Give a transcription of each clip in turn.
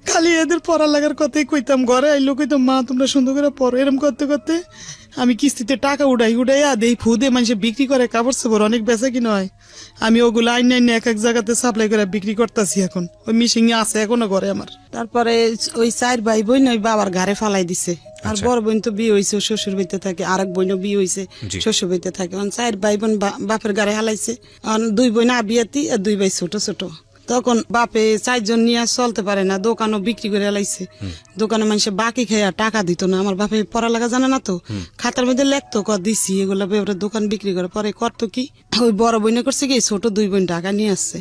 খালি এদের পড়ালেখার কথাই কইতাম, ঘরে আইলো কইতাম মা তোমরা সুন্দর করে পড়ো। এরম করতে করতে আমি কিস্তিতে টাকা উড়াইয়া দেই ফুদে মানুষে বিক্রি করে, কাপড় চোপড় অনেক বেচা কিনা হয়। আমি ওগুলো আইন এক এক জায়গাতে সাপ্লাই করে বিক্রি করতেছি। এখন ওই মিশিং আছে এখনো ঘরে আমার। তারপরে ওই 4 ভাই বোন ওই বাবার ঘরে ফালাই দিছে। আর বড় বোন তো বিয়ে হয়েছে, শ্বশুর বাড়িতে থাকে। আরেক বোনও বিয়ে হয়েছে, শ্বশুর বাড়িতে থাকে। 4 ভাই বোন বাপের ঘরে হালাইছে। 2 বোন আবিয়াতি আর 2 ভাই ছোট ছোট। তখন বাপে 4 জন নিয়ে চলতে পারে না, দোকানও বিক্রি করে লাইছে। দোকানে মানুষে বাকি খেয়ে টাকা দিত না। আমার বাপে পড়ালেখা জানে না তো, খাতার মধ্যে লেখতো দিছি এগুলা, দোকান বিক্রি করে। পরে করতো কি, ওই বড় বোনে করছে কি, ছোট 2 বোন টাকা নিয়ে আসছে।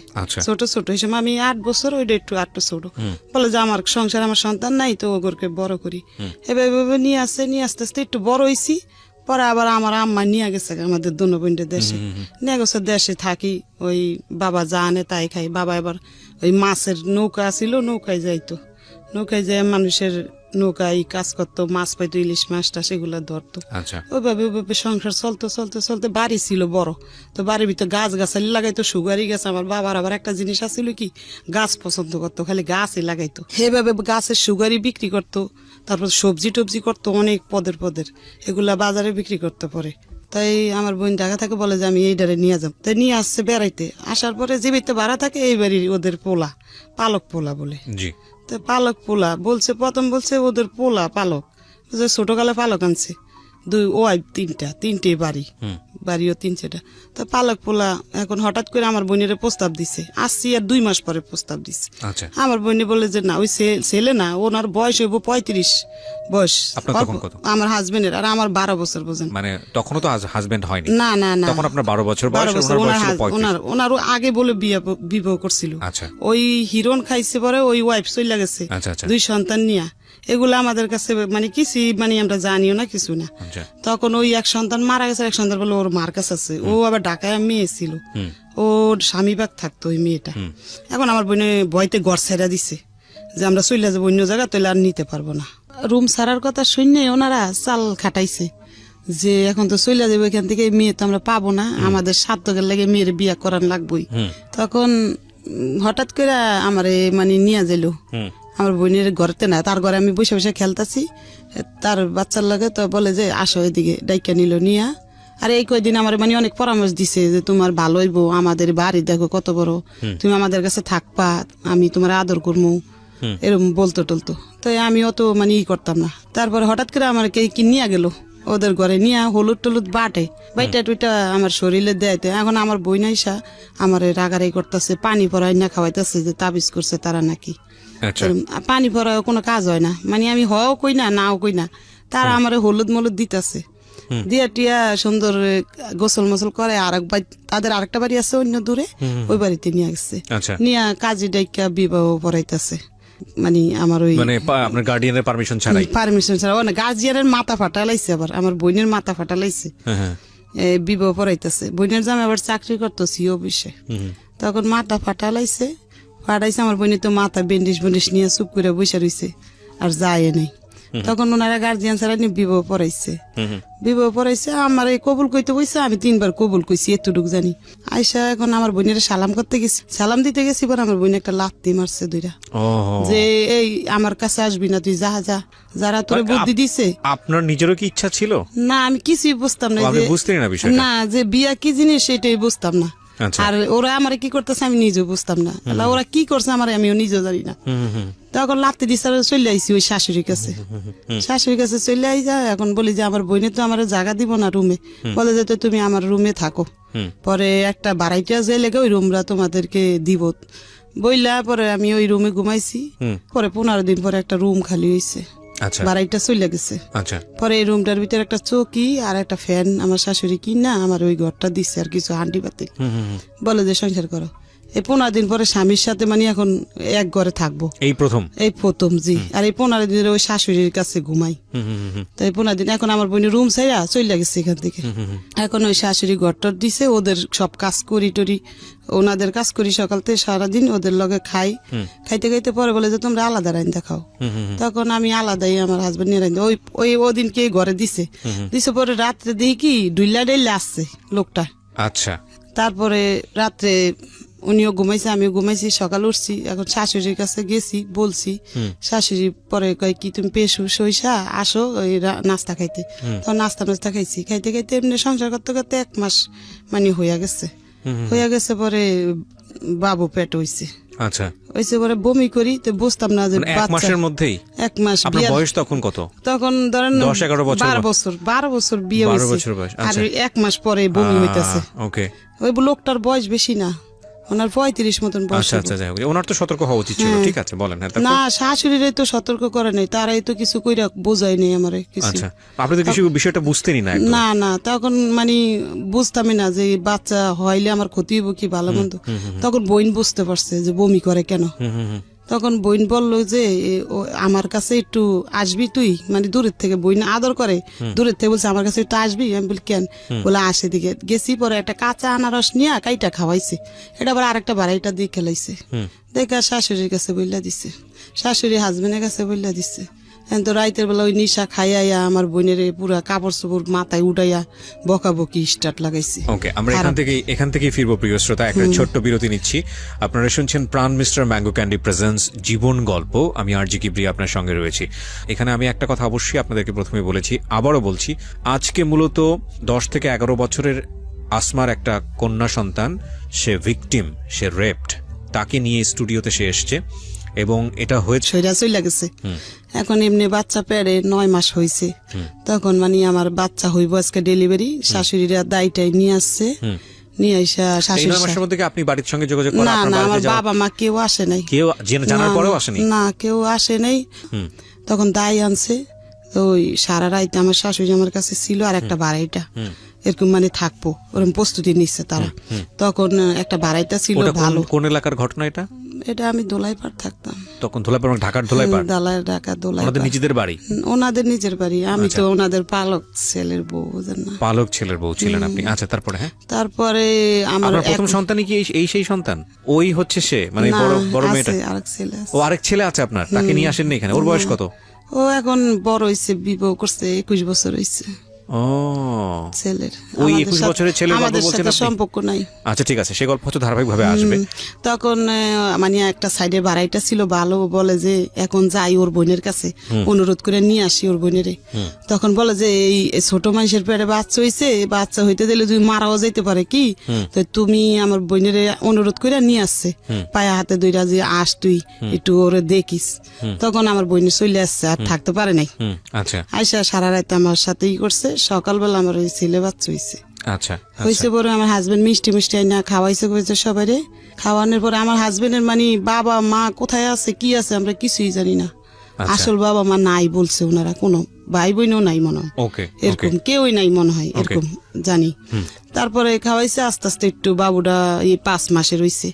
ছোট ছোট এই সময় আমি 8 বছর, ওইটা একটু 8 ছোট। বলে যে আমার সংসার, আমার সন্তান নাই তো, ওগরকে বড় করি। এভাবে নিয়ে আসছে। নিয়ে আস্তে আস্তে একটু বড় হয়েছি। পরে আবার আমার আম্মা নিয়ে গেছে আমাদের দুনো বোনদের দেশে। নিয়ে গেছে, দেশে থাকি। ওই বাবা যা আনে তাই খাই। বাবা এবার ওই মাছের নৌকা ছিল, নৌকায় যাইতো। নৌকায় যায় মানুষের নৌকায় কাজ করতো, মাছ পাইতো, ইলিশ মাছটা সেগুলো ধরতো। ওইভাবে সংসার চলতে চলতে চলতে বাড়ি ছিল বড়। তো বাড়ির ভিতরে গাছ গাছালি লাগাইতো, সুগারি গাছ। আমার বাবার আবার একটা জিনিস আছিল কি, গাছ পছন্দ করতো, খালি গাছই লাগাইতো। এভাবে গাছের সুগারি বিক্রি করতো। তারপর সবজি টবজি করতো অনেক পদের। এগুলা বাজারে বিক্রি করতে পারে। তাই আমার বোন ঢাকা থাকে, বলে যে আমি এই ডারে নিয়ে যাবো। তাই নিয়ে আসছে বেড়াইতে। আসার পরে যে বাড়িতে ভাড়া থাকে এই বাড়ির ওদের পোলা, পালক পোলা বলে। তো পালক পোলা বলছে, প্রথম বলছে ওদের পোলা পালক, ছোটকালে পালক আনছে। 2 ওয়াইফ 3টে বাড়িও 3-4টা। তো পালক পোলা এখন হঠাৎ করে আমার বোনের প্রস্তাব দিছে। আসছি আর 2 মাস পরে প্রস্তাব দিছে। আমার বোনে বলে যে না, ওই ছেলে না, ওনার বয়স হইব 35 বয়স আমার হাজবেন্ডের, আর আমার 12 বছর। বোঝেন, মানে তখনও তো হাজবেন্ড হয়নি। না না না, তখন আপনার 12 বছর বয়স। ওনারও আগে বলে বিবাহ করছিল। ওই হিরোন খাইছে, পরে ওই ওয়াইফ চলে গেছে 2 সন্তান নিয়ে। এগুলো আমাদের কাছে মানে কিছু মানে আমরা জানিও না, কিছু না। তখন ওই এক সন্তান মারা গেছে, এক সন্তান বলে ওর মার কাছে আছে। ও আবার ঢাকায় মেয়ে ছিল, ওর স্বামী বাগ থাকতো ওই মেয়েটা। এখন আমার বোনে ভয়তে ঘর ছেড়া দিছে যে আমরা চলে যাবো অন্য জায়গা, তাহলে আর নিতে পারবো না। রুম ছাড়ার কথা শুনে ওনারা চাল খাটাইছে যে এখন তো চলে যাবো এখান থেকে, মেয়ে তো আমরা পাবো না, আমাদের সার্থকের লাগে মেয়ের বিয়া করার লাগবই। তখন হঠাৎ করে আমার মানে নিয়ে যাইলো আমার বোনের ঘরতে না, তার ঘরে আমি বসে বসে খেলতেছি, তার বাচ্চার লাগে। তো বলে যে আসো এদিকে, ডাইকা নিল নিয়া। আর এই কয়দিন আমার মানে অনেক পরামর্শ দিছে যে তোমার ভালো হইব, আমাদের বাড়ি দেখো কত বড়, তুমি আমাদের কাছে থাকবা, আমি তোমার আদর করবো, এরকম বলতো টলতো। তো আমি অত মানে করতাম না। তারপরে হঠাৎ করে আমার কি নিয়ে গেল ওদের ঘরে, নিয়ে হলুদ টলুদ বাইটা টুইটা আমার শরীরে দেয়তে। এখন আমার বই নাইসা আমার রাগারাই করতেছে, পানি পরাই না খাওয়াইতেছে যে তাবিজ করছে তারা নাকি। পানি পরাও কোনো কাজ হয় না, মানে আমি হও কই না, নাও কই না, তারা আমার হলুদ মলুদ দিতেছে। দিয়া টিয়া সুন্দর গোসল মোসল করে। তাদের আরেকটা বাড়ি আছে অন্য দূরে, ওই বাড়িতে নিয়ে গেছে। নিয়ে কাজী ডাইকা বিবাহ পড়াইতেছে। মানে আমার ওই আপনার গার্ডিয়ানের পারমিশন ছাড়া গার্জিয়ানের মাথা ফাটালাইছে, আবার আমার বোনের মাথা ফাটালাইছে। বিবাহ পড়াইতেছে। বোনের জামে আবার চাকরি করতো সিও অফিসে। তখন মাথা ফাটাইছে। আমার বোনের তো মাথা বেন্ডিশ নিয়ে চুপ করে বসে রয়েছে, আর যায় নাই। তখন ওনারা গার্জিয়ান ছাড়া নিয়ে বিবাহ পড়াইছে। আমার এই কবুল কইতে বইছে, আমি 3 বার কবুল কইছি, এতটুকু জানি। আইসা এখন আমার বোনের সালাম করতে গেছি, সালাম দিতে গেছি, পর আমার বোন একটা লাথি মারছে 2টা, যে এই আমার কাছে আসবি না, তুই যা যারা তোর বুদ্ধি দিছে। আপনার নিজেরও কি ইচ্ছা ছিল? না, আমি কিছুই বুঝতাম না, না যে বিয়া কি জিনিস সেটাই বুঝতাম না। আর ওরা আমার কি করতেছে আমি নিজেও বুঝতাম না, ওরা কি করছে আমার আমিও নিজেও জানি না। তখন লাত্তি দিচ্ছে, চলে আইসি ওই শাশুড়ির কাছে চলে আই যা। এখন বলি যে আমার বোনে তো আমার জায়গা দিব না রুমে, বলে যে তুমি আমার রুমে থাকো, পরে একটা বাড়াইটা যে লেগে ওই রুমরা তোমাদেরকে দিব বইলা। পরে আমি ওই রুমে ঘুমাইছি। পরে 15 দিন পরে একটা রুম খালি হয়েছে, বাড়াইটা চলে গেছে। পরে এই রুমটার ভিতরে একটা চৌকি আর একটা ফ্যান আমার শাশুড়ি কিনা আমার ওই ঘরটা দিচ্ছে, আর কিছু হান্ডি পাতিল। বলে যে সংসার করো। এই 15 দিন পরে স্বামীর সাথে মানে এখন এক ঘরে থাকবো, এই প্রথম জি। আর এই 15 দিনের ওই শাশুড়ির কাছে ঘুমাই। তো এই 15 দিন এখন আমার বোনের রুম ছাইয়া চলে গেছে এখান থেকে। এখন ওই শাশুড়ি ঘরটর দিছে, ওদের সব কাজ করি টরি, ওনাদের কাজ করি সকাল থেকে সারাদিন, ওদের লগে খাইতে খাইতে পরে বলে যে তোমরা আলাদা রাইন্দা খাও। তখন আমি আলাদাই আমার হাজবেন্ড নিয়ে রাইন্দা ওদিন কে ঘরে দিছে পরে রাত্রে দেখি কি ডুইলা ডেলে আসছে লোকটা। আচ্ছা। তারপরে রাত্রে উনিও ঘুমাইছে আমিও ঘুমাইছি, সকালে উঠছি, এখন শাশুড়ির কাছে গেছি বলছি, শাশুড়ি পরে কয় কি তুমি পেশু সইসা আসো ওই নাস্তা খাইতে, তখন নাস্তা খাইছি, খাইতে খাইতে এমনি সংসার করতে করতে 1 মাস মানে হইয়া গেছে পরে বাবু পেট হইছে। আচ্ছা, হইছে পরে বমি করি, তো বুঝতাম না যে 1 মাসের মধ্যেই 1 মাস। আপনার বয়স তখন কত? তখন ধরেন 10-11 বছর, 12 বছর বিয়ে 12 হয়েছে, বছর বয়স। আর আচ্ছা, 1 মাস পরে বমি হইতাছে। ওকে, ওই লোকটার বয়স বেশি না, ওনার 35 মতন বয়স। আচ্ছা আচ্ছা, যাই হোক, ওনার তো সতর্ক হওয়া উচিত ছিল। ঠিক আছে, বলেন। হ্যাঁ, না, শাশুড়িরাই তো সতর্ক করে নাই, তারাই তো কিছু কইরা বোঝাই নেই আমারে কিছু। আচ্ছা, আপনি তো কিছু বিষয়টা বুঝতেনই না একদম। না, তখন মানে বুঝতামই না যে বাচ্চা হইলে আমার ক্ষতি হইব কি ভালো মন্দ। তখন বোন বুঝতে পারছে যে বমি করে কেন। তখন বোন বললো যে আমার কাছে একটু আসবি তুই, মানে দূরের থেকে বোন আদর করে, দূরের থেকে বলছে আমার কাছে একটু আসবি। আমি বলি কেন, বলে আসে দিকে গেছি, পরে একটা কাঁচা আনারস নিয়ে কাইটা খাওয়াইছে, এটা আবার আরেকটা বাড়াইটা দিয়ে খেলাইছে, দেখা শাশুড়ির কাছে বইলা দিছে, শাশুড়ি হাজবেন্ডের কাছে বইলা দিছে। তো রাইতের বেলা ওই নিশা খাইয়া আমার বোনের পুরা কাপড় চোপড় মাথায় উঠাইয়া বকাবকি স্টার্ট লাগাইছে। ওকে, আমরা এখান থেকেই ফিরবো প্রিয় শ্রোতা। একটা ছোট্ট বিরতি নিচ্ছি। আপনারা শুনছেন প্রাণ মিস্টার ম্যাঙ্গো ক্যান্ডি প্রেজেন্স জীবন গল্প। আমি আরজি কিবরিয়া আপনার সঙ্গে রয়েছি। এখানে আমি একটা কথা অবশ্যই আপনাদেরকে প্রথমে বলেছি, আবারও বলছি, আজকে মূলত 10 থেকে 11 বছরের আসমার একটা কন্যা সন্তান, সে ভিকটিম, সে রেপড, তাকে নিয়ে স্টুডিওতে সে এসছে এবং এটা হয়েছে সইরা চইলা গেছে। এখন এমনি বাচ্চা পেড়ে 9 মাস হয়েছে, তখন মানে আমার বাচ্চা হইব আজকে ডেলিভারি, শাশুড়িরা দায়টাই নিয়ে আসছে, নিয়ে আইসা শাশুড়ি। 9 মাসের মধ্যে কি আপনি বাড়ির সঙ্গে যোগাযোগ করা? না, আমার বাবা মা কেউ আসে নাই, কেউ জানার পরেও আসেনি? না, কেউ আসে নাই। তখন দায় আনছে, তো ওই সারা রাত আমার শাশুড়ি আমার কাছে ছিল, আর একটা বাড়াইটা এরকম মানে থাকবো ওরকম প্রস্তুতি নিচ্ছে তারা। তখন একটা বাড়াইটা ছিল ভালো। কোন এলাকার ঘটনা এটা? এটা আমি দোলাইপাড় থাকতাম তখন। দোলাইপাড়, ঢাকার দোলাইপাড়? ঢাকা দোলাইপাড়। ওনাদের নিজেদের বাড়ি? ওনাদের নিজের বাড়ি, আমি তো ওনাদের পালক ছেলের বউ, বুঝেন না? পালক ছেলের বউ ছিলেন আপনি। আচ্ছা, তারপরে? হ্যাঁ, তারপরে আমার প্রথম সন্তানই কি সেই সন্তান? ওই হচ্ছে সে, মানে বড় মেয়েটা? আরেক ছেলে আছে। ও, আরেক ছেলে আছে আপনার, তাকে নিয়ে আসেননি এখানে? ওর বয়স কত? ও এখন বড় হইছে, বিবাহ করছে, 21 বছর হইছে ও, ছেলের। ওই 21 বছরের ছেলের গল্প আমাদের বলছেন সাথে আপনি? সম্পর্ক নাই। আচ্ছা, ঠিক আছে, সে গল্প হচ্ছে ধারাবাহিক ভাবে আসবে। তখন মানে একটা সাইডে বাড়াইটা ছিল ভালো, বলে যে এখন যাই ওর বোনের কাছে, অনুরোধ করে নিয়ে আসি ওর বোনেরে। তখন বলে যে এই ছোট মানুষের পেটে বাচ্চা হইছে, বাচ্চা হইতে দিলে তুই মারাও যাইতে পারে কি, তো তুমি আমার বোনেরে অনুরোধ করে নিয়ে আসছে, পায়ে হাতে দুইটা যে আস তুই একটু ওরে দেখিস। তখন আমার বোনের চলে আসছে, আর থাকতে পারে নাই। আচ্ছা, আইসা সারা রাত আমার সাথেই করছে, সকালবেলা আমার ওই ছেলে বাচ্চা হইছে। আচ্ছা, হয়েছে পরে আমার হাজবেন্ড মিষ্টি আইনা খাওয়াইছে, সবাই খাওয়ানোর পরে আমার হাজবেন্ডের মানে বাবা মা কোথায় আছে কি আছে আমরা কিছুই জানি না। আসল বাবা মা নাই বলছে ওনারা, কোনো ভাই বোনও নাই মনে হয়, এরকম কেউই নাই মনে হয়, এরকম জানি। তারপরে খাওয়াইছে, আস্তে আস্তে একটু বাবুটা 5 মাসের হইছে।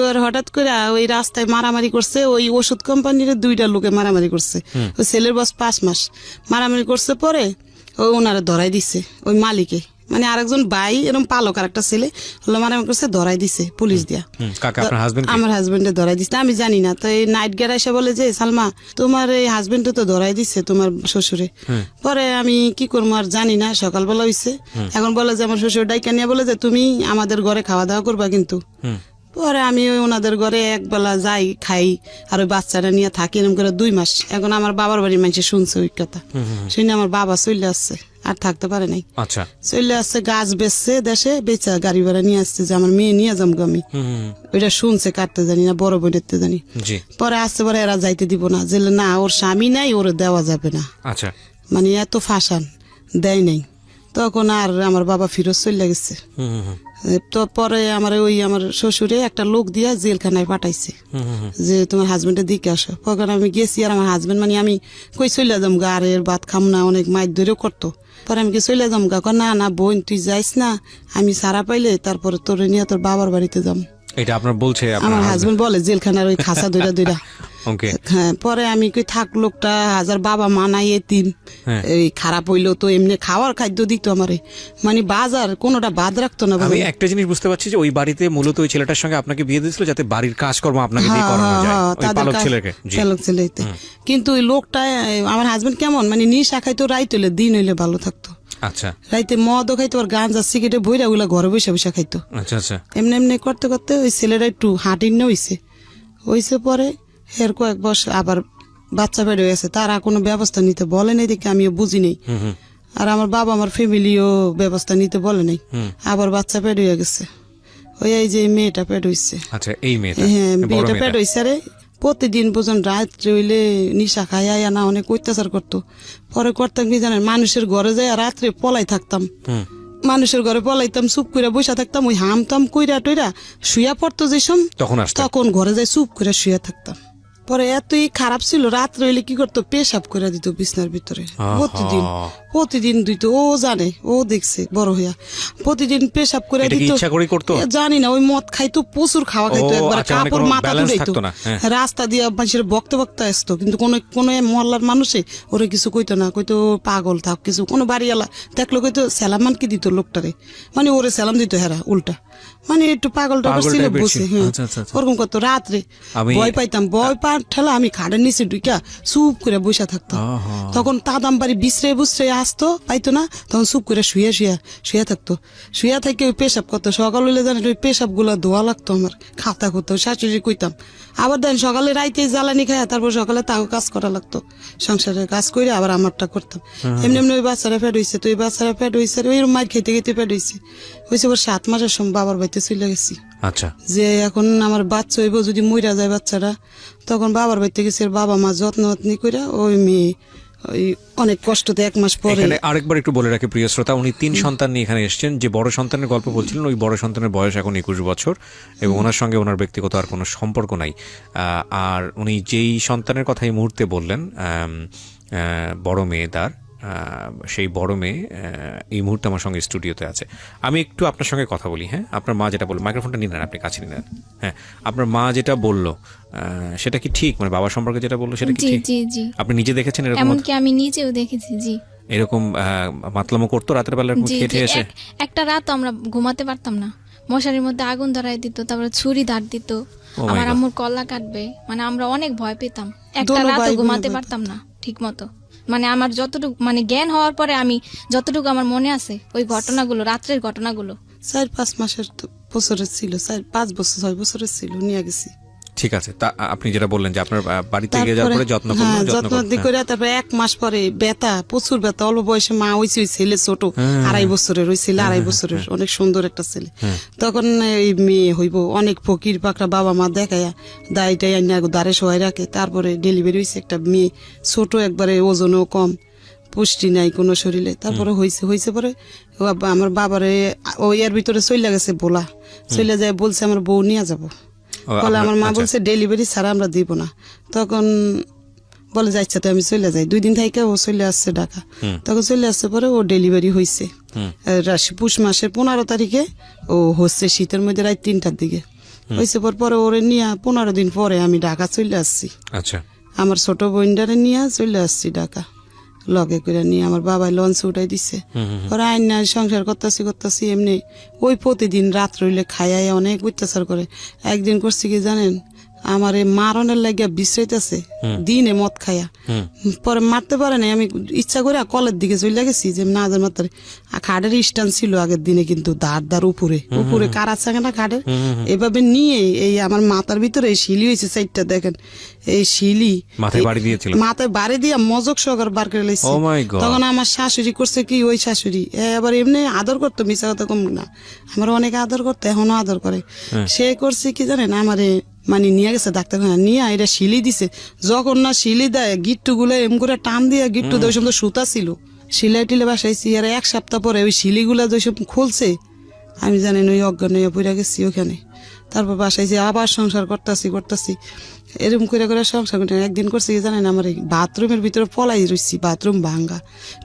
আর হঠাৎ করে ওই রাস্তায় মারামারি করছে, ওই ওষুধ কোম্পানির 2টা লোকে মারামারি করছে। ওই ছেলের বয়স 5 মাস, মারামারি করছে, পরে ওনারা ধরাই দিছে ওই মালিকে, মানে আরেকজন ভাই এরকম পালক আর একটা ছেলে হলো মারামারি করছে, ধরাই দিছে পুলিশ দিয়া। আমার হাজবেন্ডে ধরাই দিছে, আমি জানি না। তো এই নাইট গেট এসে বলে যে সালমা তোমার এই হাজবেন্ডে তো ধরাই দিছে তোমার শ্বশুরে। পরে আমি কি করবো আর জানি না, সকালবেলা হইছে, এখন বলে যে আমার শ্বশুর ডাইকা নিয়ে বলে যে তুমি আমাদের ঘরে খাওয়া দাওয়া করবা কিন্তু। পরে আমি ওই ওনাদের ঘরে একবেলা যাই, খাই, আর ওই বাচ্চাটা নিয়ে থাকি, এরকম করে 2 মাস। এখন আমার বাবার বাড়ির মানুষ শুনছে ওই কথা, শুনে আমার বাবা চলে আসছে, আর থাকতে পারে নাই। আচ্ছা, চলে আসছে, গাছ বেচছে দেশে, বেচা গাড়ি ভাড়া নিয়ে আসছে যে আমার মেয়ে নিয়ে যাবো আমি। ওইটা শুনছে, কাটতে জানি না, বড় বোনেরতে জানি। পরে আসছে, পরে এরা যাইতে দিব না, যে না ওর স্বামী নাই, ওরে দেওয়া যাবে না। আচ্ছা, মানে এত ফাঁসান দেয় নাই। তখন আর আমার বাবা ফিরত চলে গেছে। তো পরে আমার শ্বশুরে একটা লোক দিয়া জেলখানায় পাঠাইছে, যে তোমার হাজবেন্ডের দিকে আসো। তখন আমি গেছি, আর আমার হাজবেন্ড মানে আমি কই চলে যাম গা, আর এর ভাত খাম না, অনেক মাইর ধরেও করতো। পরে আমি কি চলে যাম গা, না বোন তুই যাইস না, আমি সারা পাইলে তারপরে তোর নিয়ে তোর বাবার বাড়িতে যাম। এটা আপনার বলছে? আমার হাজবেন্ড বলে জেলখানার ওই খাসা দুইটা। হ্যাঁ, পরে আমি কই থাক, লোকটা হাজার বাবা মা নাই, এতিম, এই খারাপ হইলো তো এমনি খাওয়ার খাদ্য দিত আমারে, মানে বাজার কোনোটা বাদ রাখতো না। আমি একটা জিনিস বুঝতে পারছি যে ওই বাড়িতে মূলত ওই ছেলেটার সঙ্গে আপনাকে বিয়ে দিয়েছিল যাতে বাড়ির কাজকর্ম আপনাকে দিয়ে করানো যায়, ওই পালক ছেলেকে। পালক ছেলেতে। কিন্তু ওই লোকটা আমার হাজবেন্ড কেমন, মানে নিশা খাইতো, রাইত হইলে দিন হইলে ভালো থাকতো। আচ্ছা রাইতে মদও খাইতো আর গাঁজা সিগারেটে বইরা ওগুলা ঘরে বসে বসে খাইতো। আচ্ছা আচ্ছা এমনি এমনি করতে করতে ওই ছেলেটা একটু হাঁটিন্য হইছে পরে এর কয়েক বছর আবার বাচ্চা বেড়ে গেছে, তারা কোনো ব্যবস্থা নিতে বলে নাই দেখে আমিও বুঝি নেই। আর আমার বাবা আমার ফ্যামিলিও ব্যবস্থা নিতে বলে নাই। আবার বাচ্চা পেট হয়ে গেছে, ওই এই যে মেয়েটা পেট হইছে। আচ্ছা এই মেয়েটা, হ্যাঁ বড় মেয়েটা পেট মেয়েটা। হইছে রে। প্রতিদিন পর্যন্ত রাত্রে হইলে নিশা খাই আয়া না অনেক অত্যাচার করতো। পরে করতাম কি জানেন, মানুষের ঘরে যাই রাত্রে পলাই থাকতাম, মানুষের ঘরে পলাইতাম, চুপ কইরা বসে থাকতাম, ওই হামতাম কইরা টইরা শুয়া পড়তো যে তখন ঘরে যাই চুপ করে শুয়া থাকতাম। পরে এতই খারাপ ছিল, রাত্রে হইলে কি করতো পেশাব করে দিত বিছনার ভিতরে। প্রতিদিন দিত, ও জানে, ও দেখছে বড় হইয়া, প্রতিদিন পেশাব করে দিত। জানি না, ওই মদ খাইতো, প্রচুর খাওয়া খাইতো, একবার কাপড় মাথা তুলাইতো, রাস্তা দিয়ে মানুষের বক্তে বক্তে আসতো, কিন্তু কোন মহল্লার মানুষে ওরে কিছু কইতো না, কইতো পাগল থাক কিছু। কোনো বাড়িওয়ালা দেখলো কইতো সালামান কি দিত লোকটারে, মানে ওরে সালাম দিত হেরা উল্টা, মানে একটু পাগল টাগল ছিল বসে। হ্যাঁ ওরকম করতো। রাত্রে ভয় পাইতাম, ভয় পা ঠেলা আমি খাটের নিচে ঢুকা চুপ করে বসে থাকতাম। তখন তাদাম বাড়ি বিশ্রে বুসরে আসতো, পাইতো না, তখন চুপ করে শুয়ে থাকতো। শুয়ে থেকে ওই পেশাব করতো, সকাল হইলে জানি ওই পেশাব গুলা ধোয়া লাগতো আমার, খাতা করতো, শাশুড়ি কইতাম। আবার দেন সকালে রাইতে জ্বালানি খায়, তারপর সকালে তাও কাজ করা লাগতো, সংসারের কাজ করে আবার আমারটা করতাম। এমনি এমনি ওই বাচ্চারা ফেট হয়েছে, তো ওই বাচ্চারা ফেট হয়েছে, ওই মার খেতে খেতে ফেট হয়েছে। 7 মাসের সময় বাবার বাড়িতে চলে গেছি। আচ্ছা যে এখন আমার বাচ্চা হইব, যদি মইরা যায় বাচ্চারা, তখন বাবার বাড়িতে গেছে, বাবা মা যত্ন করে ওই মেয়ে ওই অনেক কষ্টতে 1 মাস পরে। আরেকবার একটু বলে রাখি প্রিয় শ্রোতা, উনি 3 সন্তান নিয়ে এখানে এসেছেন। যে বড় সন্তানের গল্প বলছিলেন, ওই বড় সন্তানের বয়স এখন 21 বছর এবং ওনার সঙ্গে ওনার ব্যক্তিগত আর কোনো সম্পর্ক নাই। আর উনি যেই সন্তানের কথা এই মুহূর্তে বললেন, বড় মেয়ে তার, সেই বড় মেয়ে এই মুহূর্তে আমার সঙ্গে স্টুডিওতে আছে। আমি একটু আপনার সঙ্গে কথা বলি। হ্যাঁ, আপনার মা যেটা বললো, মাইক্রোফোনটা নিন, আপনি কাছে নিন। হ্যাঁ, আপনার মা যেটা বললো সেটা কি ঠিক? মানে বাবা সম্পর্কে যেটা বললো সেটা কি ঠিক? জি জি, আপনি নিজে দেখেছেন এরকম? এমনকি আমি নিজেও দেখেছি। জি, এরকম মাতলামো করতো রাতের বেলা এরকম খেটে এসে? একটা রাত আমরা ঘুমাতে পারতাম না, মশারির মধ্যে আগুন ধরাই দিত, তারপরে ছুরি ধার দিত, আমার আম্মুর কল্লা কাটবে, মানে আমরা অনেক ভয় পেতাম। একটা রাত ঘুমাতে পারতাম না ঠিক মতো। মানে আমার যতটুকু মানে জ্ঞান হওয়ার পরে আমি যতটুকু আমার মনে আছে ওই ঘটনাগুলো, রাত্রের ঘটনাগুলো। 4-5 মাসের বছরের ছিল, 4-5 বছর 6 বছরের ছিল, নিয়ে গেছি। ঠিক আছে, তা আপনি যেটা বললেন যে আপনার বাড়িতে গিয়ে যাওয়ার পরে যত্ন করে, তারপরে 1 মাস পরে ব্যথা, প্রচুর ব্যথা, অল্প বয়সে মা হইছে, ওই ছেলে ছোট 2.5 বছরের, ওই ছেলে 2.5 বছরের, অনেক সুন্দর একটা ছেলে। তখন এই মেয়ে হইব, অনেক ফকির পাকড়া বাবা মা দেখায়া দায়টাই আইনা দাঁড়ে সহায় রাখে। তারপরে ডেলিভারি হয়েছে একটা মেয়ে, ছোট একবারে, ওজনও কম, পুষ্টি নাই কোনো শরীরে। তারপরে হয়েছে পরে আমার বাবারে ওই এর ভিতরে চলে গেছে, বলা চলে যায়, বলছে আমার বউ নিয়ে যাবো। বলে আমার মা বলছে ডেলিভারি ছাড়া আমরা দিব না। তখন বলে যাচ্ছে, তো আমি চলে যাই। 2 দিন থেকে ও চলে আসছে ঢাকা। তখন চলে আসছে পরে ও ডেলিভারি হয়েছে পুষ মাসের 15 তারিখে। ও হচ্ছে শীতের মধ্যে রাত 3টার দিকে হয়েছে। পরে ওরে নিয়ে 15 দিন পরে আমি ঢাকা চলে আসছি। আচ্ছা, আমার ছোট বোনটারে নিয়ে চলে আসছি ঢাকা, লগে করে নিয়ে আমার বাবাই লঞ্চ উঠাই দিছে। ওরা আইন না সংসার করতেছি এমনি। ওই প্রতিদিন রাত রইলে খাইয়াই অনেক অত্যাচার করে। একদিন করছি কি জানেন, আমার মারণের লাগিয়া বিশ্রাইতেছে দিনে মদ খাইয়া, পরে মারতে পারে না। আমি ইচ্ছা করে কলের দিকে চলে গেছি যে না মারতে। খাটের স্ট্যান্ড ছিল আগের দিনে, কিন্তু দাঁড় উপরে কারা থাকে না খাটের, এভাবে নিয়ে এই আমার মাথার ভিতরে শিলি হয়েছে 4টা, দেখেন এই শিলি মাথায় বাড়ি দিয়া মজক সহকার বার করে লাইছে। তখন আমার শাশুড়ি করছে কি, ওই শাশুড়ি আবার এমনি আদর করতো, মিশা কথা কম না, আমার অনেক আদর করতো, এখনো আদর করে। সে করছে কি জানেন, আমারে মানে নিয়ে গেছে ডাক্তারখানা, নিয়ে এটা শিলি দিছে। যখন না শিলি দেয়, গিট্টু গুলো এম করে টান দিয়ে, গিট্টু ওই সময় সুতা ছিল, সিলাই টিলে বাসাইছি। আর 1 সপ্তাহ পরে ওই শিলিগুলা যেসব খুলছে, আমি জানেন ওই অজ্ঞান হয়ে পড়ে গেছি ওখানে। তারপর বাসাইছি, আবার সংসার করতেছি এরকম করে সংসার করতে। একদিন করছি কি জানেন, আমার এই বাথরুমের ভিতরে পলাই রয়েছি, বাথরুম ভাঙ্গা,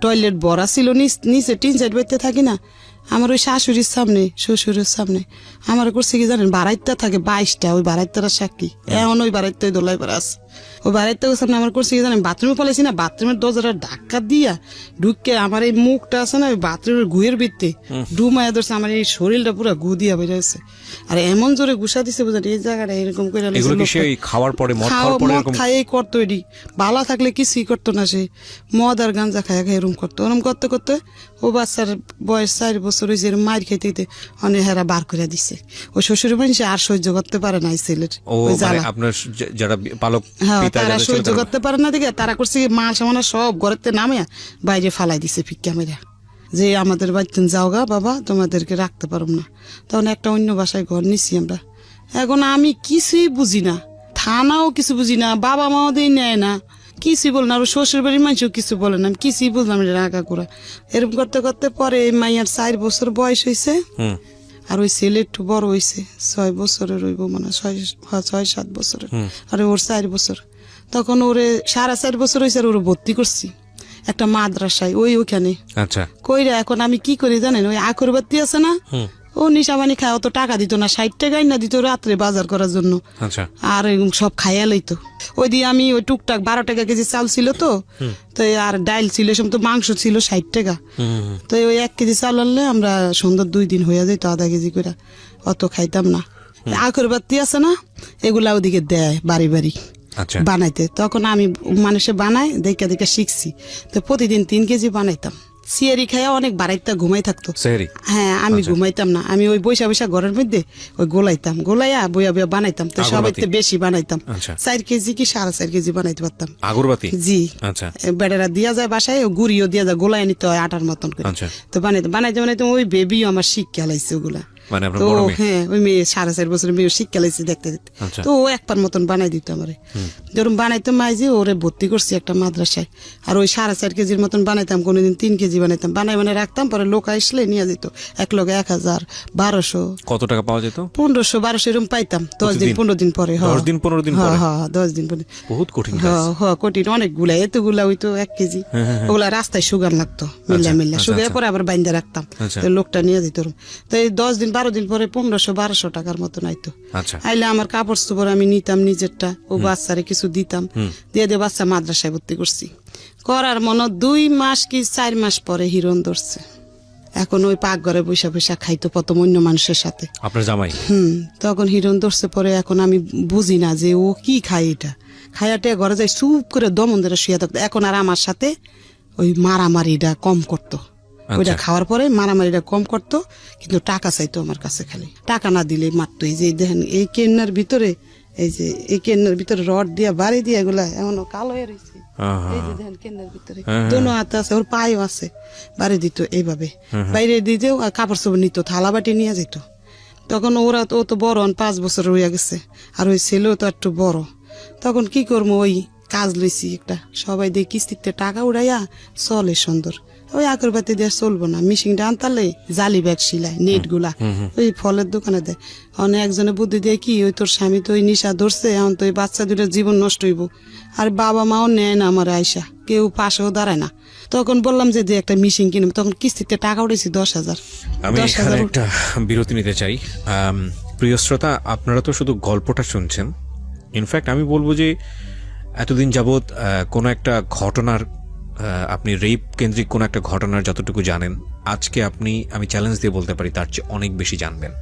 টয়লেট ভরা ছিল নিচে, 3 সাইড বাইতে থাকি না, আমার ওই শাশুড়ির সামনে, শ্বশুরের সামনে আমার করছে কি জানেন, বারাইত্যা থাকে 22টা, ওই বারাইত্যার সাক্ষী এখন ওই বারাইত্যাই দোলাই পারা আছে। ও বাড়িতে সামনে আমার করছে কি জানেন, বাথরুমে পালাইছি না, বাথরুমের দরজাটা ধাক্কা দিয়া ঢুকে আমার এই মুখটা আছে না বাথরুমের গুয়ের ভিত্তি ডুমায়া ধরছে, আমার এই শরীরটা পুরো গু দিয়া বেরোছে। আর এমন জোরে ঘুষা দিছে বুঝলেন, এই জায়গাটা এরকম করে এগুলো কি সেই খাওয়ার পরে মদ খাওয়ার পরে এরকম খাইয়েই করতো, এটি বালা থাকলে কিছুই করতো না, সে মদ আর গাঞ্জা খাইয়া খাই এরকম করতো। ওরম করতে করতে ও বাচ্চার বয়স 4 বছর হয়েছে, এরম মার খাইতে খাইতে অনেক হেরা বার করে দিছে। ও শ্বশুর মানুষ আর সহ্য করতে পারে না এই ছেলের ও ওই মানে জ্বালা। আপনার যারা পালক হ্যাঁ, পিতা তারা যারা ছিল সহ্য তারা- করতে পারে না দেখে তারা করছে কি, মা সামানা সব ঘরেতে নামে বাইরে ফালাই দিছে ফিক্কা মেরা, যে আমাদের বাড়িতে যাও গা বাবা, তোমাদেরকে রাখতে পারব না। তখন একটা অন্য বাসায় ঘর নিছি আমরা। এখন আমি কিছুই বুঝি না, থানাও কিছু বুঝি না, বাবা মাও দিয়ে নেয় না, কিছুই বলে না, আর শ্বশুর বাড়ির মানুষও কিছু বলে না, আমি কিছুই বুঝলাম না, রাগা করা। এরকম করতে করতে পরে এই মাইয়ার 4 বছর বয়স হয়েছে, হুম, আর ওই ছেলে একটু বড় হয়েছে, 6 বছরের হইব মানে 6-7 বছরের, আর ওর 4 বছর। তখন ওরে 4.5 বছর হয়েছে, আর ওরে ভর্তি করছি একটা মাদ্রাসায় ওইখানে। আচ্ছা, কইরা এখন আমি কি করি জানেন, ওই আকরবাতি আছে না, ও নিশাবানি খায়, অত টাকা দিত না, 60 টাকাই না দিত রাত্রে বাজার করার জন্য, আচ্ছা, আর এরকম সব খাইয়া লইতো। ওই দিয়ে আমি ওই টুকটাক 12 টাকা কেজি চাল ছিল তো, তো আর ডাইল ছিল, এসব তো মাংস ছিল 60 টাকা, তো ওই 1 কেজি চাল আনলে আমরা সুন্দর 2 দিন হইয়া যাইতো, আধা কেজি করে, অত খাইতাম না। আকরবাতি আছে না, এগুলা ওদিকে দেয় বাড়ি বাড়ি আচ্ছা, বানাইতে। তখন আমি মানুষে বানাই দেখা দেখা শিখছি, তো প্রতিদিন 3 কেজি বানাইতাম। সিয়ারি খাইয়া অনেক বাড়াইতে ঘুমাই থাকতো। সেহরি, হ্যাঁ, আমি ঘুমাইতাম না, আমি ওই বৈশা বৈশা ঘরের মধ্যে ওই গোলাইতাম, গোলাইয়া বইয়া বইয়া বানাইতাম, তো সবাই আগরবাতি? বেশি বানাইতাম, আচ্ছা। 4 কেজি কি 4.5 কেজি বানাইতে পারতাম। আগরবাতি, জি, আচ্ছা, বেড়ারা দিয়া যায় বাসায়, ও গুড়িও দিয়া যায়, গোলায় নিতে হয় আটার মতন করে। আচ্ছা। তো বানাইতে বানাইতে বানাইতে ওই বেবিও আমার শিক্ষা লাইছে ওগুলা। মানে আপনার তো বড় মেয়ে? হ্যাঁ, ওই মেয়ে 4.5 বছরের মেয়ে শিক্ষা লাইছে দেখতে দেখতে। আচ্ছা। তো ও একবার মতন বানাই দিত আমারে, যেরকম বানাইতাম মাইজি ওরে ভর্তি করছি একটা মাদ্রাসায়। আর ওই 4.5 কেজির মতন বানাইতাম, কোনোদিন 3 কেজি বানাইতাম, বানাই বানাই রাখতাম, পরে লোক আসলে নিয়ে যেত, 1 লগে 1000, 1200, কত টাকা পাওয়া যেত? 1500, 1200 এরকম পাইতাম 10 দিন 15 দিন পরে। 10 দিন 15 দিন পরে? হ্যাঁ, 10 দিন পরে। বহুত কঠিন কাজ। কঠিন অনেকগুলা, এতগুলা হইতো 1 কেজি। ওগুলা রাস্তায় সুগার লাগতো, মিল্লা মিল্লা আচ্ছা, সুগার আচ্ছা। পরে আবার বাইন্দা রাখতাম, আচ্ছা। তো লোকটা নিয়ে যেত। তো এই 10 দিন 12 দিন পরে 1500-1200 টাকার মতন আইতো। আচ্ছা, আইলে আমার কাপড় চোপড় আমি নিতাম নিজেরটা, ও বাচ্চারে কিছু দিতাম, দিয়ে দিয়ে বাচ্চা মাদ্রাসায় ভর্তি করছি। করার মনে 2 মাস কি 4 মাস পরে হিরণ ধরছে। এখন ওই পাকঘরে বৈশা বৈশা খাইতো প্রথম অন্য মানুষের সাথে। আপনার জামাই? তখন হিরণ ধরছে পরে, এখন আমি বুঝি না যে ও কি খায়, এটা খাইয়াটে ঘরে যাই চুপ করে দমন ধরে শুয়ে থাকতো। এখন আর আমার সাথে ওই মারামারিটা কম করতো, ওইটা খাওয়ার পরে মারামারিটা কম করতো, কিন্তু টাকা চাইতো আমার কাছে, খালি টাকা না দিলে মারতো। এই যে দেখেন এই কেন্নার ভিতরে, এই যে এই কেন্নার ভিতরে রড দিয়া বাড়ি দিয়া এগুলা এমন কালো হয়ে রয়েছে, এই যে দেখেন কেন্নার ভিতরে দোনো হাতে আছে, ওর পায়েও আছে, বাড়ি দিত এইভাবে, বাইরে দিতেও, আর কাপড় চোপড় নিত, থালা বাটি নিয়ে যেত। তখন ওরা ও তো বড়, 5 বছর হইয়া গেছে, আর ওই ছেলেও তো একটু বড়। তখন কি করবো, ওই কাজ লইছি একটা, সবাই দিয়ে কিস্তিতে টাকা উড়াইয়া চলে সুন্দর। ওই আকরবাতি দিয়ে চলবো না, মিশিংটা আনতালে জালি ব্যাগ সিলাই, নেট গুলা ওই ফলের দোকানে দেয়। অনেক একজনে বুদ্ধি দিয়ে কি, ওই তোর স্বামী তো ওই নিশা ধরছে, এখন তো ওই বাচ্চা দুটার জীবন নষ্ট হইব, আর বাবা মাও নেয় না আমার আয়সা, কেউ পাশেও দাঁড়ায় না। তখন বললাম যে একটা মিশিং কিনবো, তখন কিস্তিতে টাকা উঠেছি 10,000। আমি এখানে একটা বিরতি নিতে চাই। প্রিয় শ্রোতা, আপনারা তো শুধু গল্পটা শুনছেন, ইনফ্যাক্ট আমি বলবো যে এতদিন যাবৎ কোনো একটা ঘটনার, আপনি রেপ কেন্দ্রিক কোনো একটা ঘটনার যতটুকু জানেন, আজকে আমি চ্যালেঞ্জ দিয়ে বলতে পারি তার চেয়ে অনেক বেশি জানবেন।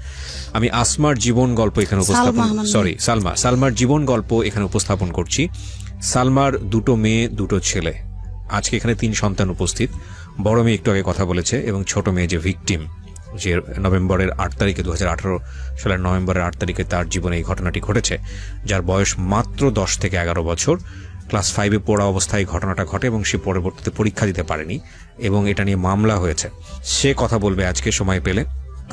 আমি আসমার জীবন গল্প এখানে উপস্থাপন, সালমার জীবন গল্প এখানে উপস্থাপন করছি। সালমার 2 মেয়ে 2 ছেলে, আজকে এখানে 3 সন্তান উপস্থিত। বড় মেয়ে একটু আগে কথা বলেছে, এবং ছোট মেয়ে যে ভিকটিম, যে নভেম্বরের 8 তারিখে 2018 সালের নভেম্বরের 8 তারিখে তার জীবনে এই ঘটনাটি ঘটেছে, যার বয়স মাত্র 10 থেকে 11 বছর। ক্লাস 5-এ পড়া অবস্থায় ঘটনাটা ঘটে, এবং সে পরবর্তীতে পরীক্ষা দিতে পারেনি, এবং এটা নিয়ে মামলা হয়েছে। সে কথা বলবে আজকে সময় পেলে।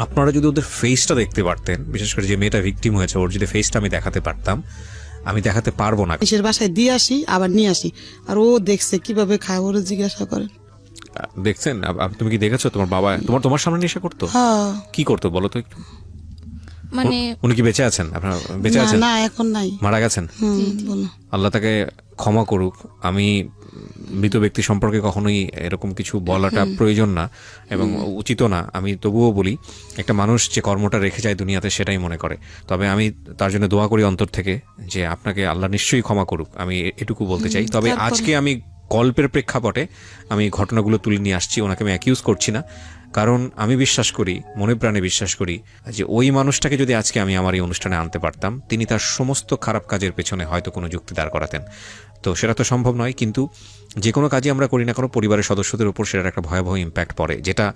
আপনারা যদি ওদের ফেসটা দেখতে পারতেন, বিশেষ করে যে মেয়েটা ভিকটিম হয়েছে, ওর যদি ফেসটা আমি দেখাতে পারতাম, আমি দেখাতে পারবো না। নিজের বাসায় দিয়ে আসি, আবার নিয়ে আসি, আর ও দেখছে কিভাবে খায়, ওরা জিজ্ঞাসা করেন। দেখছেন? তুমি কি দেখেছো তোমার বাবা তোমার সামনে নেশা করতো? হ্যাঁ, কি করতো বলো তো একটু? মানে উনি কি বেঁচে আছেন? আপনার বেঁচে আছেন? না এখন নাই। মারা গেছেন? বলো। আল্লাহ তাকে ক্ষমা করুক। আমি মৃত ব্যক্তি সম্পর্কে কখনোই এরকম কিছু বলাটা প্রয়োজন না এবং উচিত না। আমি তবুও বলি, একটা মানুষ যে কর্মটা রেখে যায় দুনিয়াতে সেটাই মনে করে। তবে আমি তার জন্য দোয়া করি অন্তর থেকে যে আপনাকে আল্লাহ নিশ্চয়ই ক্ষমা করুক, আমি এটুকু বলতে চাই। তবে আজকে আমি গল্পের প্রেক্ষাপটে আমি ঘটনাগুলো তুলে নিয়ে আসছি, ওনাকে আমি অ্যাকিউজ করছি না, কারণ আমি বিশ্বাস করি, মনে প্রাণে বিশ্বাস করি যে ওই মানুষটাকে যদি আজকে আমি আমার এই অনুষ্ঠানে আনতে পারতাম, তিনি তার সমস্ত খারাপ কাজের পেছনে হয়তো কোনো যুক্তি দাঁড় করাতেন। তো সেটা তো সম্ভব নয়, কিন্তু যে কোনো কাজই আমরা করি না কোনো পরিবারের সদস্যদের উপর সেটার একটা ভয়াবহ ইম্প্যাক্ট পড়ে, যেটা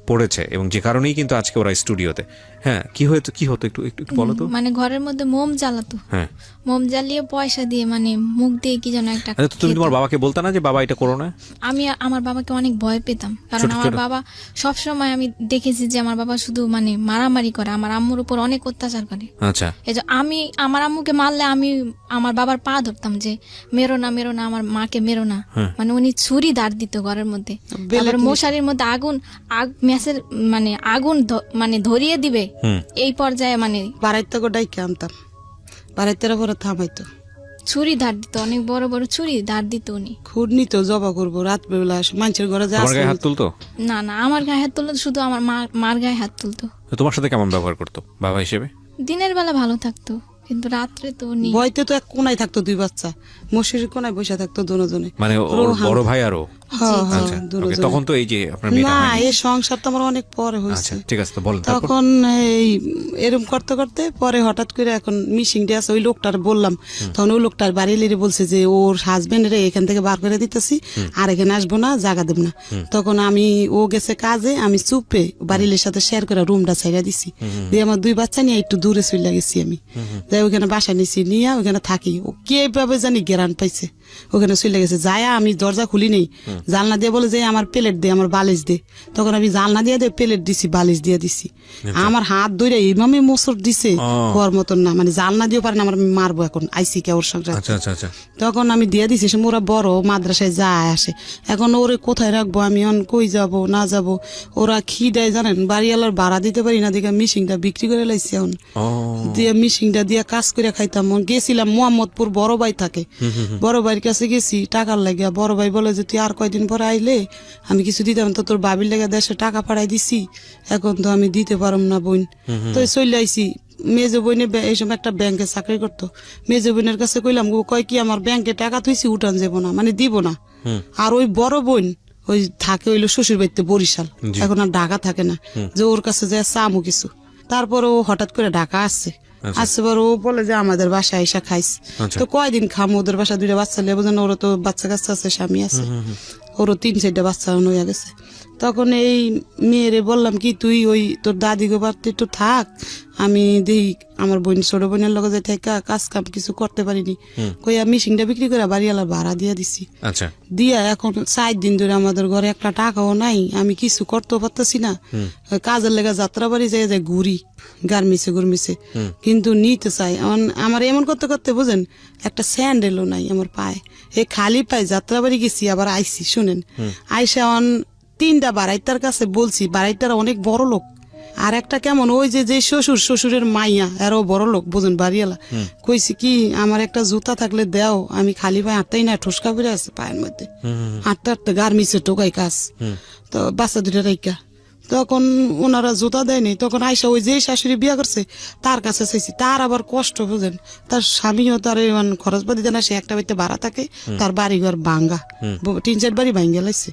পড়েছে, এবং যে কারণেই কিন্তু আজকে ওরা স্টুডিওতে। হ্যাঁ, কি হতো একটু একটু বলো তো। মানে ঘরের মধ্যে মোম জ্বালাতো, হ্যাঁ, মোম জ্বালিয়ে পয়সা দিয়ে মানে মুখ দিয়ে কি যেন একটা তো তুমি তোমার বাবাকে বলতা না যে বাবা এটা করো না? আমি আমার বাবাকে অনেক ভয় পেতাম, কারণ আমার বাবা সব সময় আমি দেখেছি যে আমার বাবা শুধু মানে মারামারি করে, আমার আম্মুর উপর অনেক অত্যাচার করে। আচ্ছা, এই যে আমি আমার আম্মুকে মারলে আমি আমার বাবার পা ধরতাম যে মেরো না, আমার মাকে মেরো না। মানে উনি ছুরি দাঁড় দিত ঘরের মধ্যে, তারপর মশারির মধ্যে ম্যাচের মানে আগুন মানে ধরিয়ে দিবে, এই পর্যায়ে মানে বাড়াইতে ডাইকে আনতাম, বাড়াইতে পরে থামাইতো, ছুরি ধার দিত, অনেক বড় বড় ছুরি ধার দিত উনি। খুদ নিত, জবা করবো রাত বেলা মানুষের ঘরে যা তোমার গায়ে হাত তুলতো? না না, আমার গায়ে হাত তুলতো, শুধু আমার মার গায়ে হাত তুলতো। তো তোমার সাথে কেমন ব্যবহার করতো বাবা হিসেবে? দিনের বেলা ভালো থাকতো, কিন্তু রাত্রে তো উনি বইতে তো এক কোনায় থাকতো, দুই বাচ্চা মশারির কোনায় বসে থাকতো দুজনে। মানে ওর বড় ভাই আরো? আচ্ছা, দুজনে। তখন তো এই যে আপনার মেয়েটা না, হয়নি। এই সংসার তো আমার অনেক পরে আচ্ছা, হয়েছে। ঠিক আছে, তো বলেন। তারপর? তখন এই এরম করতে করতে পরে হঠাৎ করে এখন মিশিংটা আছে, ওই লোকটার বললাম, তখন ওই লোকটার বাড়ি লিরে বলছে যে ওর হাজবেন্ডের এখান থেকে বার করে দিতেছি, আর এখানে আসবো না, জায়গা দেব না। তখন আমি, ও গেছে কাজে, আমি চুপে বাড়ির সাথে শেয়ার করে রুমটা ছাইড়া দিছি, দিয়ে আমার দুই বাচ্চা নিয়ে একটু দূরে চলে গেছি আমি, যাই ওখানে বাসা নিছি, নিয়ে ওখানে থাকি। ও কিভাবে জানি গেরান পাইছে, ওখানে চলে গেছে। যায় আমি দরজা খুলি নেই, জানলা দিয়ে বলে যে আমার প্লেট দে, আমার বালিশ দে। তখন আমি জানলা দিয়ে প্লেট দিছি, বালিশ দিয়ে দিছি। আমার হাত ধরে এইভাবে মোচড় দিছে, হওয়ার মতন না, মানে জানলা দিয়ে পারে না, আমার মারবো এখন আইসি কে ওর সঙ্গে। আচ্ছা আচ্ছা আচ্ছা। তখন আমি দিয়ে দিছি, সে ওরা বড় মাদ্রাসায় যায় আসে, এখন ওরে কোথায় রাখবো আমি, কই যাব না যাব, ওরা কি দেয় জানেন, বাড়িওয়ালার ভাড়া দিতে পারি না, দেখে মিশিংটা বিক্রি করে লাইছি। এখন দিয়ে মিশিংটা দিয়ে কাজ করে খাইতাম। গেছিলাম মোহাম্মদপুর, বড় ভাই থাকে, বড় ভাইয়ের কাছে গেছি টাকার লাগিয়া। বড় ভাই বলে যে তুই আর কয়দিন পরে আইলে আমি কিছু দিতাম, তো তোর বাবির লেগে দেশে টাকা পাঠাই দিছি, এখন তো আমি দিতে পারম না বোন। তো চলে আইছি। মেজো বোনে এই সময় একটা ব্যাংকে চাকরি করতো, মেজো বোনের কাছে কইলাম, ও কয় কি আমার ব্যাংকে টাকা তুইছি, উঠান যাবো না, মানে দিব না। আর ওই বড় বোন ওই থাকে হইলো শ্বশুর বাড়িতে বরিশাল, এখন আর ঢাকা থাকে না, যে ওর কাছে যায় চামু কিছু। তারপর ও হঠাৎ করে ঢাকা আসছে, আসছে পর ও বলে যে আমাদের বাসায় আইসা খাইস। তো কয়দিন খামো, ওদের বাসা দুইটা বাচ্চা লেবো, যেন ওরা তো বাচ্চা কাচ্চা আছে, স্বামী আছে, ওরও 3-4টা বাচ্চা হয়ে গেছে। তখন এই মেয়েরে বললাম কি তুই ওই তোর দাদি গো বাড়তে একটু থাক, আমি দেখি আমার বোন ছোট বোনের লগে যাই থাকা, কাজ কাম কিছু করতে পারিনি, কইয়া মিশিংটা বিক্রি করে বাড়িওয়ালার ভাড়া দিয়ে দিছি। আচ্ছা, দিয়া এখন 4 দিন ধরে আমাদের ঘরে একটা টাকাও নাই, আমি কিছু করতেও পারতেছি না। কাজের লেগে যাত্রা বাড়ি যাই যাই ঘুরি গার্মিসে, কিন্তু নিতে চাই। আমার এমন করতে করতে বুঝেন একটা স্যান্ডেলও নাই আমার পায়ে, এই খালি পায়ে যাত্রা বাড়ি গেছি, আবার আইসি। শুনেন, আইসা 3টা বাড়াইতার কাছে বলছি, বাড়াইতার অনেক বড় লোক, আর একটা কেমন ওই যে শ্বশুরের মাইয়া, আরো বড় লোক বুঝেন, বাড়িওয়ালা। কইছি কি আমার একটা জুতা থাকলে দেও, আমি খালি পায়ে হাঁটতেই না, ঠুসকা করে আছে পায়ের মধ্যে, হাঁটতে হাঁটতে গার্মিসে টোকাই কাজ। তো বাচ্চা দুটা রাইকা, তখন ওনারা জুতা দেয়নি। তখন আইসা ওই যে শাশুড়ি বিয়া করছে তার কাছে চাইছি, তার আবার কষ্ট বুঝেন, তার স্বামীও তার খরচ পাতি দেয় না, সে একটা বাড়িতে ভাড়া থাকে, তার বাড়িঘর ভাঙ্গা, 3-4 বাড়ি ভাঙ্গা লাগছে।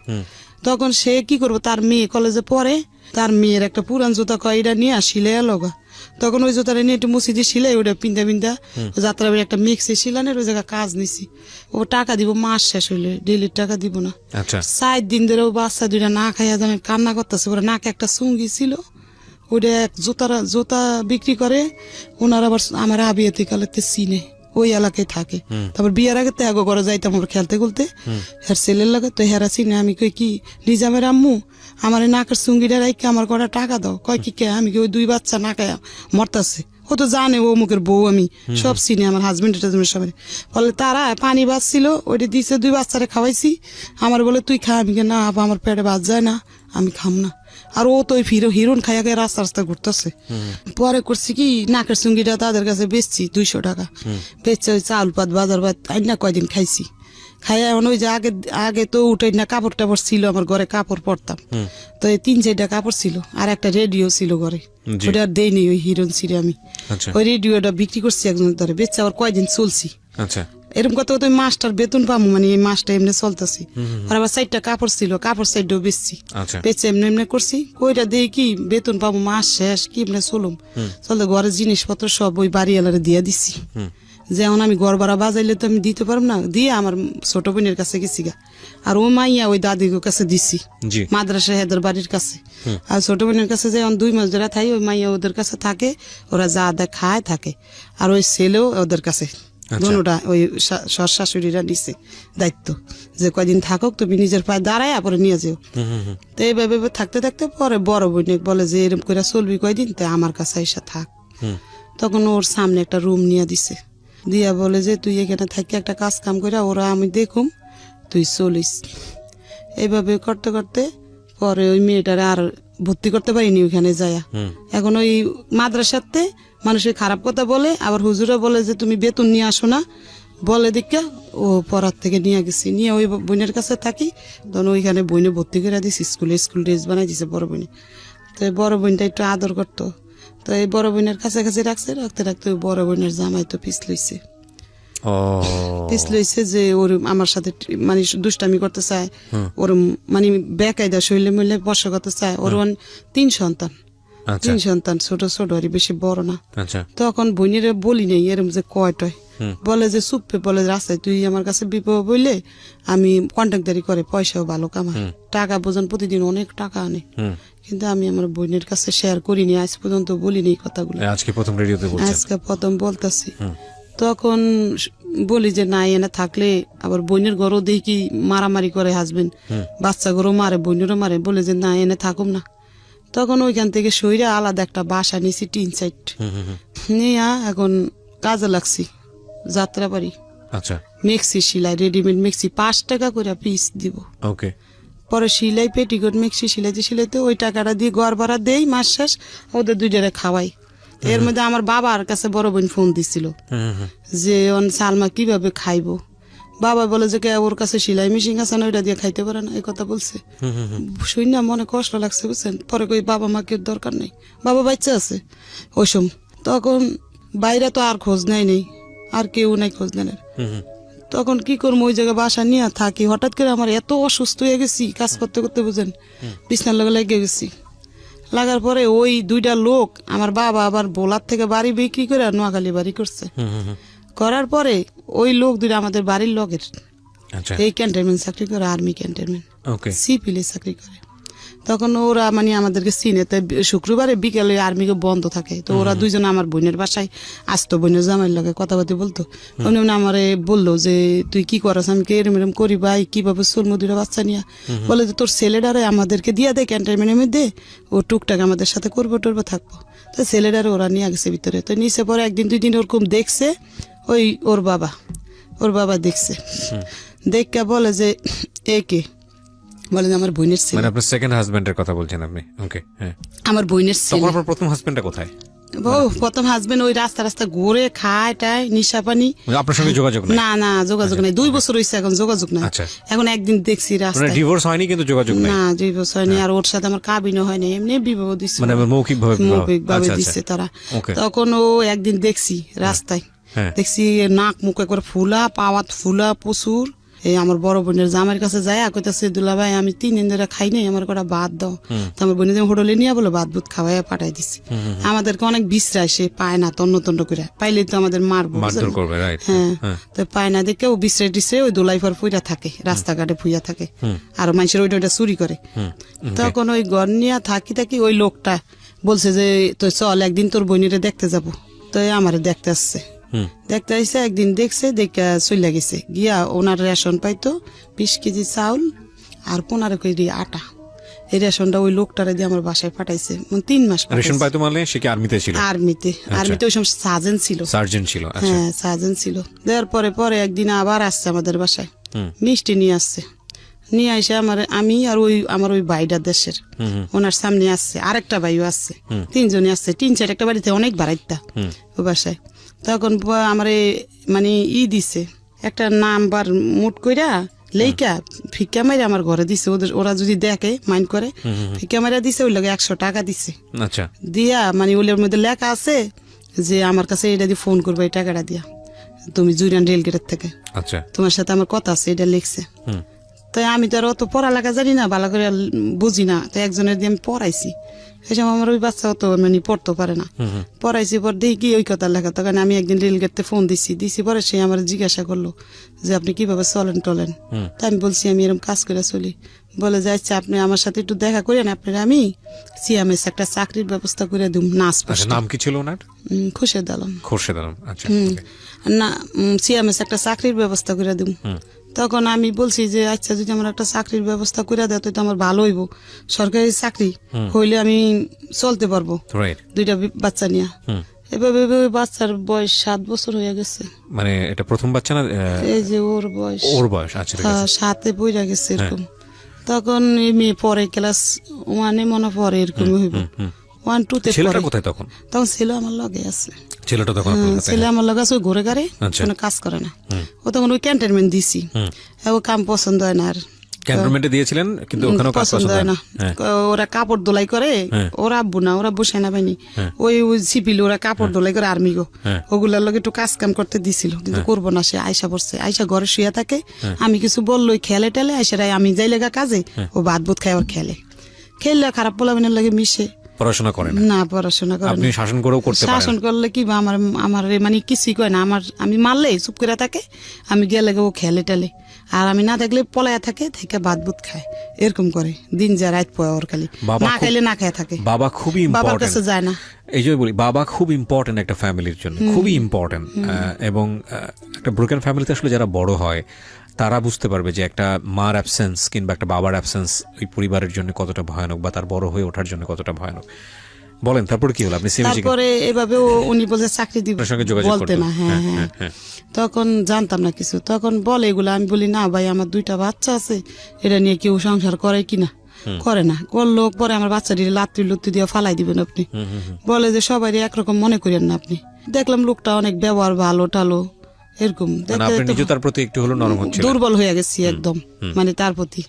তখন সে কি করবো, তার মেয়ে কলেজে পড়ে, তার মেয়ের একটা পুরান জুতা কয় এটা নিয়ে আসিলে লগা, তখন ওই জুতাটা নিয়ে একটু মুছি দিয়ে সিলাই, ওটা পিন্দা যাত্রা বাড়ি একটা মিক্সে সিলানের ওই জায়গায় কাজ নিছি। ও টাকা দিব মাস শেষ হইলে, ডেলির টাকা দিব না। 4 দিন ধরে ও বাচ্চা দুইটা না খাইয়া জানেন কান্না করতেছে, ওরা নাকে একটা চুঙ্গি ছিল, ওটা জুতা বিক্রি করে। ওনার আবার আমার আবিয়াতে কালেতে চিনে, ওই এলাকায় থাকে। তারপর বিয়ার আগে তো এগো করে যাইতাম আমরা খেলতে খুলতে, হের ছেলের লাগে তো হেরা চিনে। আমি কই কি নিজামের আম্মু আমার নাকের চুঙ্গিটা রাইকে আমার কটা টাকা দাও, কয় কি কে, আমি কি ওই 2 বাচ্চা না খায়া মরতাছে, ও তো জানে ও মুখের বউ, আমি সব চিনি, আমার হাজবেন্ড সবাই বলে। তারা পানি বাঁচছিল, ওইটা দিয়েছে, 2 বাচ্চারে খাওয়াইছি। আমার বলে তুই খা, আমি না আপা আমার পেটে বাদ যায় না, আমি খাম না। আর ও তো হিরোন খাইয়া খাই রাস্তা ঘুরতেছে। পরে করছি কি নাকের চুঙ্গিটা তাদের কাছে বেচছি 200 টাকা, বেচছে ওই চাউল পাত বাজার ভাত আইনা কয়দিন খাইছি। খাইয়া এখন ওই যে আগে আগে তো উঠে না কাপড় টাপড় ছিল, আমার ঘরে কাপড় পরতাম, তো এই 3-4টা কাপড় ছিল আর একটা রেডিও ছিল ঘরে, জি। ওটা আর দেয়নি ওই হিরোন ছিঁড়ে আমি। আচ্ছা ওই রেডিওটা বিক্রি করছি একজন ধরে, বেচে আবার কয়দিন চলছি। আচ্ছা এরকম কথা তো মাসটার বেতন পাবো, মানে এই মাসটা এমনি চলতেছি। আর আবার 4টা কাপড় ছিল, কাপড় 4টাও বেচছি, আচ্ছা বেচে এমনি এমনি করছি। কইটা দিয়ে কি বেতন পাবো, মাস শেষ কি এমনি চলুম, চলতে ঘরের জিনিসপত্র সব ওই বাড়িওয়ালারে দিয়ে দিছি। যেমন আমি ঘর ভাড়া বাজাইলে তো আমি দিতে পারবো না, দিয়ে আমার ছোট বোনের কাছে গেছি গা, আর ও মাইয়া ওই দাদির কাছে দিছি জি মাদ্রাসা হেদের বাড়ির কাছে। আর ছোট বোনের কাছে যে 2 মাস ধরে থাই, ওই মাইয়া ওদের কাছে থাকে, ওরা যা দেয় খায় থাকে, আর ওই ছেলেও ওদের কাছে। দুটা ওই শাশুড়িরা নিছে দায়িত্ব যে কয়দিন থাকুক, তুমি নিজের পায়ে দাঁড়ায় পরে নিয়ে যাও। তো এইভাবে থাকতে থাকতে পরে বড় বোন বলে যে এরকম করে চলবি কয়দিন, তো আমার কাছে এসে থাক। তখন ওর সামনে একটা রুম নিয়ে দিছে, দিয়া বলে যে তুই এখানে থাকি একটা কাজ কাম করে ওরা আমি দেখুম, তুই চলিস। এইভাবে করতে করতে পরে ওই মেয়েটারে আর ভর্তি করতে পারিনি ওইখানে যায়া। এখন ওই মাদ্রাসাতে মানুষের খারাপ কথা বলে, আবার হুজুরা বলে যে তুমি বেতন নিয়ে আসো না, বলে দেখা ও পড়ার থেকে নিয়ে গেছি, নিয়ে ওই বোনের কাছে থাকি। তখন ওইখানে বইনে ভর্তি করে দিছি, স্কুল ড্রেস বানাই দিছে বড় বোনে। তো এই বড় বোনটা একটু আদর করতো, তো এই বড় বোনের কাছাকাছি রাখছে, রাখতে রাখতে ওই বড় বোনের জামাই তো পিছ লইছে। পিছলইছে যে ওর আমার সাথে মানে দুষ্টামি করতে চায়, ওর মানে বেকায়দা শৈলে মিলে বর্ষ করতে চায়। ওর 3 সন্তান, 3 সন্তান, ছোট ছোট আর বেশি বড় না। তখন বোনের বলি নেই এরম যে কয়টায় বলে যে চুপে, বলে রাস্তায় তুই আমার কাছে বিপদ বললে আমি কন্ট্রাক্টদারি করে পয়সাও ভালো কামাই, টাকা বোঝান প্রতিদিন অনেক টাকা আনে, কিন্তু আমি আমার বোনের কাছে শেয়ার করিনি, আজ পর্যন্ত বলিনি এই কথাগুলো, আজকে প্রথম রেডিওতে বলছেন, আজকে প্রথম বলতাছি। তখন বলি যে না এনে থাকলে আবার বোনের ঘরও দেখি মারামারি করে হাসবেন, বাচ্চা ঘরও মারে বোনেরও মারে, বলে যে না এনে থাকুম না। তখন ওইখান থেকে সইরা আলাদা একটা বাসা নিয়েছি, 3 সাইড নিয়ে এখন কাজে লাগছি যাত্রাবাড়ি। আচ্ছা মেক্সি সিলাই, রেডিমেড মেক্সি 5 টাকা করে পিস দিব। ওকে, পরে সিলাই পেটিকোট মেক্সি সিলাইতে সিলাইতে ওই টাকাটা দিয়ে ঘর ভাড়া দেই, মাস শেষ ওদের 2টারে খাওয়াই। এর মধ্যে আমার বাবার কাছে বড় বোন ফোন দিছিল যে সালমা কিভাবে খাইবো, বাবা বলে যে ওর কাছে সেলাই মেশিন আছে না, ওইটা দিয়ে খাইতে পারে না, এই কথা বলছে। শুই না মনে কষ্ট লাগছে বুঝছেন। পরে কই বাবা মাকে দরকার নেই, বাবা বাচ্চা আছে ওইসব। তখন বাইরে তো আর খোঁজ নেই, আর কেউ নাই খোঁজ নেন। তখন কি করবো, ওই জায়গায় বাসা নিয়ে থাকি। হঠাৎ করে আমার এত অসুস্থ হয়ে গেছি, কাজ করতে করতে বুঝেন বিছনার লগে লেগে গেছি। লাগার পরে ওই 2টা লোক, আমার বাবা আবার বোলার থেকে বাড়ি বিক্রি করে নোয়াখালী বাড়ি করছে, করার পরে ওই লোক 2টা আমাদের বাড়ির লোকের এই ক্যান্টনমেন্ট চাকরি করে, আর্মি ক্যান্টনমেন্ট সিপিলে চাকরি করে। তখন ওরা মানে আমাদেরকে চিনে, তাই শুক্রবারে বিকেলে আর্মিকে বন্ধ থাকে, তো ওরা 2জন আমার বোনের বাসায় আসতো, বোনের জামাইয়ের লগে কথাবার্তা বলতো। উনি আমারে বললো যে তুই কি করস, আমি এরম এরম করি ভাই, কিভাবে চলবো 2টা বাচ্চা নিয়ে। বলে যে তোর ছেলেটারে আমাদেরকে দিয়ে দে ক্যান্টনমেন্টের মধ্যে, ও টুকটাক আমাদের সাথে করবো টরবো থাকবো। তো ছেলেটারে ওরা নিয়ে গেছে ভিতরে। তো নিচে পরে 1-2 দিন ওরকম দেখছে, ওই ওর বাবা দেখছে, দেখে বলে যে একে বলে যে আমার বোনের ছেলে। মানে আপনার সেকেন্ড হাজবেন্ডের কথা বলছেন আপনি? ওকে, হ্যাঁ, আমার বোনের ছেলে। তখন আপনার প্রথম হাজবেন্ডটা কোথায়? প্রথম হাজবেন্ড ওই রাস্তা ঘুরে খায় টায় নিশা পানি। আপনার সঙ্গে যোগাযোগ নাই? না যোগাযোগ নাই, 2 বছর হইছে এখন যোগাযোগ নাই। এখন একদিন দেখছি রাস্তায়, ডিভোর্স হয়নি কিন্তু যোগাযোগ নাই? না ডিভোর্স হয়নি, আর ওর সাথে আমার কাবিনও হয়নি, এমনি বিবাহ দিছে, মানে মৌখিক ভাবে দিচ্ছে তারা। তখন ও একদিন দেখছি রাস্তায়, দেখছি নাক মুখ একবার ফুলা, পাওয়াত ফুলা প্রচুর। এই আমার বড় বোনের জামাইয়ের কাছে যায়, কইতাছে দুলা ভাই আমি 3 দিন ধরে খাই নাই, আমার কটা ভাত দাও। তো আমার বোনের হোটেলে নিয়ে বলে ভাত বুত খাওয়াই পাঠাই দিচ্ছে। আমাদেরকে অনেক বিশ্রায়, সে পায় না, তন্ন করে পাইলে তো আমাদের মারবো, হ্যাঁ। তো পায় না দেখে ও বিশ্রায় টিশ্রায় ওই দোলাইফার ফুইরা থাকে, রাস্তাঘাটে ফুইয়া থাকে, আর মানুষের ওইটা চুরি করে। তখন ওই ঘর নিয়ে থাকি ওই লোকটা বলছে যে তো চল একদিন তোর বোনেরে দেখতে যাবো। তো আমারে দেখতে আসছে, দেখতে আসছে একদিন, দেখছে দেখে চলে গেছে। গিয়া ওনার রেশন পাইতো 20 কেজি চাউল আর 15 কেজি আটা। এই রেশনটা ওই লোকটারে দিয়ে আমার বাসায় পাঠাইছে। 3 মাস রেশন পাইতো। মানে সে কি আর্মিতে ছিল? আর্মিতে ওই সময় সার্জেন্ট ছিল। হ্যাঁ সার্জেন্ট ছিল। দেওয়ার পরে একদিন আবার আসছে আমাদের বাসায়, মিষ্টি নিয়ে আসছে। নিয়ে এসে আমি আর আমার ওই ভাইটা দেশের ওনার সামনে আসছে, আরেকটা ভাইও আসছে, 3 জনই আসছে। 3-4 একটা বাড়িতে অনেক বাড়াইতা ও বাসায়। তখন আমার মানে দিছে একটা নাম্বার মুট কইরা লেইকা ফিক্কা মাইরা আমার ঘরে দিছে, ওরা যদি দেখে মাইন্ড করে ফিক্কা মাইরা দিছে, ওই লগে 100 টাকা দিছে। আচ্ছা, দিয়া মানে ওইটার মধ্যে লেখা আছে যে আমার কাছে এটা দিয়ে ফোন করবে, এই টাকাটা দিয়া তুমি জুরিয়ান রেলগেটের থেকে, আচ্ছা, তোমার সাথে আমার কথা আছে, এটা লিখছে। তাই আমি তো আর অত পড়ালেখা জানি না, ভালো করে বুঝি না, তাই একজনের দিয়ে আমি পড়াইছি। সেই সময় আমার ওই বাচ্চা অত মানে পড়তে পারে না, পড়াইছি। পর দেখি কি ওই কথা লেখা, তখন আমি একদিন রেলগেটে ফোন দিছি পরে সে আমার জিজ্ঞাসা করলো যে আপনি কিভাবে চলেন টলেন। তাই আমি বলছি আমি এরকম কাজ করে চলি। বলে যে আচ্ছা আপনি আমার সাথে একটু দেখা করেন, আপনার আমি সিএমএস একটা চাকরির ব্যবস্থা করে দিব, নাচ আচ্ছা। নাম কি ছিল ওনার? খুশিদ আলম। খোরশেদ আলম, আচ্ছা। না সিএমএস একটা চাকরির ব্যবস্থা করে দিব। তখন আমি বলছি যে আচ্ছা যদি আমার একটা চাকরির ব্যবস্থা করে দেয় তো আমার ভালো হইব, সরকারি চাকরি হইলে আমি চলতে পারবো দুইটা বাচ্চা নিয়ে। এভাবে বাচ্চার বয়স 7 বছর হয়ে গেছে। মানে এটা প্রথম বাচ্চা না? এই যে ওর বয়স আচ্ছা, 7-এ পড়ে গেছে এরকম। তখন এই মেয়ে পরে ক্লাস 1-এ মনে পড়ে এরকম হইব, 1-2-তে ছেলেটা কোথায় তখন? তখন ছেলে আমার লগে আছে। ছেলেটা তখন ছেলে আমার লগে আছে, ঘুরে ঘাড়ে কোনো কাজ করে না। ও তখন ওই ক্যান্টনমেন্ট দিছি, ও কাম পছন্দ হয় না। আর ক্যান্টনমেন্টে দিয়েছিলেন কিন্তু ওখানেও কাজ পছন্দ হয় না। ওরা কাপড় দোলাই করে, ওরা আব্বু না, ওরা বসে না পাইনি, ওই সিপিল ওরা কাপড় দোলাই করে আর্মি গো, ওগুলার লগে একটু কাজ কাম করতে দিছিল, কিন্তু করবো না। সে আয়সা পড়ছে, আয়সা ঘরে শুয়ে থাকে, আমি কিছু বললো খেলে টেলে আয়সারাই, আমি যাই লেগা কাজে, ও ভাত বুত খায়, ওর খেললে খারাপ পোলাবেনের লাগে মিশে পড়াশোনা করে না, পড়াশোনা করে। আপনি শাসন করেও করতে পারেন? শাসন করলে কি আমার মানে কিছুই কয় না, আমি মারলে চুপ করে থাকে, আমি গেলে ও খেলে টেলে, আর আমি না দেখলে পলায়া থাকে, থেকে ভাত বুত খায়, এরকম করে দিন যা রাত পয় ওর খালি, না খাইলে না খায় থাকে। বাবা খুবই বাবার কাছে যায় না, এই যে বলি বাবা খুব ইম্পর্টেন্ট একটা ফ্যামিলির জন্য, খুবই ইম্পর্টেন্ট। এবং একটা ব্রোকেন ফ্যামিলিতে আসলে যারা বড় হয় তারা বুঝতে পারবে যে একটা মার অ্যাবসেন্স কিংবা একটা বাবার অ্যাবসেন্স ওই পরিবারের জন্য কতটা ভয়ানক, বা তার বড় হয়ে ওঠার জন্য কতটা ভয়ানক। বলেন তারপরে কি হলো? আপনি তারপরে এভাবে উনি বলছে চাকরি দিব, বলতে না। হ্যাঁ, তখন জানতাম না কিছু, তখন বলে এগুলো। আমি বলি না ভাই, আমার 2টা বাচ্চা আছে, এটা নিয়ে কেউ সংসার করে কিনা, করে না, করলো পরে আমার বাচ্চাটি লাত্তি লুত্তি দিয়ে ফালাই দিবেন আপনি। বলে যে সবাই একরকম মনে করেন না আপনি। দেখলাম লোকটা অনেক ব্যবহার ভালো টালো, এরকম দুর্বল হয়ে গেছি একদম, মানে তার প্রতি।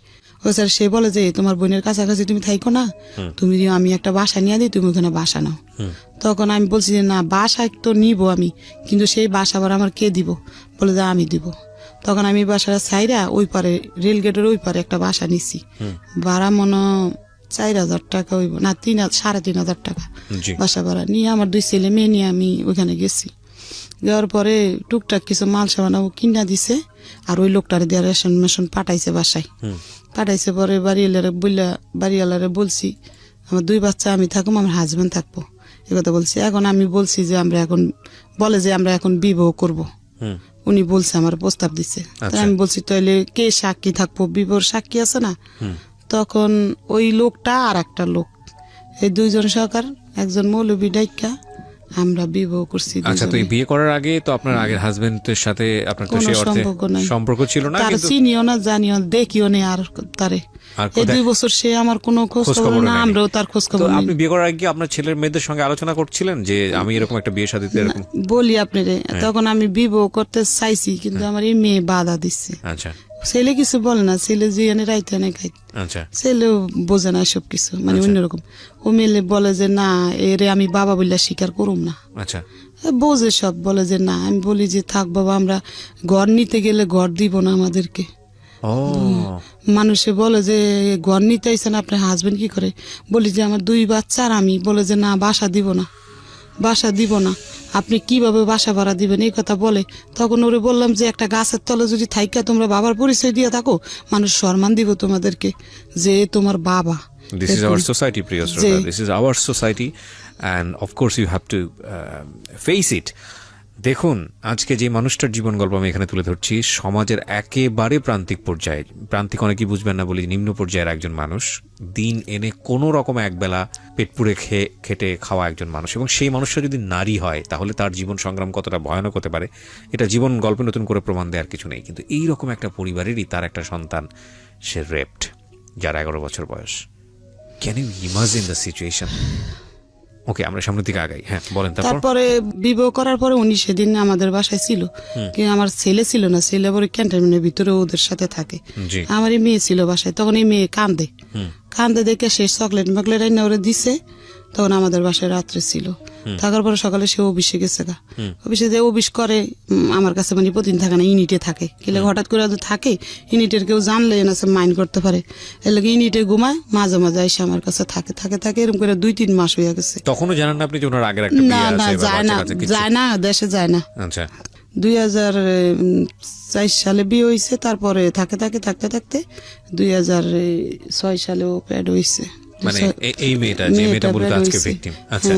ও স্যার সে বলে যে তোমার বোনের কাছাকাছি তুমি থাইকো না, তুমি আমি একটা বাসা নিয়ে দিই, তুমি ওখানে বাসা নাও। তখন আমি বলছি যে না বাসা তো নিব আমি, কিন্তু সেই বাসা আবার আমার কে দিব? বলে যে আমি দিব। তখন আমি বাসাটা ছাইরা ওই পারে রেলগেটের ওই পারে একটা বাসা নিছি, ভাড়া মনে 4,000 টাকা হইব না, 3,500 টাকা বাসা ভাড়া নিয়ে আমার 2 ছেলে মেয়ে নিয়ে আমি ওইখানে গেছি। যাওয়ার পরে টুকটাক কিছু মাল সামান কিনা দিছে, আর ওই লোকটারে দিয়ে রেশন মেশন পাঠাইছে বাসায়। পাঠাইছে পরে বাড়িওয়ালারে বলছি আমার 2 বাচ্চা আমি থাকুম, আমার হাজবেন্ড থাকবো, এ কথা বলছি। এখন আমি বলছি যে আমরা এখন বিবাহ করব। উনি বলছে আমার প্রস্তাব দিচ্ছে, তাই আমি বলছি তাহলে কে সাক্ষী থাকবো? বিবাহর সাক্ষী আছে না? তখন ওই লোকটা আর একটা লোক, এই 2 জন সরকার, একজন মৌলবী ডাইকা আমরা বিবাহ করছি। আচ্ছা, তো বিয়ে করার আগে তো আপনার আগের হাজবেন্ডের সাথে আপনার তো সেই অর্থে সম্পর্ক ছিল না, তার চিনিও না জানিও দেখিও নেই, আর তারে এই 2 বছর সে আমার কোনো খোঁজ খবর না, আমরাও তার খোঁজ খবর না। আপনি বিয়ে করার আগে আপনার ছেলের মেয়েদের সঙ্গে আলোচনা করছিলেন যে আমি এরকম একটা বিয়ে শাদীতে এরকম? বলি আপনারে, তখন আমি বিবাহ করতে চাইছি, কিন্তু আমার এই মেয়ে বাধা দিচ্ছে। আচ্ছা, ছেলে কিছু বলে না, ছেলে জিয়ানে রাইতে না খাই, ছেলেও বোঝে না সব কিছু, মানে অন্যরকম। ও মেলে বলে যে না এরে আমি বাবা বললে স্বীকার করুম না। আচ্ছা, বোঝে সব, বলে যে না। আমি বলি যে থাক বাবা, আমরা ঘর নিতে গেলে ঘর দিব না আমাদেরকে। মানুষে বলে যে ঘর নিতে আইসেন আপনার হাজবেন্ড কি করে? বলি যে আমার 2 বাচ্চা আর আমি। বলে যে না বাসা দিব না, আপনি কিভাবে বাসা ভাড়া দিবেন এই কথা বলে। তখন ওরে বললাম যে একটা গাছের তলে যদি থাইকা তোমরা বাবার পরিচয় দিয়ে থাকো, মানুষ সম্মান দিব তোমাদেরকে যে তোমার বাবা। This is our society, Priya Shroda. This is our society and of course you have to face it. দেখুন আজকে যে মানুষটার জীবন গল্প আমি এখানে তুলে ধরছি, সমাজের একেবারে প্রান্তিক পর্যায়ে, প্রান্তিক অনেকেই বুঝবেন না বলি, নিম্ন পর্যায়ের একজন মানুষ, দিন এনে কোনো রকম একবেলা পেট পুড়ে খেটে খাওয়া একজন মানুষ, এবং সেই মানুষটা যদি নারী হয় তাহলে তার জীবন সংগ্রাম কতটা ভয়ানক হতে পারে এটা জীবন গল্পে নতুন করে প্রমাণ দেওয়ার কিছু নেই। কিন্তু এইরকম একটা পরিবারেরই তার একটা সন্তান, সে রেপড, যার 11 বছর বয়স। Can you imagine the situation? Okay, আমরা সামনের দিকে আগাই। হ্যাঁ, বলেন। তারপরে বিবাহ করার পরে উনি সেদিন আমাদের বাসায় ছিল, কি আমার ছেলে ছিল না, ছেলে পরে ক্যান্টনমেন্টের ভিতরে ওদের সাথে থাকে। জি। আমার এই মেয়ে ছিল বাসায়, তখন এই মেয়ে কান্দে দেখে সে চকলেট মকলেট এনে ওরে দিছে। তখন আমাদের বাসায় রাত্রে ছিল, থাকার পরে সকালে সে অফিসে গেছে গা। অফিসে যে অফিস করে আমার কাছে মানে প্রতিদিন থাকে না, ইউনিটে থাকে। কিলে হঠাৎ করে থাকে, ইউনিটের কেউ জানলে না মাইন্ড করতে পারে, এর লাগে ইউনিটে ঘুমায়, মাঝে মাঝে এসে আমার কাছে থাকে এরকম করে 2-3 মাস হয়ে গেছে। তখনও জানেন না আপনি যে ওনার আগের একটা বিয়ে আছে? যায় না, দেশে যায় না। আচ্ছা। 2004 সালে বিয়ে হয়েছে, তারপরে থাকতে 2006 সালে ও প্যাড হয়েছে। মানে এই মেয়েটা, যে মেয়েটা মূলত আজকে ভিকটিম। আচ্ছা।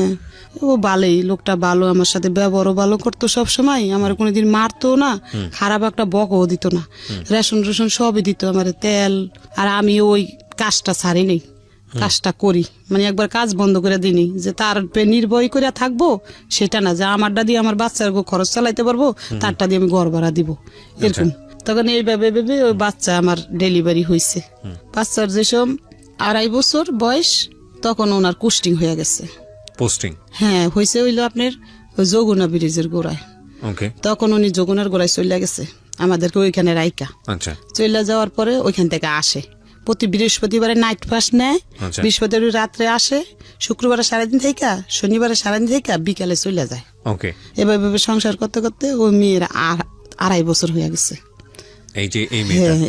ও ভালোই, লোকটা ভালো, আমার সাথে ব্যবহারও ভালো করতো সব সময়, আমার কোনোদিন মারতো না, খারাপ একটা বকও দিত না, রেশন সবই দিত আমার, তেল। আর আমি ওই কাজটা ছাড়ি নেই, কাজটা করি, মানে একবার কাজ বন্ধ করে দিনি, যে তার নির্ভয় করে থাকবো সেটা না, যে আমারটা দিয়ে আমার বাচ্চার খরচ চালাইতে পারবো, তারটা দিয়ে আমি ঘর ভাড়া দিব, এরকম। তখন এইভাবে ভেবে ওই বাচ্চা আমার ডেলিভারি হয়েছে। বাচ্চার যেসব 2.5 বছর বয়স, তখন ওনার কুস্টিং হয়ে গেছে। পোস্টিং? হ্যাঁ, হয়েছে হইলো আপনার ওই যমুনা ব্রিজের গোড়ায়। ওকে। তখন উনি যমুনার গোড়ায় চলে গেছে, আমাদেরকে ওইখানে রাইকা। আচ্ছা। চলে যাওয়ার পরে ওইখান থেকে আসে, প্রতি বৃহস্পতিবারে নাইট পাস নেয়, বৃহস্পতিবার রাত্রে আসে, শুক্রবারে সারাদিন থেকে, শনিবারে সারাদিন থেকে বিকালে চলে যায়। ওকে। এভাবে সংসার করতে করতে ওই মেয়ের 2.5 বছর হয়ে গেছে।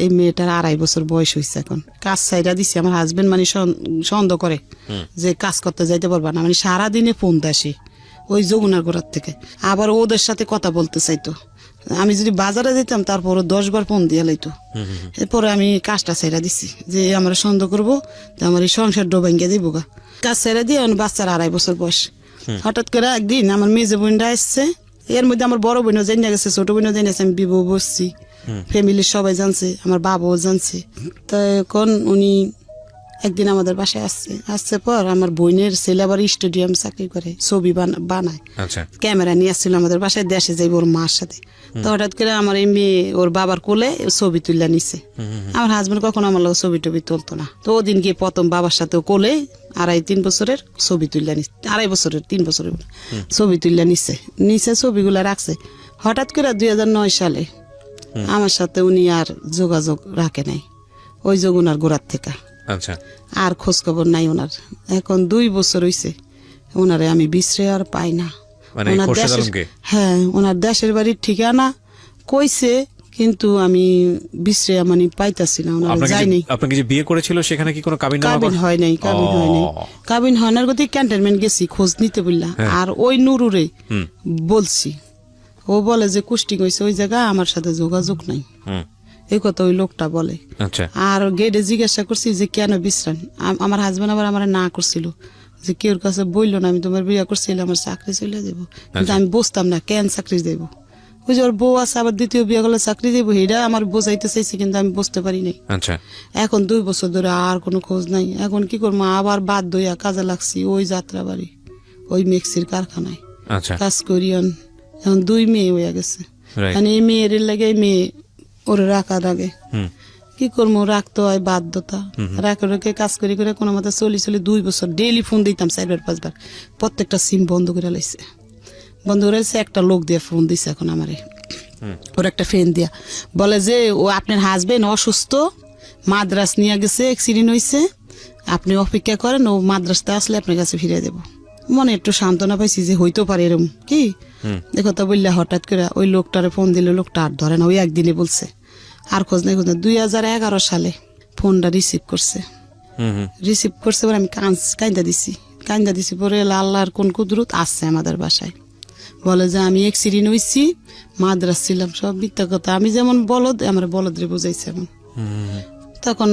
এই মেয়েটার 2.5 বছর বয়স হয়েছে। এখন কাজ ছাইরা দিছে, আমার হাজবেন্ড মানে সন্দেহ করে যে কাজ করতে যাইতে পারবা না, মানে সারাদিনে ফোন আসে ওই যমুনার গোড়ার থেকে, আবার ওদের সাথে কথা বলতে চাইতো। আমি যদি বাজারে যেতাম তারপর 10 বার ফোন দিয়ে লাইতো। এরপরে আমি কাজটা ছাইরা দিছি, যে আমরা সন্দেহ করবো আমার এই সংসার ডোবাঙ্গে দিব গা। কাজ ছাইরা দিয়ে বাচ্চার 2.5 বছর বয়স। হঠাৎ করে একদিন আমার মেজে বোনটা আসছে, এর মধ্যে আমার বড় বোনও জেনে গেছে, ছোট বোনও জেনে গেছে আমি বিবাহ বসছি, ফ্যামিলির সবাই জানছে, আমার বাবাও জানছে। তো এখন উনি একদিন আমাদের বাসায় আসছে পর আমার বোনের ছেলে আবার স্টেডিয়াম চাকরি করে, ছবি বানায়, ক্যামেরা নিয়ে আসছিল আমাদের বাসায়, দেশে যাইব ওর মার সাথে। তো হঠাৎ করে আমার এই মেয়ে ওর বাবার কোলে ছবি তুলে নিছে। আমার হাজবেন্ড কখনো আমার লোক ছবি টবি তুলতো না, তো ওদিন গিয়ে প্রথম বাবার সাথে কোলে 2.5-3 বছরের ছবি তুলে নিচ্ছে, 2.5 বছরের 3 বছরের ছবি তুলে নিছে ছবিগুলা রাখছে। হঠাৎ করে 2009 সালে আমার সাথে উনি আর যোগাযোগ রাখে নাই, ওই যমুনার গোড়ার থেকে। আচ্ছা। আর খোঁজ খবর নাই ওনার। এখন 2 বছর হইছে, ওনারে আমি বিশ্রে আর পাই না। হ্যাঁ, ওনার দেশের বাড়ির ঠিকানা কইছে, কিন্তু আমি বিশ্রে মানে পাইতাছি না, ওনার যাইনি। আপনাকে যে বিয়ে করেছিল সেখানে কি কোনো কাবিন হয় নাই? কাবিন হয় না, গতি ক্যান্টনমেন্ট গেছি খোঁজ নিতে বললা। আর ওই নুরুরে বলছি, ও বলে যে কুষ্টিং হয়েছে ওই জায়গায়, আমার সাথে যোগাযোগ নাই, এই কথা ওই লোকটা বলে। আর গেটে জিজ্ঞাসা করছি যে কেন বিশ্রাম, আমার হাজবেন্ড আবার আমার না করছিল, যে কেউর কাছে বললো না আমি তোমার বিয়ে করছিল, আমার চাকরি চলে যাবো, কিন্তু আমি বুঝতাম না কেন চাকরি দেবো। ওই যে ওর বউ আছে, আবার দ্বিতীয় বিয়ে করলে চাকরি দেবো, এটা আমার বোঝাইতে চাইছে, কিন্তু আমি বুঝতে পারি নাই। এখন 2 বছর ধরে আর কোনো খোঁজ নাই। এখন কি করবো, আবার বাদ দইয়া কাজে লাগছি ওই যাত্রা বাড়ি, ওই মিক্সির কারখানায় কাজ করি। এখন 2 মেয়ে হয়ে গেছে, মানে এই মেয়ের লাগে এই মেয়ে ওরে রাখা লাগে, কি করবো, রাখতে হয় বাধ্যতা। রেখে কাজ করে কোনো মতো চলি 2 বছর ডেইলি ফোন দিতাম 4-5 বার, প্রত্যেকটা সিম বন্ধ করে লাইছে। বন্ধ করে একটা লোক দিয়ে ফোন দিছে এখন আমারে, ওর একটা ফ্রেন্ড দিয়া বলে যে ও আপনার হাজবেন্ড অসুস্থ, মাদ্রাস নিয়ে গেছে, অ্যাক্সিডেন্ট হয়েছে, আপনি অপেক্ষা করেন, ও মাদ্রাসতে আসলে আপনার কাছে ফিরে দেবো। মনে একটু সান্ত্বনা পাইছি যে হইতেও পারে এরকম কি দেখো। তা বললে হঠাৎ করে ওই লোকটারে ফোন দিলে, লোকটা আর ধরে না, ওই একদিনে বলছে, আর খোঁজ নেই। 2011 সালে ফোনটা রিসিভ করছে, পরে আমি কান্দা দিছি পরে আল্লাহর কোন কুদরত আসছে আমাদের বাসায়, বলে যে আমি অ্যাক্সিডেন্ট হয়েছি, মাদ্রাস ছিলাম, সব মিথ্যা কথা। আমি যেমন বলদ, আমার বলদরে বুঝাইছে এমন। তখন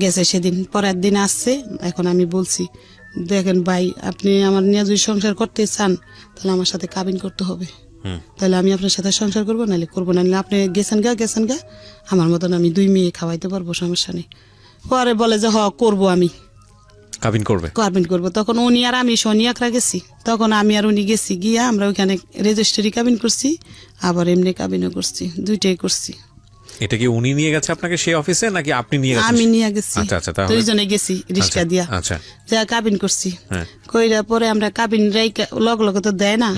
গেছে সেদিন, পরের দিন আসছে। এখন আমি বলছি, দেখেন ভাই, আপনি আমার নিয়ে যদি সংসার করতে চান তাহলে আমার সাথে কাবিন করতে হবে, তাহলে আমি আপনার সাথে সংসার করবো, নাহলে করবো না। আপনি গেছেন গা আমার মতন আমি 2 মেয়ে খাওয়াইতে পারবো, সমস্যা নেই। পরে বলে যে করবো, আমি কাবিন করবো। তখন উনি আর আমি শনি আকরা গেছি, তখন আমি আর উনি গেছি, গিয়া আমরা ওইখানে রেজিস্ট্রি কাবিন করছি, আবার এমনি কাবিনও করছি, 2টাই করছি। এটা কি উনি নিয়ে গেছে আপনাকে সেই অফিসে নাকি আপনি নিয়ে গেছেন? আমি নিয়ে গেছি, আচ্ছা আচ্ছা, তাহলে দুইজনে গেছি রিক্সা দিয়া, আচ্ছা যা কাবিন করছি। হ্যাঁ। কইরা পরে আমরা কাবিন লগ লগ তো দেয় না,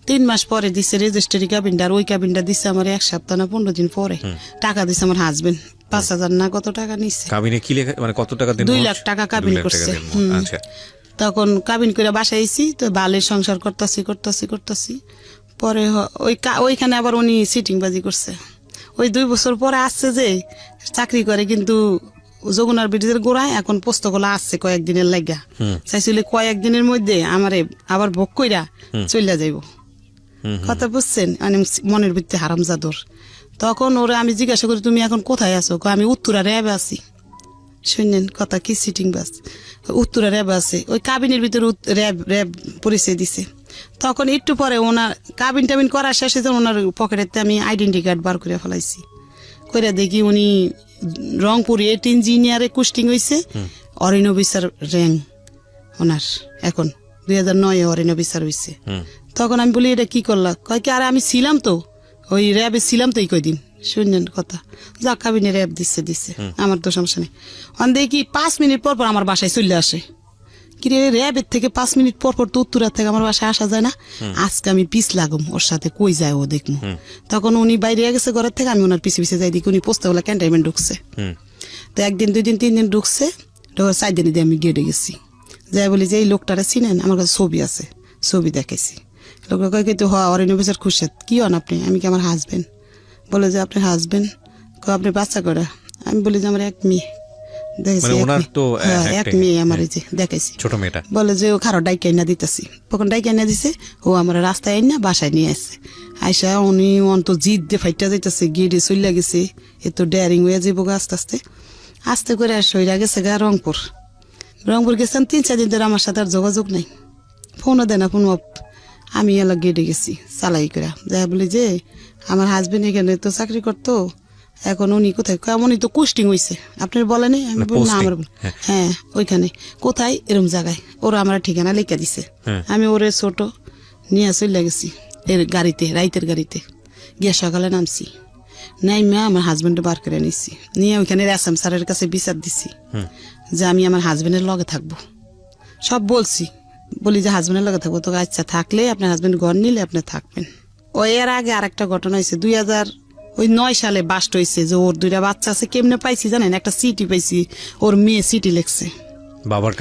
3 মাস পরে দিছে রেজিস্ট্রি কাবিনটা, আর ওই কাবিনটা দিছে আমার 1 সপ্তাহ না 15 দিন পরে। টাকা দিছে আমার হাজবেন্ড 5,000 না কত টাকা নিচ্ছে। কাবিনে কি লেখা, মানে কত টাকা দেন? 2 লাখ টাকা কাবিন করছে। আচ্ছা, তখন কাবিন করে বাসায় আইছি, তো বালের সংসার করতেছি। পরে ওইখানে আবার উনি সিটিং বাজি করছে। ওই 2 বছর পরে আসছে যে চাকরি করে, কিন্তু যমুনার ব্রিজের গোড়ায় এখন পোস্তকলা আসছে কয়েকদিনের লাগা। চাইছিল কয়েকদিনের মধ্যে আমারে আবার ভোগ কইরা চলে যাইব। কথা বুঝছেন, মানে মনের ভিত্তি হারামজাদর। তখন ওরা আমি জিজ্ঞাসা করি তুমি এখন কোথায় আছো? আমি উত্তরা র্যাবে আছি। শুনলেন কথা কি, সিটিং বাস উত্তরা র্যাব আছে, ওই কাবিনের ভিতরে র্যাব পরিচয় দিছে। তখন একটু পরে ওনার কাবিন টাবিন করার শেষে ওনার পকেটেতে আমি আইডেন্টি কার্ড বার করে ফেলাইছি। করে দেখি উনি রংপুর 8 ইঞ্জিনিয়ারে কুস্টিং হয়েছে, অরিন অফিসার র্যাঙ্ক ওনার এখন 2009 অরিন অফিসার হয়েছে। তখন আমি বলি এটা কি করলা? কয় কি আরে আমি ছিলাম তো ওই র্যাবে ছিলাম তো এই কয়দিন। শুনলেন কথা, যা কাবিনে র্যাব দিচ্ছে, আমার তো সমস্যা নেই। দেখি 5 মিনিট পর আমার বাসায় চলে আসে। কিরে র্যাবের থেকে 5 মিনিট পর তো উত্তরা থেকে আমার বাসায় আসা যায় না, আজকে আমি পিস লাগুম ওর সাথে, কই যায় ও দেখবো। তখন উনি বাইরে গেছে ঘরের থেকে, আমি ওনার পিছিয়ে যাই, দেখি উনি পোস্তাওয়ালা ক্যান্টনমেন্ট ঢুকছে। তো 1 দিন 2 দিন 3 দিন ঢুকছে, 4 দিনে দিয়ে আমি গেটে গেছি। যাই বলি যে এই লোকটারে চিনেন? আমার কাছে ছবি আছে, ছবি দেখাইছি। লোকটা কয় কিন্তু অরিন অফিসার খুরশেদ। কি হন আপনি? আমি কি আমার হাজবেন্ড? বলে যে আপনার হাজবেন্ড? আপনি বাচ্চা করে? আমি বলি যে আমার 1 মেয়ে। মানে ওনার তো এক মেয়ে আমার, এই যে দেখাইছি ছোট মেয়েটা। বলে যে ও খারো ডাইকে আইনা দিতেছি। তখন ডাইকে আইনা দিছে, ও আমার রাস্তায় আইনা বাসায় নিয়ে আসছে। আইসা উনি অন্ত জিদ দিয়ে ফাইটা যাইতেছে, গেটে চলে গেছে। এত ডেয়ারিং হয়ে যাবো আস্তে আস্তে করে সইরা গেছে গা রংপুর গেছেন। 3-4 দিন ধরে আমার সাথে আর যোগাযোগ নাই, ফোনও দেয় না, ফোন অফ। আমি এলা গেটে গেছি চালাই করে, যাই বলি যে আমার হাজবেন্ড এখানে তো চাকরি করতো, এখন উনি কোথায়? উনি তো কুস্টিং হয়েছে, আপনার বলেনি? আমি বলি না আমার, হ্যাঁ ওইখানে কোথায় এরম জায়গায়। ওরা আমার ঠিকানা লিখে দিছে। আমি ওরে ছোট নিয়ে চলে গেছি এর গাড়িতে, রাইতের গাড়িতে গিয়ে সকালে নামছি। নাইমা আমার হাজবেন্ডে বার করে নিছি, নিয়ে ওইখানে এসএম স্যারের কাছে বিচার দিছি যে আমি আমার হাজবেন্ডের লগে থাকবো। সব বলছি, বলি যে হাজবেন্ডের লগে থাকবো। তো আচ্ছা থাকলে আপনার হাজবেন্ড ঘর নিলে আপনি থাকবেন। ওই এর আগে আরেকটা ঘটনা হয়েছে, 2009 সালে বাস্ট হয়েছে যে ওর 2টা বাচ্চা আছে। কেমনে পাইছি জানেন? একটা সিটি পাইছি, ওর মেয়ে সিটি লেখছে বাবার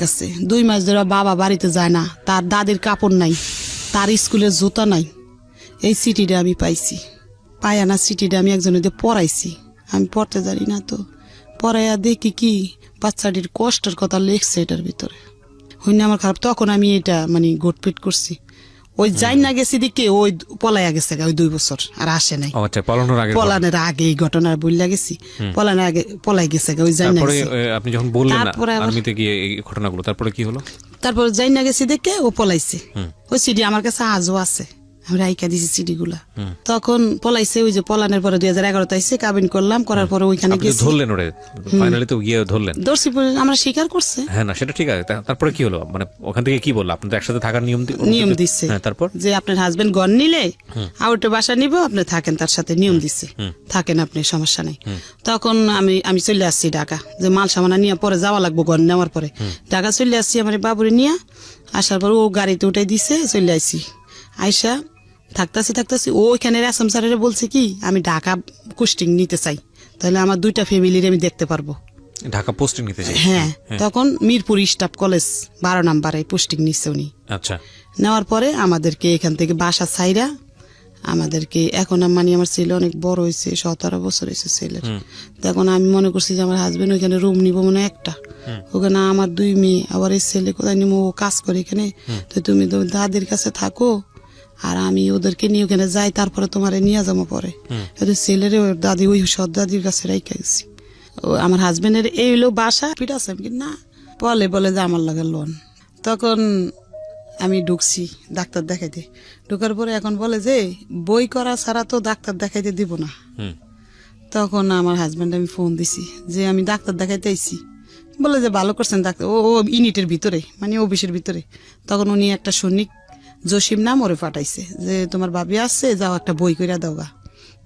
কাছে। 2 মাস ধরে বাবা বাড়িতে যায় না, তার দাদির কাপড় নাই, তার স্কুলের জুতা নাই। এই সিটিটা আমি পাইছি, পাইয়া না সিটিটা আমি একজনের দিয়ে পড়াইছি। আমি পড়তে জানি না, তো পড়াইয়া দেখি কি বাচ্চাটির কষ্টের কথা লেখছে এটার ভিতরে। হইনা আমার খারাপ। তখন আমি এটা মানে গোটপিট করছি। ওই যাই না গেছি দিকে ওই পলাইয়া গেছে ওই 2 বছর আর আসে নাই। পলানের আগে এই ঘটনা বললা গেছি, পলানের আগে পলাই গেছে ওই যাই না। আপনি যখন বললেন না আর্মিতে গিয়ে এই ঘটনাগুলো, তারপরে কি হলো? তারপর যাই না গেছি দেখে ও পলাইছে। ওই সিডি আমার কাছে আজও আছে, আমি রাইকা দিছি সিডি গুলা। তখন পলাইছে, ওই যে পলানের পরে 2011 আইসে কাবিন করলাম, করার পরে ওইখানে গেছি। ধরলেন ওরে ফাইনালি তো গিয়ে ধরলেন? দর্শি আমরা স্বীকার করছে। হ্যাঁ না সেটা ঠিক আছে, তারপরে কি হলো? মানে ওখান থেকে কি বললো? আপনাদের একসাথে থাকার নিয়ম দিচ্ছে। তারপর যে আপনার হাজবেন্ড ঘর নিলে আউটে বাসা নিব, আপনি থাকেন তার সাথে, নিয়ম দিচ্ছে, থাকেন আপনি, সমস্যা নাই। তখন আমি চলে আসছি ঢাকা, যে মাল সামানা নিয়ে পরে যাওয়া লাগবো ঘর নেওয়ার পরে। ঢাকা চলে আসছি আমার বাবুরে নিয়ে। আসার পর ও গাড়িতে উঠাই দিছে, চলে আসছি। আইসা থাকতাছি ওইখানে আসাম স্যারের বলছে কি আমি ঢাকা পোস্টিং নিতে চাই, তাহলে আমার 2টা ফ্যামিলির আমি দেখতে পারবো। ঢাকা পোস্টিং নিতে চাই? হ্যাঁ। তখন মিরপুর স্টাফ কলেজ 12 নম্বরে পোস্টিং নিচ্ছে উনি। আচ্ছা। নেওয়ার পরে আমাদেরকে এখান থেকে বাসা ছাইরা আমাদেরকে, এখন মানে আমার ছেলে অনেক বড় হয়েছে, 17 বছর হয়েছে ছেলের। তখন আমি মনে করছি যে আমার হাজবেন্ড ওইখানে রুম নিব মনে একটা, ওখানে আমার 2 মেয়ে, আবার এই ছেলে কোথায় নিবো, ও কাজ করে এখানে, তো তুমি দাদির কাছে থাকো আর আমি ওদেরকে নিয়ে ওখানে যাই, তারপরে তোমারে নিয়ে যাবো পরে। ছেলের দাদি ওই সৎ দাদির কাছে রাইখা গেছি। আমার হাজবেন্ডের এই হলো বাসা পিঠ আছে না, বলে যে আমার লাগে লোন। তখন আমি ঢুকছি ডাক্তার দেখাইতে, ঢুকার পরে এখন বলে যে বই করা ছাড়া তো ডাক্তার দেখাইতে দিব না। তখন আমার হাজবেন্ড আমি ফোন দিছি যে আমি ডাক্তার দেখাইতে আইছি। বলে যে ভালো করছেন ডাক্তার, ও ইউনিটের ভিতরে মানে অফিসের ভিতরে। তখন উনি একটা সৈনিক জসিম নাম ওরে পাঠাইছে যে তোমার ভাবি আসছে, যাও একটা বই কইরা দাওগা।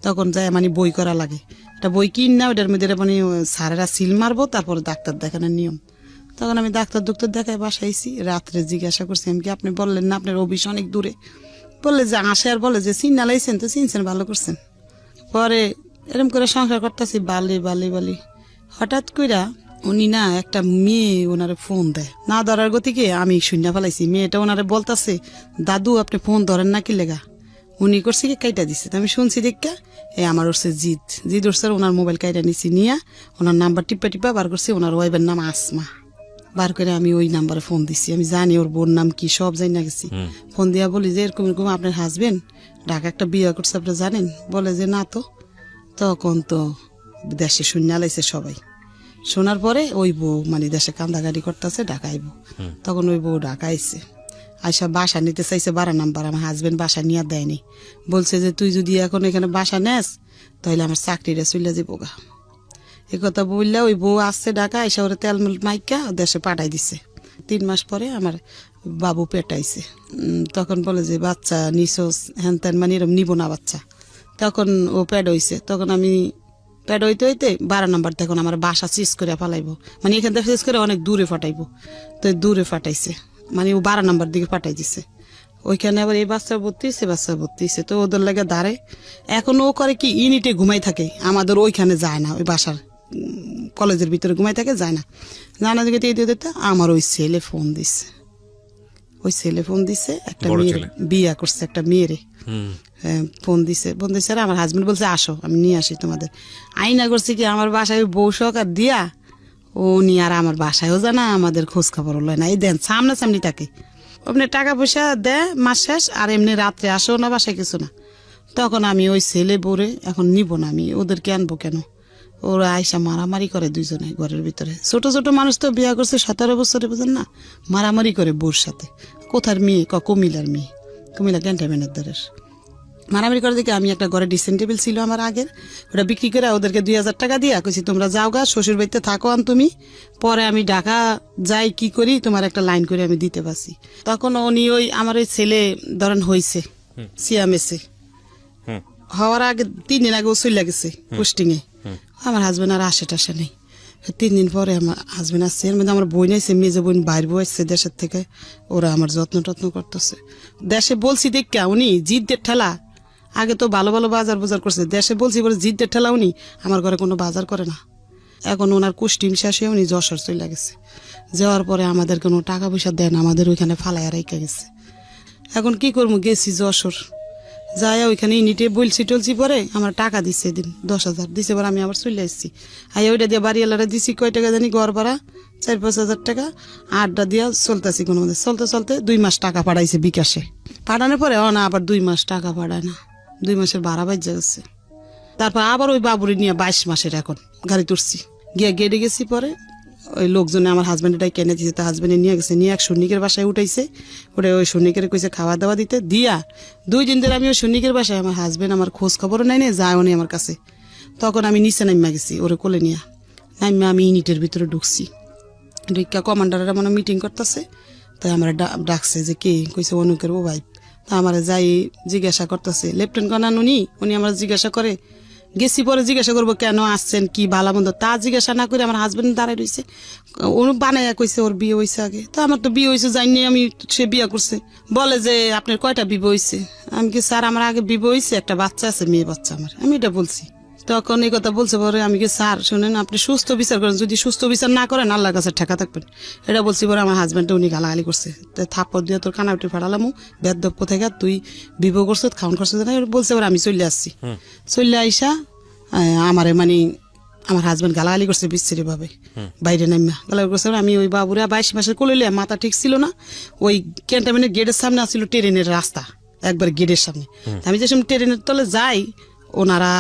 তখন যায় মানে বই করা লাগে, একটা বই কিন না, ওটার মধ্যে মানে স্যারেরা সিল মারবো, তারপর ডাক্তার দেখানোর নিয়ম। তখন আমি ডাক্তার দেখায় বাসাইছি। রাত্রে জিজ্ঞাসা করছি, আমি কি আপনি বললেন না আপনার অফিস অনেক দূরে? বললে যে আসে, আর বলে যে চিন্না লাইছেন তো চিনছেন, ভালো করছেন। পরে এরকম করে সংসার করতেছি, বালি। হঠাৎ কইরা উনি না একটা মেয়ে ওনারে ফোন দেয়, না ধরার গতিকে আমি শূন্য ফেলাইছি। মেয়েটা ওনারে বলতেছে, দাদু আপনি ফোন ধরেন না কি লেগা? উনি করছে কি কাইটা দিছে। আমি শুনছি দেখা আমার উঠছে জিদ উঠছে, ওনার মোবাইল কাইটা নিছি, নিয়ে ওনার নাম্বার টিপা বার করছি। ওনার ওয়াইফের নাম আসমা। বার করে আমি ওই নাম্বারে ফোন দিছি। আমি জানি ওর বোন নাম কি, সব জানি না গেছি। ফোন দিয়া বলি যে এরকম আপনার হাজবেন্ড ঢাকা একটা বিয়ে করছে, আপনি জানেন? বলে যে না তো। তখন তো দেশে শূন্য লাইছে সবাই। শোনার পরে ওই বউ মানে দেশে কান্দাগাড়ি করতেছে, ঢাকাইব। তখন ওই বউ ঢাকাইছে, আইসা বাসা নিতে চাইছে 12 নাম্বার। আমার হাজবেন্ড বাসা নিয়ে দেয়নি, বলছে যে তুই যদি এখন এখানে বাসা নেস তাহলে আমার চাকরিটা চলে যাবো গা। এ কথা বললে ওই বউ আসছে ঢাকা, আইসা ওরা তেলমুল মাইকা দেশে পাঠাই দিছে। 3 মাস পরে আমার বাবু পেটাইছে। তখন বলে যে বাচ্চা নিছোস হ্যান ত্যান, মানে এরকম নিব না বাচ্চা। তখন ও প্যাড হইছে। তখন আমি প্যাড হইতে 12 নাম্বার তখন আমার বাসা চিজ করে ফালাইবো, মানে এখান থেকে চিজ করে অনেক দূরে ফাটাইবো। তো দূরে ফাটাইছে, মানে ও 12 নাম্বার দিকে পাঠাই দিছে। ওইখানে আবার এই বাচ্চা ভর্তি হয়েছে। তো ওদের লাগে দাঁড়ে। এখন ও করে কি ইউনিটে ঘুমাই থাকে, আমাদের ওইখানে যায় না, ওই বাসার কলেজের ভিতরে ঘুমাই থাকে, যায় না। জানা দিকে দিতে আমার ওই ছেলে ফোন দিছে, একটা মেয়ে বিয়া করছে, একটা মেয়েরে ফোন দিছে। আর আমার হাজবেন্ড বলছে আসো আমি নিয়ে আসি তোমাদের। আইনা করছে কি আমার বাসায় বউ সহকার দিয়া ও নিয়ে আর আমার বাসায়ও জানা, আমাদের খোঁজ খবর লয় না। এই দেন সামনাসামনি থাকে, আপনি টাকা পয়সা দেয় মাস শেষ, আর এমনি রাত্রে আসেও না বাসায় কিছু না। তখন আমি ওই ছেলে বোরে এখন নিব না, আমি ওদেরকে আনবো কেন? ওরা আইসা মারামারি করে দুইজনে ঘরের ভিতরে। ছোট মানুষ তো বিয়া করছে 17 বছরে, বুঝেন না? মারামারি করে বউর সাথে। কোথার মেয়ে? কুমিল্লার মেয়ে, কুমিল্লা ক্যান্টনমেন্টের দ্বারের। মারামারি করে দেখে আমি একটা ঘরে ড্রেসিং টেবিল ছিল আমার আগের, ওটা বিক্রি করে ওদেরকে 2000 টাকা দিয়া কইছি তোমরা যাও গা, শ্বশুর বাড়িতে থাকো আন তুমি, পরে আমি ঢাকা যাই কি করি তোমার একটা লাইন করে আমি দিতে পারছি। তখন উনি ওই আমার ওই ছেলে ধরেন হয়েছে সিয়ামেসে, হওয়ার আগে 3 দিন আগে ও চলে গেছে পোস্টিং এ। আমার হাজবেন্ড আর আসে নেই। 3 দিন পরে আমার হাজবেন্ড আসছে। এর মধ্যে আমার বোন আছে, মেজো বোন বাইর বউ আসছে দেশের থেকে, ওরা আমার যত্ন করতেছে। দেশে বলছি দেখা উনি জিদ্দের ঠেলা, আগে তো ভালো বাজার করছে, দেশে বলছি বলে জিদ্দের ঠেলা উনি আমার ঘরে কোনো বাজার করে না। এখন ওনার কুষ্টিম শেষে উনি যশোর চলে গেছে। যাওয়ার পরে আমাদের কোনো টাকা পয়সা দেয় না, আমাদের ওইখানে ফালাইয়া রেখে গেছে। এখন কি করবো, গেছি যশোর, যাই ওইখানে ইউনিটে টলছি পরে আমার টাকা দিচ্ছে এদিন 10,000 দিছে, পরে আমি আবার চলে আসছি। আই ওইটা দিয়ে বাড়িওয়ালারা দিছি কয় টাকা জানি, ঘর ভাড়া 4-5 হাজার টাকা, আড্ডা দিয়া চলতেছি। কোনো মধ্যে চলতে 2 মাস টাকা পাঠাইছে বিকাশে। পাঠানোর পরে না আবার 2 মাস টাকা পাঠায় না, 2 মাসের ভাড়া বাজ্যা গেছে। তারপর আবার ওই বাবুরি নিয়ে 22 মাসের এখন গাড়ি তুলছি, গিয়ে গেড়ে গেছি। পরে ওই লোকজনে আমার হাজব্যান্ডটাই কিনে দিয়েছে, তো হাজব্যান্ডে নিয়ে গেছে, নিয়ে এক সৈনিকের বাসায় উঠাইছে। ওটা ওই সৈনিকের কইছে খাওয়া দাওয়া দিতে, দিয়া 2 দিন ধরে আমি ওই সৈনিকের বাসায়, আমার হাজব্যান্ড আমার খোঁজ খবরও নাই, যায়ও নি আমার কাছে। তখন আমি নিচে নামিয়া গেছি ওরে কোলে নিয়ে, নামিয়া আমি ইউনিটের ভিতরে ঢুকছি। ঢুকা কমান্ডারেরা মানে মিটিং করতেছে, তাই আমার ডাকছে যে কে, কইছে অনুকের ও ভাই। তা আমার যাই জিজ্ঞাসা করতেছে, লেফটেন্যান্ট কর্নেল উনি আমার জিজ্ঞাসা করে। গেছি পরে জিজ্ঞাসা করবো কেন আসছেন, কি ভালো মন্দ, তা জিজ্ঞাসা না করে আমার হাজবেন্ড দাঁড়ায় রয়েছে। ও বানাইয়া কইছে ওর বিয়ে হয়েছে আগে। তো আমার তো বিয়ে হয়েছে জানি আমি, সে বিয়ে করছে। বলে যে আপনার কয়টা বিয়ে হয়েছে? আমি কি স্যার আমার আগে বিয়ে হয়েছে, একটা বাচ্চা আছে, মেয়ে বাচ্চা আমার, আমি এটা বলছি। তখন এই কথা বলছে পরে আমি কি স্যার শুনেন, আপনি সুস্থ বিচার করেন, যদি সুস্থ বিচার না করেন আল্লাহর কাছে ঠেকা থাকবেন, এটা বলছি। পরে আমার হাজবেন্ডটা উনি গালাগালি করছে, থাপ্পড় দিয়ে তোর কানা উঠে ফাড়ালামু, বেদ্য কোথায় তুই বিবো করছো, খাওয়ান করছো না, বলছে। পরে আমি চলে আসছি, চলে আইসা আমারে মানে আমার হাজবেন্ড গালাগালি করছে বিচ্ছিরি ভাবে, বাইরে নামিয়া গালাগালি করছে। আমি ওই বাবুরা 22 মাসের কোলে মাথা ঠিক ছিল না, ওই ক্যান্টনমেন্টের গেটের সামনে আসছিল ট্রেনের রাস্তা, একবার গেটের সামনে। আমি যে সময় ট্রেনের তলে যাই, ওনারা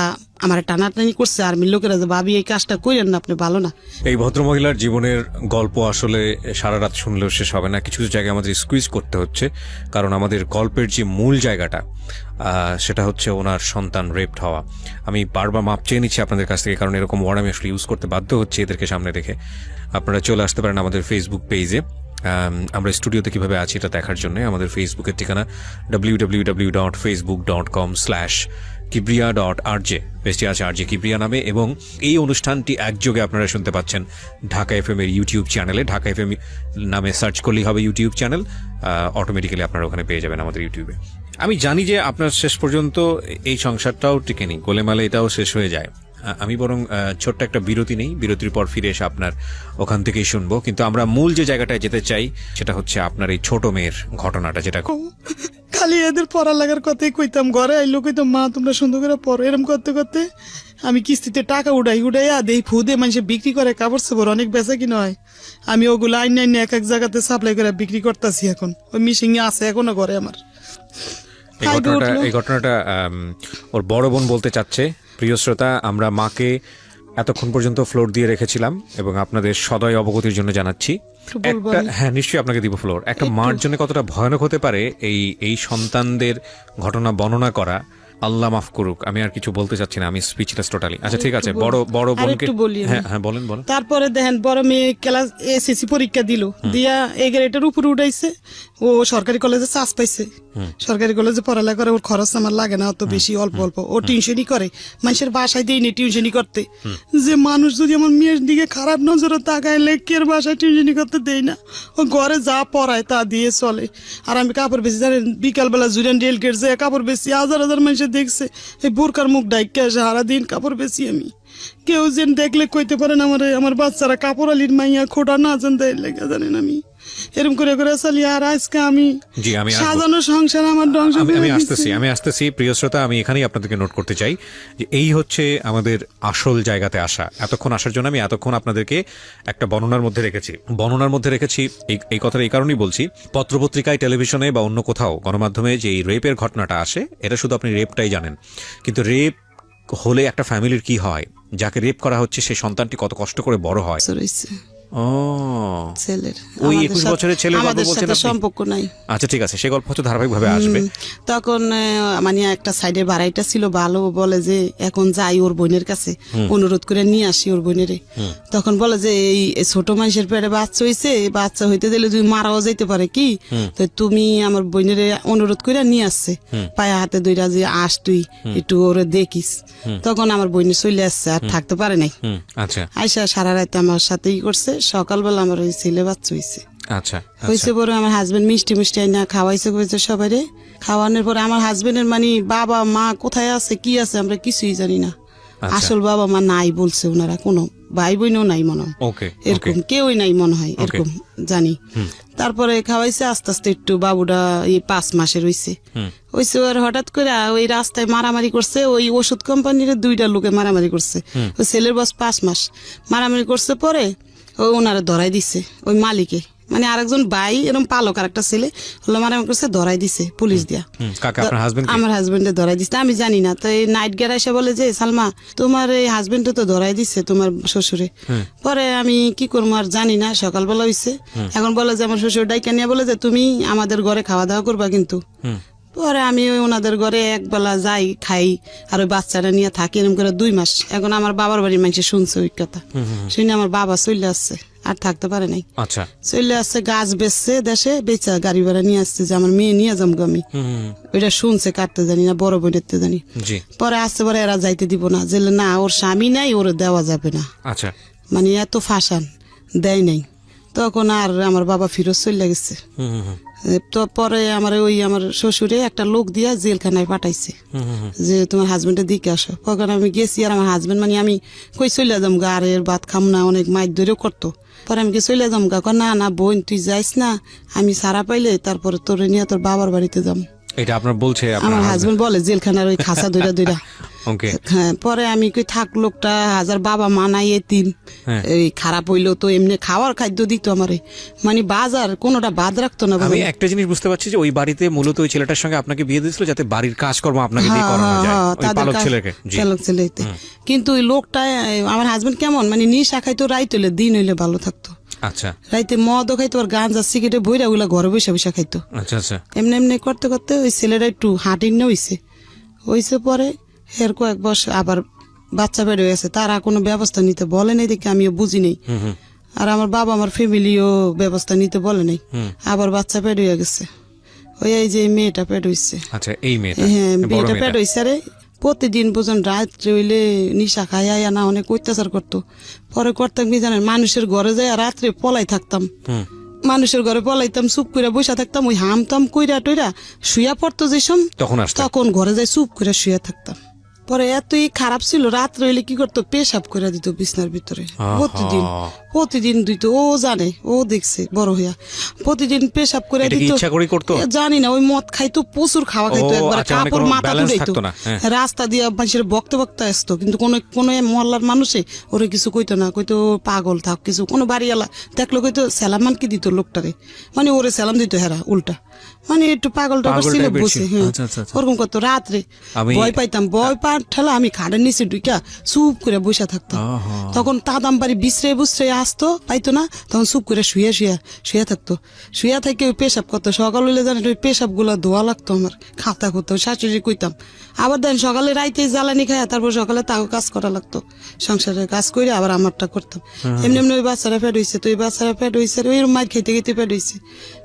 আমার টানাটানি করছে, আর্মির লোকেরা, যে ভাবি এই কাজটা করেন না, আপনি ভালো না। এই ভদ্রমহিলার জীবনের গল্প আসলে সারা রাত শুনলেও শেষ হবে না। কিছু জায়গায় আমাদের স্কুইজ করতে হচ্ছে, কারণ আমাদের গল্পের যে মূল জায়গাটা সেটা হচ্ছে ওনার সন্তান রেপড হওয়া। আমি বারবার মাপ চেয়ে নিচ্ছি আপনাদের কাছ থেকে, কারণ এরকম ওয়ার্ড আমি আসলে ইউজ করতে বাধ্য হচ্ছে এদেরকে সামনে রেখে। আপনারা চলে আসতে পারেন আমাদের ফেসবুক পেজে, আমরা স্টুডিওতে কিভাবে আছি এটা দেখার জন্য। আমাদের ফেসবুকের ঠিকানা www.facebook.com/ kibriya.rj, পেজটি আছে RJ কিবরিয়া নামে, এবং এই অনুষ্ঠানটি একযোগে আপনারা শুনতে পাচ্ছেন ঢাকা এফএম এর ইউটিউব চ্যানেলে। ঢাকা এফএম নামে সার্চ করলেই হবে ইউটিউব চ্যানেল, অটোমেটিক্যালি আপনারা ওখানে পেয়ে যাবেন আমাদের ইউটিউবে। আমি জানি যে আপনার শেষ পর্যন্ত এই সংসারটাও টিকেনি, গোলেমালে এটাও শেষ হয়ে যায়। আমি বরং ছোট্ট একটা বিরতি নেই, বিরতির পর ফিরে এসে আপনার ওখান থেকেই শুনবো। কিন্তু আমরা মূল যে জায়গাটায় যেতে চাই সেটা হচ্ছে আপনার এই ছোট মেয়ের ঘটনাটা, যেটা খালি এদের পড়ালেখার কথাই কইতাম, ঘরে আইলো কইতাম মা তোমরা সুন্দর করে পড়ো। এরম করতে করতে আমি কিস্তিতে টাকা উড়াইয়া দেই ফুদে মানুষে বিক্রি করে, কাপড় চোপড় অনেক বেচা কিনা হয়। আমি ওগুলো আইন এক এক জায়গাতে সাপ্লাই করে বিক্রি করতেছি এখন। ওই মিশিং আছে এখনো ঘরে আমার। এই ঘটনাটা ওর বড় বোন বলতে চাচ্ছে। প্রিয় শ্রোতা, আমরা মাকে এতক্ষণ পর্যন্ত ফ্লোর দিয়ে রেখেছিলাম এবং আপনাদের সদয় অবগতির জন্য জানাচ্ছি। হ্যাঁ, নিশ্চয়ই আপনাকে দিব ফ্লোর। একটা মার জন্য কতটা ভয়ানক হতে পারে এই সন্তানদের ঘটনা বর্ণনা করা, আল্লাহ মাফ করুক। আমি আর কিছু বলতে চাচ্ছি না, আমি স্পিচলেস টোটালি। আচ্ছা ঠিক আছে, বড় বোনকে হ্যাঁ বলেন। তারপরে দেখেন বড় মেয়ে ক্লাস এসএসসি পরীক্ষা দিল, দিয়া এই গ্রেডের উপরে উঠাইছে। ও সরকারি কলেজে চান্স পাইছে। সরকারি কলেজে পড়ালেখা করে, ওর খরচ আমার লাগে না অত বেশি, অল্প অল্প। ও টিউশনই করে, মানুষের বাসায় দিইনি টিউশনই করতে। যে মানুষ যদি আমার মেয়ের দিকে খারাপ নজরে তাকায়, লেকের বাসায় টিউশনি করতে দেই না। ও ঘরে যা পড়ায় তা দিয়ে চলে। আর আমি কাপড় বেশি জানেন, বিকালবেলা জুরিয়ান রেল গেট যে কাপড় বেশি, হাজার হাজার মানুষের দেখছে এই বোরকার মুখ ডাইকে আসে, সারাদিন কাপড় বেশি। আমি কেউ যেন দেখলে কইতে পারেন আমার বাচ্চারা কাপড় আলির মাইয়া খোটা না জান দেয় লেগে, জানেন আমি এরকম করে করে চলি। আর আজকে আমি সাজানো সংসার আমার ধ্বংস। আমি আসতেছি প্রিয় শ্রোতা, আমি এখানেই আপনাদেরকে নোট করতে চাই যে এই হচ্ছে আমাদের আসল জায়গাতে আসা। এতক্ষণ আসার জন্য আমি এতক্ষণ আপনাদেরকে একটা বর্ণনার মধ্যে রেখেছি। এই কথাটা এই কারণেই বলছি, পত্রপত্রিকায়, টেলিভিশনে বা অন্য কোথাও গণমাধ্যমে যে এই রেপের ঘটনাটা আসে, এটা শুধু আপনি রেপটাই জানেন, কিন্তু রেপ হলে একটা ফ্যামিলির কি হয়, যাকে রেপ করা হচ্ছে সেই সন্তানটি কত কষ্ট করে বড় হয়। ছেলের ওই 21 বছরের ছেলের গল্প বলছেন আপনি? সম্পর্ক নাই। আচ্ছা ঠিক আছে, সে গল্প হচ্ছে ধারাবাহিকভাবে আসবে। তখন মানে একটা সাইডের বাড়াইটা ছিল ভালো, বলে যে এখন যাই ওর বোনের কাছে, অনুরোধ করে নিয়ে আসি ওর বোনেরে। তখন বলে যে এই ছোট মানুষের পেটে বাচ্চা হইছে, বাচ্চা হইতে দিলে তুমি মারাও যাইতে পারে কি, তো তুমি আমার বোনেরে অনুরোধ করে নিয়ে আসছে, পায়ে হাতে দুইটা যে আস তুই একটু ওরে দেখিস। তখন আমার বোনের চলে আসছে, আর থাকতে পারে নাই। আচ্ছা, আইসা সারা রাত আমার সাথেই করছে। সকালবেলা আমার ওই ছেলে বাচ্চা হয়েছে। আচ্ছা হয়েছে পরে আমার হাজবেন্ড মিষ্টি আইনা খাওয়াইছে সবাই। খাওয়ানোর পরে আমার হাজবেন্ডের মানে বাবা মা কোথায় আছে কি আছে আমরা কিছুই জানি না। আসল বাবা মা নাই বলছে ওনারা, কোনো ভাই বোনও নাই মনে হয়, এরকম কেউই নাই মনে হয়, এরকম জানি। তারপরে খাওয়াইছে, আস্তে আস্তে একটু বাবুটা 5 মাসের হয়েছে। আর হঠাৎ করে ওই রাস্তায় মারামারি করছে, ওই ওষুধ কোম্পানির 2টা লোকে মারামারি করছে। ওই ছেলের বয়স 5 মাস, মারামারি করছে। পরে ওনারা ধরাই দিছে ওই মালিকে, মানে আরেকজন ভাই এরকম পালক আর একটা ছেলে হলো মারামারি করছে, ধরাই দিছে পুলিশ দিয়া। আমার হাজবেন্ডে ধরাই দিছে, আমি জানি না। তো এই নাইট গেট এসে বলে যে সালমা তোমার এই হাজবেন্ডে তো ধরাই দিছে তোমার শ্বশুরে। পরে আমি কি করবো আর জানি না, সকালবেলা হইছে। এখন বলে যে আমার শ্বশুর ডাইকা নিয়ে বলে যে তুমি আমাদের ঘরে খাওয়া দাওয়া করবা কিন্তু। পরে আমি ওনাদের ঘরে একবেলা যাই, খাই, আর ওই বাচ্চাটা নিয়ে থাকি এরকম করে 2 মাস। এখন আমার বাবার বাড়ির মানুষ শুনছে ওই কথা, শুনে আমার বাবা চলে আসছে, আর থাকতে পারে নাই। আচ্ছা, চলে আসছে, গাছ বেচছে দেশে, বেচা গাড়ি ভাড়া নিয়ে আসছে যে আমার মেয়ে নিয়ে যাবো আমি। ওইটা শুনছে, কাটতে জানি না, বড় বোনের জানি। পরে আসছে, পরে এরা যাইতে দিব না, যে না ওর স্বামী নাই, ওর দেওয়া যাবে না। আচ্ছা, মানে এত ফাঁসান দেয় নাই। তখন আর আমার বাবা ফিরত চলে গেছে। তো পরে আমার শ্বশুরে একটা লোক দিয়া জেলখানায় পাঠাইছে যে তোমার হাজবেন্ডের দিকে আসো। তখন আমি গেছি, আর আমার হাজবেন্ড মানে আমি কই চলে যাম গা, আর এর ভাত খাম না, অনেক মাইর ধরেও করতো। পরে আমি চলে যাম গা, না বোন তুই যাইস না, আমি সারা পাইলে তারপরে তোরে নিয়ে তোর বাবার বাড়িতে যাম। এটা আপনার বলছে? আমার হাজবেন্ড বলে জেলখানার ওই খাসা দুইটা। হ্যাঁ, পরে আমি কই থাক, লোকটা হাজার বাবা মা নাই, এতিম, এই খারাপ হইলো তো এমনি খাওয়ার খাদ্য দিত আমারে, মানে বাজার কোনোটা বাদ রাখতো না। আমি একটা জিনিস বুঝতে পারছি যে ওই বাড়িতে মূলত ওই ছেলেটার সঙ্গে আপনাকে বিয়ে দিয়েছিল যাতে বাড়ির কাজকর্ম আপনাকে দিয়ে করানো যায়, ওই পালক ছেলেকে। কিন্তু ওই লোকটা আমার হাজবেন্ড কেমন মানে নিশা খাইতো, রাইত হইলে, দিন হইলে ভালো থাকতো। আচ্ছা, রাইতে মদও খাইতো, আর গাঁজা সিগারেটে বইরা ওগুলা ঘরে বসে বসে খাইতো। আচ্ছা আচ্ছা, এমনি করতে করতে ওই ছেলেটা একটু হাঁটিন হইছে। পরে এর কয়েক বছর আবার বাচ্চা বেড়ে গেছে, তারা কোনো ব্যবস্থা নিতে বলে নাই দেখে আমিও বুঝি নাই। আর আমার বাবা আমার ফ্যামিলিও ব্যবস্থা নিতে বলে নাই। আবার বাচ্চা পেট হয়ে গেছে, ওই এই যে মেয়েটা পেট হইছে। আচ্ছা, এই মেয়েটা? হ্যাঁ, মেয়েটা পেট হইছে। আরে প্রতিদিন বোঝেন রাত্রে হইলে নিশা খাইয়া না অনেক অত্যাচার করতো। পরে করতাম কি জানেন, মানুষের ঘরে যাই রাত্রে পলাই থাকতাম, মানুষের ঘরে পলাইতাম, চুপ করে বসে থাকতাম, ওই হামতাম কইরা টইরা শুয়া পড়তো যেসম তখন ঘরে যাই চুপ করে শুয়া থাকতাম। পরে এতই খারাপ ছিল, রাত্রে হইলে কি করতো পেশাব করে দিত বিছনার ভিতরে প্রতিদিন দিত। ও জানে, ও দেখছে বড় হইয়া প্রতিদিন পেশাব করে দিত। জানি না, ওই মদ খাইতো, প্রচুর খাওয়া খাইতো, একবার কাপড় মাথা তুলাইতো, রাস্তা দিয়ে মানুষের বকতে বকতে আসতো, কিন্তু কোন মহল্লার মানুষে ওরে কিছু কইতো না, কইতো পাগল থাক কিছু। কোনো বাড়িওয়ালা দেখলো কইতো সালাম মান কি দিত লোকটারে, মানে ওরে সালাম দিত হেরা উল্টা, মানে একটু পাগল টাগল ছিল বসে। হ্যাঁ ওরকম করতো। রাত্রে ভয় পাইতাম, ভয় পা ঠেলা আমি খাটের নিচে ঢুকা চুপ করে বসে থাকতাম। তখন তাদাম বাড়ি বিশ্রে বুসরে আসতো, পাইতো না, তখন চুপ করে শুয়ে থাকতো। শুয়ে থেকে ওই পেশাব করতো। সকাল হইলে জানেন ওই পেশাব গুলা ধোয়া লাগতো আমার, খাতা করতো, শাশুড়ি কইতাম। আবার দেন সকালে রাইতে জ্বালানি খায়, তারপর সকালে তাও কাজ করা লাগতো, সংসারের কাজ করে আবার আমারটা করতাম। এমনি এমনি ওই বাচ্চারা ফেট হয়েছে, তো ওই বাচ্চারা ফেট হয়েছে, ওই মার খেতে খেতে ফেট হয়েছে।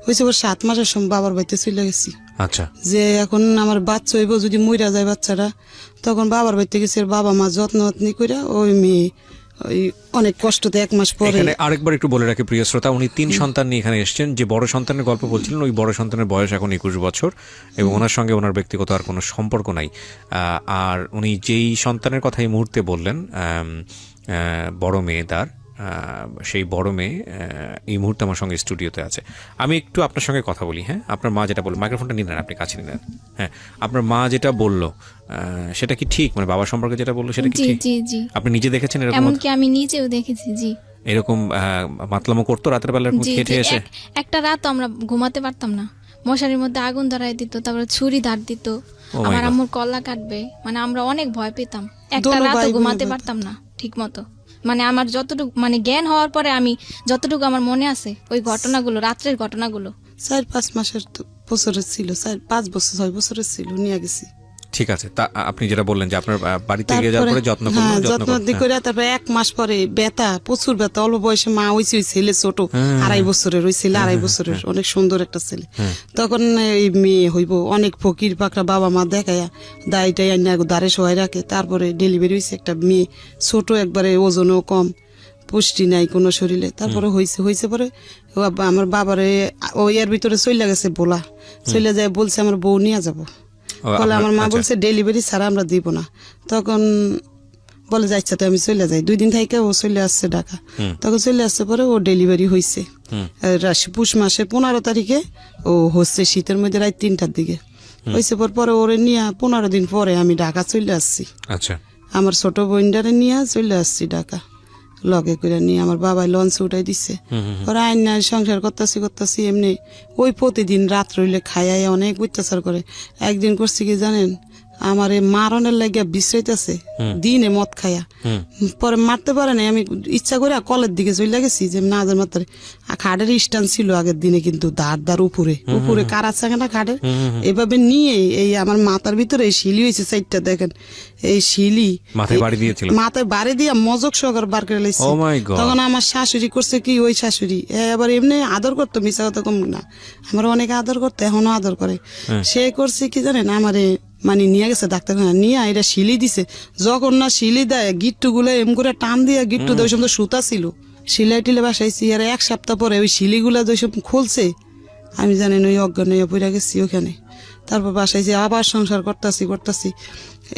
হয়েছে ওর 7 মাসের সময় বাবার বাড়িতে চলে গেছি। আচ্ছা, যে এখন আমার বাচ্চা হইব, যদি মইরা যায় বাচ্চারা, তখন বাবার বাড়িতে গেছে, বাবা মা যত্ন করে ওই মেয়ে ওই অনেক কষ্টতে 1 মাস পরে। এখানে আরেকবার একটু বলে রাখি প্রিয় শ্রোতা, উনি 3 সন্তান নিয়ে এখানে এসেছেন। যে বড় সন্তানের গল্প বলছিলেন, ওই বড় সন্তানের বয়স এখন 21 বছর এবং ওনার সঙ্গে ওনার ব্যক্তিগত আর কোনো সম্পর্ক নাই। আর উনি যেই সন্তানের কথা এই মুহূর্তে বললেন, বড় মেয়ে তার, সেই বড় মেয়ে এই মুহূর্তে আমার সঙ্গে স্টুডিওতে আছে। আমি একটু আপনার সঙ্গে কথা বলি। হ্যাঁ, আপনার মা যেটা বলল, মাইক্রোফোনটা নিলেন, আপনি কাছে নিলেন। হ্যাঁ, আপনার মা যেটা বললো সেটা কি ঠিক? মানে বাবা সম্পর্কে যেটা বললো সেটা কি ঠিক? জি। আপনি নিজে দেখেছেন এরকম? এমনকি আমি নিজেও দেখেছি। জি, এরকম মাতলামো করতো রাতের বেলা খেটে এসে? একটা রাত আমরা ঘুমাতে পারতাম না, মশারির মধ্যে আগুন ধরাই দিত, তারপরে ছুরি ধার দিত, আমার আম্মুর কল্লা কাটবে, মানে আমরা অনেক ভয় পেতাম। একটা রাত ঘুমাতে পারতাম না ঠিক মতো। মানে আমার যতটুকু মানে জ্ঞান হওয়ার পরে আমি যতটুকু আমার মনে আছে ওই ঘটনাগুলো, রাত্রের ঘটনাগুলো। 4-5 মাসের বছরের ছিল, 5 বছর 6 বছরের ছিল, নিয়ে গেছি। ঠিক আছে, তা আপনি যেটা বললেন যে আপনার বাড়িতে গিয়ে যাওয়ার পরে যত্ন করে, তারপরে 1 মাস পরে ব্যথা, প্রচুর ব্যথা, অল্প বয়সে মা হইছে, ওই ছেলে ছোট 2.5 বছরের, ওই ছেলে 2.5 বছরের, অনেক সুন্দর একটা ছেলে। তখন এই মেয়ে হইব, অনেক ফকির পাকড়া বাবা মা দেখায়া দায়টাই আইনা দাঁড়ে সবাই রাখে। তারপরে ডেলিভারি হয়েছে একটা মেয়ে, ছোট একবারে, ওজনও কম, পুষ্টি নাই কোনো শরীরে। তারপরে হয়েছে পরে আমার বাবারে ওই এর ভিতরে চলে গেছে, বলা চলে যায়, বলছে আমার বউ নিয়ে যাবো। বলে আমার মা বলছে ডেলিভারি ছাড়া আমরা দিব না। তখন বলে যাচ্ছে, তো আমি চলে যাই। 2 দিন থেকে ও চলে আসছে ঢাকা। তখন চলে আসছে পরে ও ডেলিভারি হয়েছে পুষ মাসের 15 তারিখে। ও হচ্ছে শীতের মধ্যে রাত 3টার দিকে হয়েছে। পরে ওরে নিয়ে 15 দিন পরে আমি ঢাকা চলে আসছি। আচ্ছা, আমার ছোট বোনটারে নিয়ে চলে আসছি ঢাকা, লগে করে নিয়ে। আমার বাবাই লঞ্চ উঠাই দিচ্ছে। ওরা আইন না সংসার করতেছি এমনি। ওই প্রতিদিন রাত্র হইলে খাইয়াই অনেক অত্যাচার করে। একদিন করছি কি জানেন, আমার মারণের লাগিয়া বিশ্রাইতেছে দিনে মদ খাইয়া, পরে মারতে পারে না। আমি ইচ্ছা করে কলের দিকে চলে গেছি যে না যার মাত্রে। খাটের স্ট্যান্ড ছিল আগের দিনে, কিন্তু দাঁড় উপরে কারা থাকে না খাটের, এভাবে নিয়ে এই আমার মাথার ভিতরে এই শিলি হয়েছে 4টা, দেখেন এই শিলি মাথায় বাড়ি দিয়া মজক সহকার বার করে লাইছে। তখন আমার শাশুড়ি করছে কি, ওই শাশুড়ি আবার এমনি আদর করতো, মিশা কথা কম না, আমার অনেক আদর করতো, এখনো আদর করে। সে করছে কি জানেন, আমারে মানে নিয়ে গেছে ডাক্তারখানা, নিয়ে এটা শিলি দিছে। যখন না শিলি দেয়, গিট্টু গুলো এম করে টান দিয়ে গিট্টু দেয়, ওই সময় সুতা ছিল, সিলাই টিলে বাসাইছি। আর 1 সপ্তাহ পরে ওই শিলিগুলা যেসব খুলছে, আমি জানেন ওই অজ্ঞান হয়ে পড়ে গেছি ওখানে। তারপর বাসাইছি, আবার সংসার করতেছি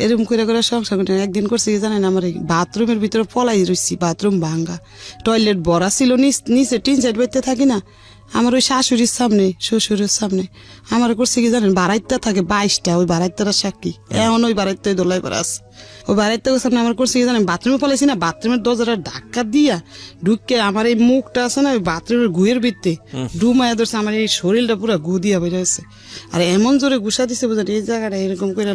এরকম করে সংসার করতে। একদিন করছি কি জানেন, আমার এই বাথরুমের ভিতরে পলাই রয়েছি, বাথরুম ভাঙ্গা, টয়লেট ভরা ছিল, নিচে টিন সাইড বাইতে থাকি না, আমার ওই শাশুড়ির সামনে, শ্বশুরের সামনে আমার করছে কি জানেন, বারাইত্যা থাকে 22টা, ওই বারাইত্যারা সাক্ষী, এখন ওই বারাইত্যায় দোলাই পরে আছে। ওই বারাইত্যা সামনে আমার করছে কি জানেন, বাথরুমে পলাইছি না, বাথরুমের দরজাটা ধাক্কা দিয়া ঢুকে আমার এই মুখটা আছে না, ওই বাথরুমের গুয়ের ভিতরে ডুমায়া ধরছে, আমার এই শরীরটা পুরো গু দিয়া বের হয়েছে। আর এমন জোরে গুসা দিছে, বুঝলেন এই জায়গাটা এরকম করে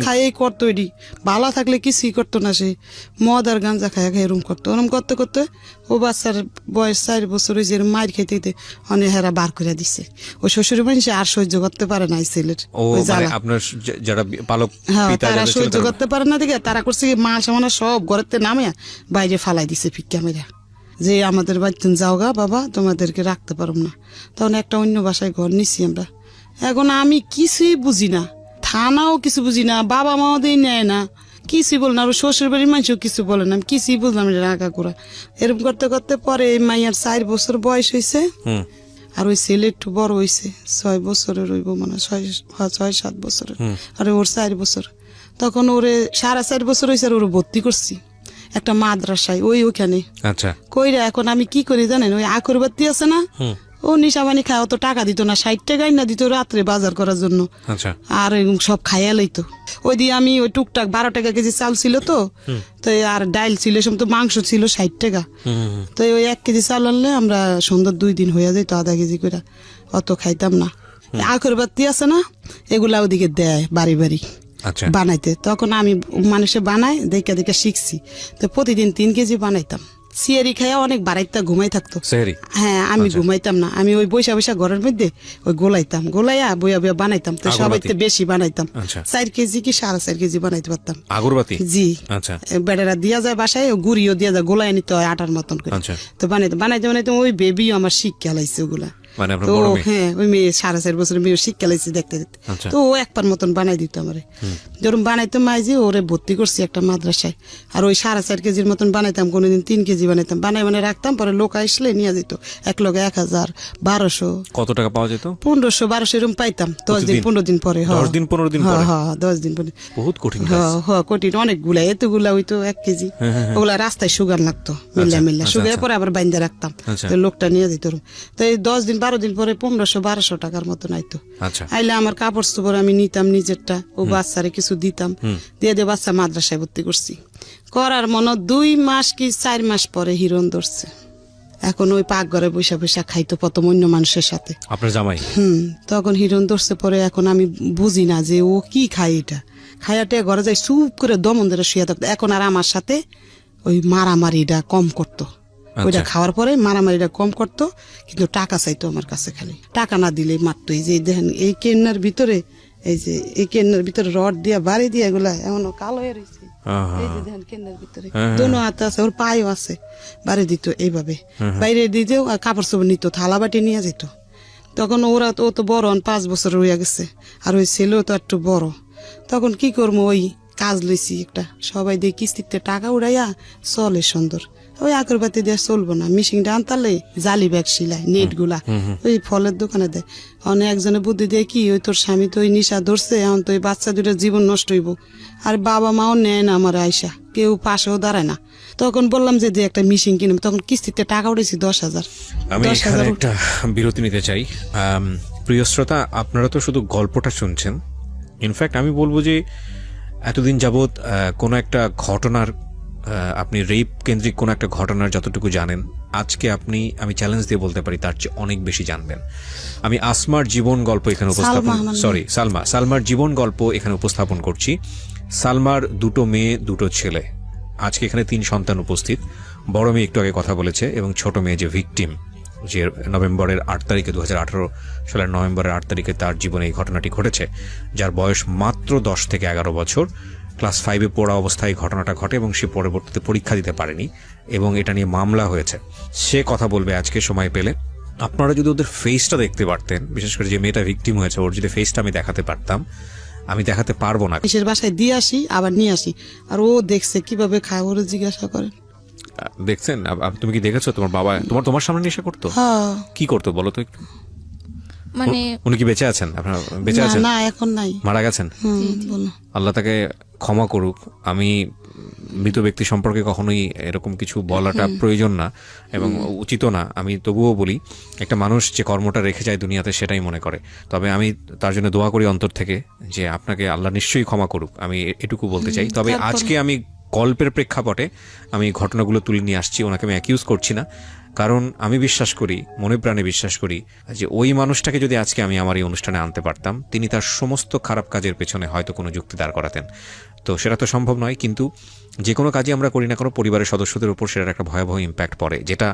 খাইয়েই করতো। এটি ভালো থাকলে কিছুই করতো না, সে মদ আর গাঞ্জা খাইয়া এরকম করতো। ওরম করতে ও বাচ্চার বয়স 4 বছর হয়েছে, মায়ের খেতে অনেক হেরা বার করে দিছে। ওই শ্বশুর মানুষ আর সহ্য করতে পারে না এই ছেলের, তারা সহ্য করতে পারে না দেখে তারা করছে কি, মা সামানা সব ঘরের নামে বাইরে ফালাই দিছে ফিক্কা মেরা, যে আমাদের বাড়িতে যাও গা বাবা, তোমাদেরকে রাখতে পারব না। তখন একটা অন্য বাসায় ঘর নিছি আমরা। এখন আমি কিছুই বুঝি না, খানাও কিছু বুঝি না, বাবা মাও দিয়ে নেয় না, কিছুই বলে না, আর শ্বশুর বাড়ির মানুষও কিছু বলে না, আমি কিছুই বুঝলাম না রাগা করা। এরকম করতে করতে পরে এই মাইয়ার 4 বছর বয়স হয়েছে, আর ওই ছেলে একটু বড় হয়েছে, 6 বছরের হইব মানে 6-7 বছরের, আর ওর 4 বছর। তখন ওরে 4.5 বছর হয়েছে, আর ওরে ভর্তি করছি একটা মাদ্রাসায় ওইখানে। আচ্ছা, কইরা এখন আমি কি করি জানেন, ওই আকরবাতি আছে না, ও নিশাবানি খায়, অত টাকা দিত না, 60 টাকাই না দিত রাত্রে বাজার করার জন্য, আচ্ছা, আর এরকম সব খাইয়া লইতো। ওই দিয়ে আমি ওই টুকটাক 12 টাকা কেজি চাল ছিল তো, তো আর ডাইল ছিল, সব তো মাংস ছিল 60 টাকা, তো ওই 1 কেজি চাল আনলে আমরা সুন্দর 2 দিন হইয়া যেত, আধা কেজি করে, অত খাইতাম না। আকরবাতি আছে না, এগুলা ওদিকে দেয় বাড়ি বাড়ি আচ্ছা, বানাইতে। তখন আমি মানুষে বানাই দেখে দেখে শিখছি, তো প্রতিদিন 3 কেজি বানাইতাম। সিয়ারি খাইয়া অনেক বাড়াইতা ঘুমাই থাকতো। সেহরি, হ্যাঁ, আমি ঘুমাইতাম না, আমি ওই বৈশা বৈশা ঘরের মধ্যে ওই গোলাইয়া বইয়া বইয়া বানাইতাম, তো সবাই বেশি বানাইতাম, 4 কেজি কি 4.5 কেজি বানাইতে পারতাম আগরবাতি। জি, আচ্ছা, বেড়ারা দিয়া যায় বাসায়, গুড়িও দিয়া যায়, গোলায় নিতে হয় আটার মতন করে। আচ্ছা, তো বানাইতে বানাইতে ওই বেবিও আমার শিক্ষা লাইছে ওগুলা। মানে আপনার তো বড় মেয়ে? হ্যাঁ, ওই মেয়ে 4.5 বছরের মেয়ে শিক্ষা লাইছে দেখতে দেখতে। আচ্ছা। তো ও একবার মতন বানাই দিত আমারে, যেরকম বানাইতো মাইজি, ওরে ভর্তি করছি একটা মাদ্রাসায়। আর ওই 4.5 কেজির মতন বানাইতাম, কোনোদিন 3 কেজি বানাইতাম, বানাই রাখতাম, পরে লোক আসলে নিয়ে যেত, এক লগে 1000, 1200, কত টাকা পাওয়া যেত? 1500-1200 এরকম পাইতাম 10 দিন 15 দিন পরে। 10 দিন 15 দিন পরে? হ্যাঁ, 10 দিন পরে। বহুত কঠিন কাজ। হ্যাঁ, কঠিন, অনেকগুলা, এতগুলা হইতো 1 কেজি। ওগুলা রাস্তায় সুগার লাগতো, মিল্লা সুগার পরে আবার বাইন্দা রাখতাম, তো লোকটা নিয়ে যেত। তো এই 10 দিন 12 দিন পরে 1500-1200 টাকার মতন আইতো। আচ্ছা, আইলে আমার কাপড় চোপড় আমি নিতাম নিজেরটা, ও বাচ্চারে কিছু দিতাম, দিয়ে বাচ্চা মাদ্রাসায় ভর্তি করছি। করার মনে 2 মাস কি 4 মাস পরে হিরণ ধরছে। এখন ওই পাক ঘরে বৈশা বৈশা খাইতো প্রথম অন্য মানুষের সাথে, আপনার জামাই? তখন হিরণ ধরছে পরে, এখন আমি বুঝি না যে ও কি খায়, এটা খাইয়াটে ঘরে যাই চুপ করে দমন ধরে শুয়ে থাকতো। এখন আর আমার সাথে ওই মারামারিটা কম করতো, ওইটা খাওয়ার পরে মারামারিটা কম করতো, কিন্তু টাকা চাইতো আমার কাছে, খালি টাকা না দিলে মারতো। এই যে দেখেন এই কেন্নার ভিতরে, এই যে এই কেন্নার ভিতরে রড দিয়া বাড়ি দিয়া এগুলা এমন কালো হয়ে রয়েছে, এই যে দেখেন কেন্নার ভিতরে দোনো হাতে আছে, ওর পায়েও আছে, বাড়ি দিত এইভাবে, বাইরে দিতেও কাপড় চোপড় নিত, থালা বাটি নিয়ে যেত। তখন ও তো বড়, 5 বছর হইয়া গেছে, আর ওই ছেলেও তো একটু বড়। তখন কি করবো, ওই কাজ লইছি একটা, সবাই দিয়ে কিস্তিতে টাকা উড়াইয়া চলে সুন্দর। ওই আগরবাতি দিয়ে চলবো না, মিশিংটা আনতালে জালি ব্যাগ সিলাই, নেট গুলা ওই ফলের দোকানে দেয়। অনেক একজনে বুদ্ধি দিয়ে কি, ওই তোর স্বামী তো ওই নিশা ধরছে, এখন তো ওই বাচ্চা দুটো জীবন নষ্ট হইব, আর বাবা মাও নেয় না আমার আয়সা, কেউ পাশেও দাঁড়ায় না। তখন বললাম যে একটা মিশিং কিনবো, তখন কিস্তিতে টাকা উঠেছি 10,000। আমি এখানে একটা বিরতি নিতে চাই। প্রিয় শ্রোতা, আপনারা তো শুধু গল্পটা শুনছেন, ইনফ্যাক্ট আমি বলবো যে এতদিন যাবৎ কোনো একটা ঘটনার, আপনি রেপ কেন্দ্রিক কোনো একটা ঘটনার যতটুকু জানেন, আজকে আমি চ্যালেঞ্জ দিয়ে বলতে পারি তার চেয়ে অনেক বেশি জানবেন। আমি আসমার জীবন গল্প এখানে সালমার জীবন গল্প এখানে উপস্থাপন করছি। সালমার 2 মেয়ে 2 ছেলে, আজকে এখানে 3 সন্তান উপস্থিত। বড় মেয়ে একটু আগে কথা বলেছে, এবং ছোট মেয়ে যে ভিকটিম, যে নভেম্বরের 8 তারিখে 2018 সালের নভেম্বরের 8 তারিখে তার জীবনে এই ঘটনাটি ঘটেছে, যার বয়স মাত্র 10 থেকে 11 বছর। ক্লাস 5-এ পড়া অবস্থায় ঘটনাটা ঘটে, এবং সে পরবর্তীতে পরীক্ষা দিতে পারেনি, এবং এটা নিয়ে মামলা হয়েছে। সে কথা বলবে আজকে সময় পেলে। আপনারা যদি ওদের ফেসটা দেখতে পারতেন, বিশেষ করে যে মেয়েটা ভিকটিম হয়েছে, ওর যদি ফেসটা আমি দেখাতে পারতাম। আমি দেখাতে পারবো না, কিসের বাসায় দিয়ে আসি আবার নিয়ে আসি, আর ও দেখছে কিভাবে খায়, ওরে জিজ্ঞাসা করেন। দেখছেন? তুমি কি দেখেছো তোমার বাবা তোমার সামনে নেশা করতো? কি করতো বলো তো একটু? মানে উনি কি বেঁচে আছেন? আপনার বেঁচে আছেন? না, এখন নাই, মারা গেছেন। আল্লাহ তাকে ক্ষমা করুক। আমি মৃত ব্যক্তি সম্পর্কে কখনোই এরকম কিছু বলাটা প্রয়োজন না এবং উচিত না। আমি তবুও বলি, একটা মানুষ যে কর্মটা রেখে যায় দুনিয়াতে সেটাই মনে করে। তবে আমি তার জন্য দোয়া করি অন্তর থেকে যে আপনাকে আল্লাহ নিশ্চয়ই ক্ষমা করুক, আমি এটুকু বলতে চাই। তবে আজকে আমি গল্পের প্রেক্ষাপটে আমি ঘটনাগুলো তুলে নিয়ে আসছি, ওনাকে আমি অ্যাকিউজ করছি না, কারণ আমি বিশ্বাস করি, মনে প্রাণে বিশ্বাস করি যে ওই মানুষটাকে যদি আজকে আমি আমার এই অনুষ্ঠানে আনতে পারতাম, তিনি তার সমস্ত খারাপ কাজের পেছনে হয়তো কোনো যুক্তি দাঁড় করাতেন। তো সেটা তো সম্ভব নয়, কিন্তু যে কোনো কাজই আমরা করি না কোনো, পরিবারের সদস্যদের উপর সেটার একটা ভয়াবহ ইম্প্যাক্ট পড়ে, যেটা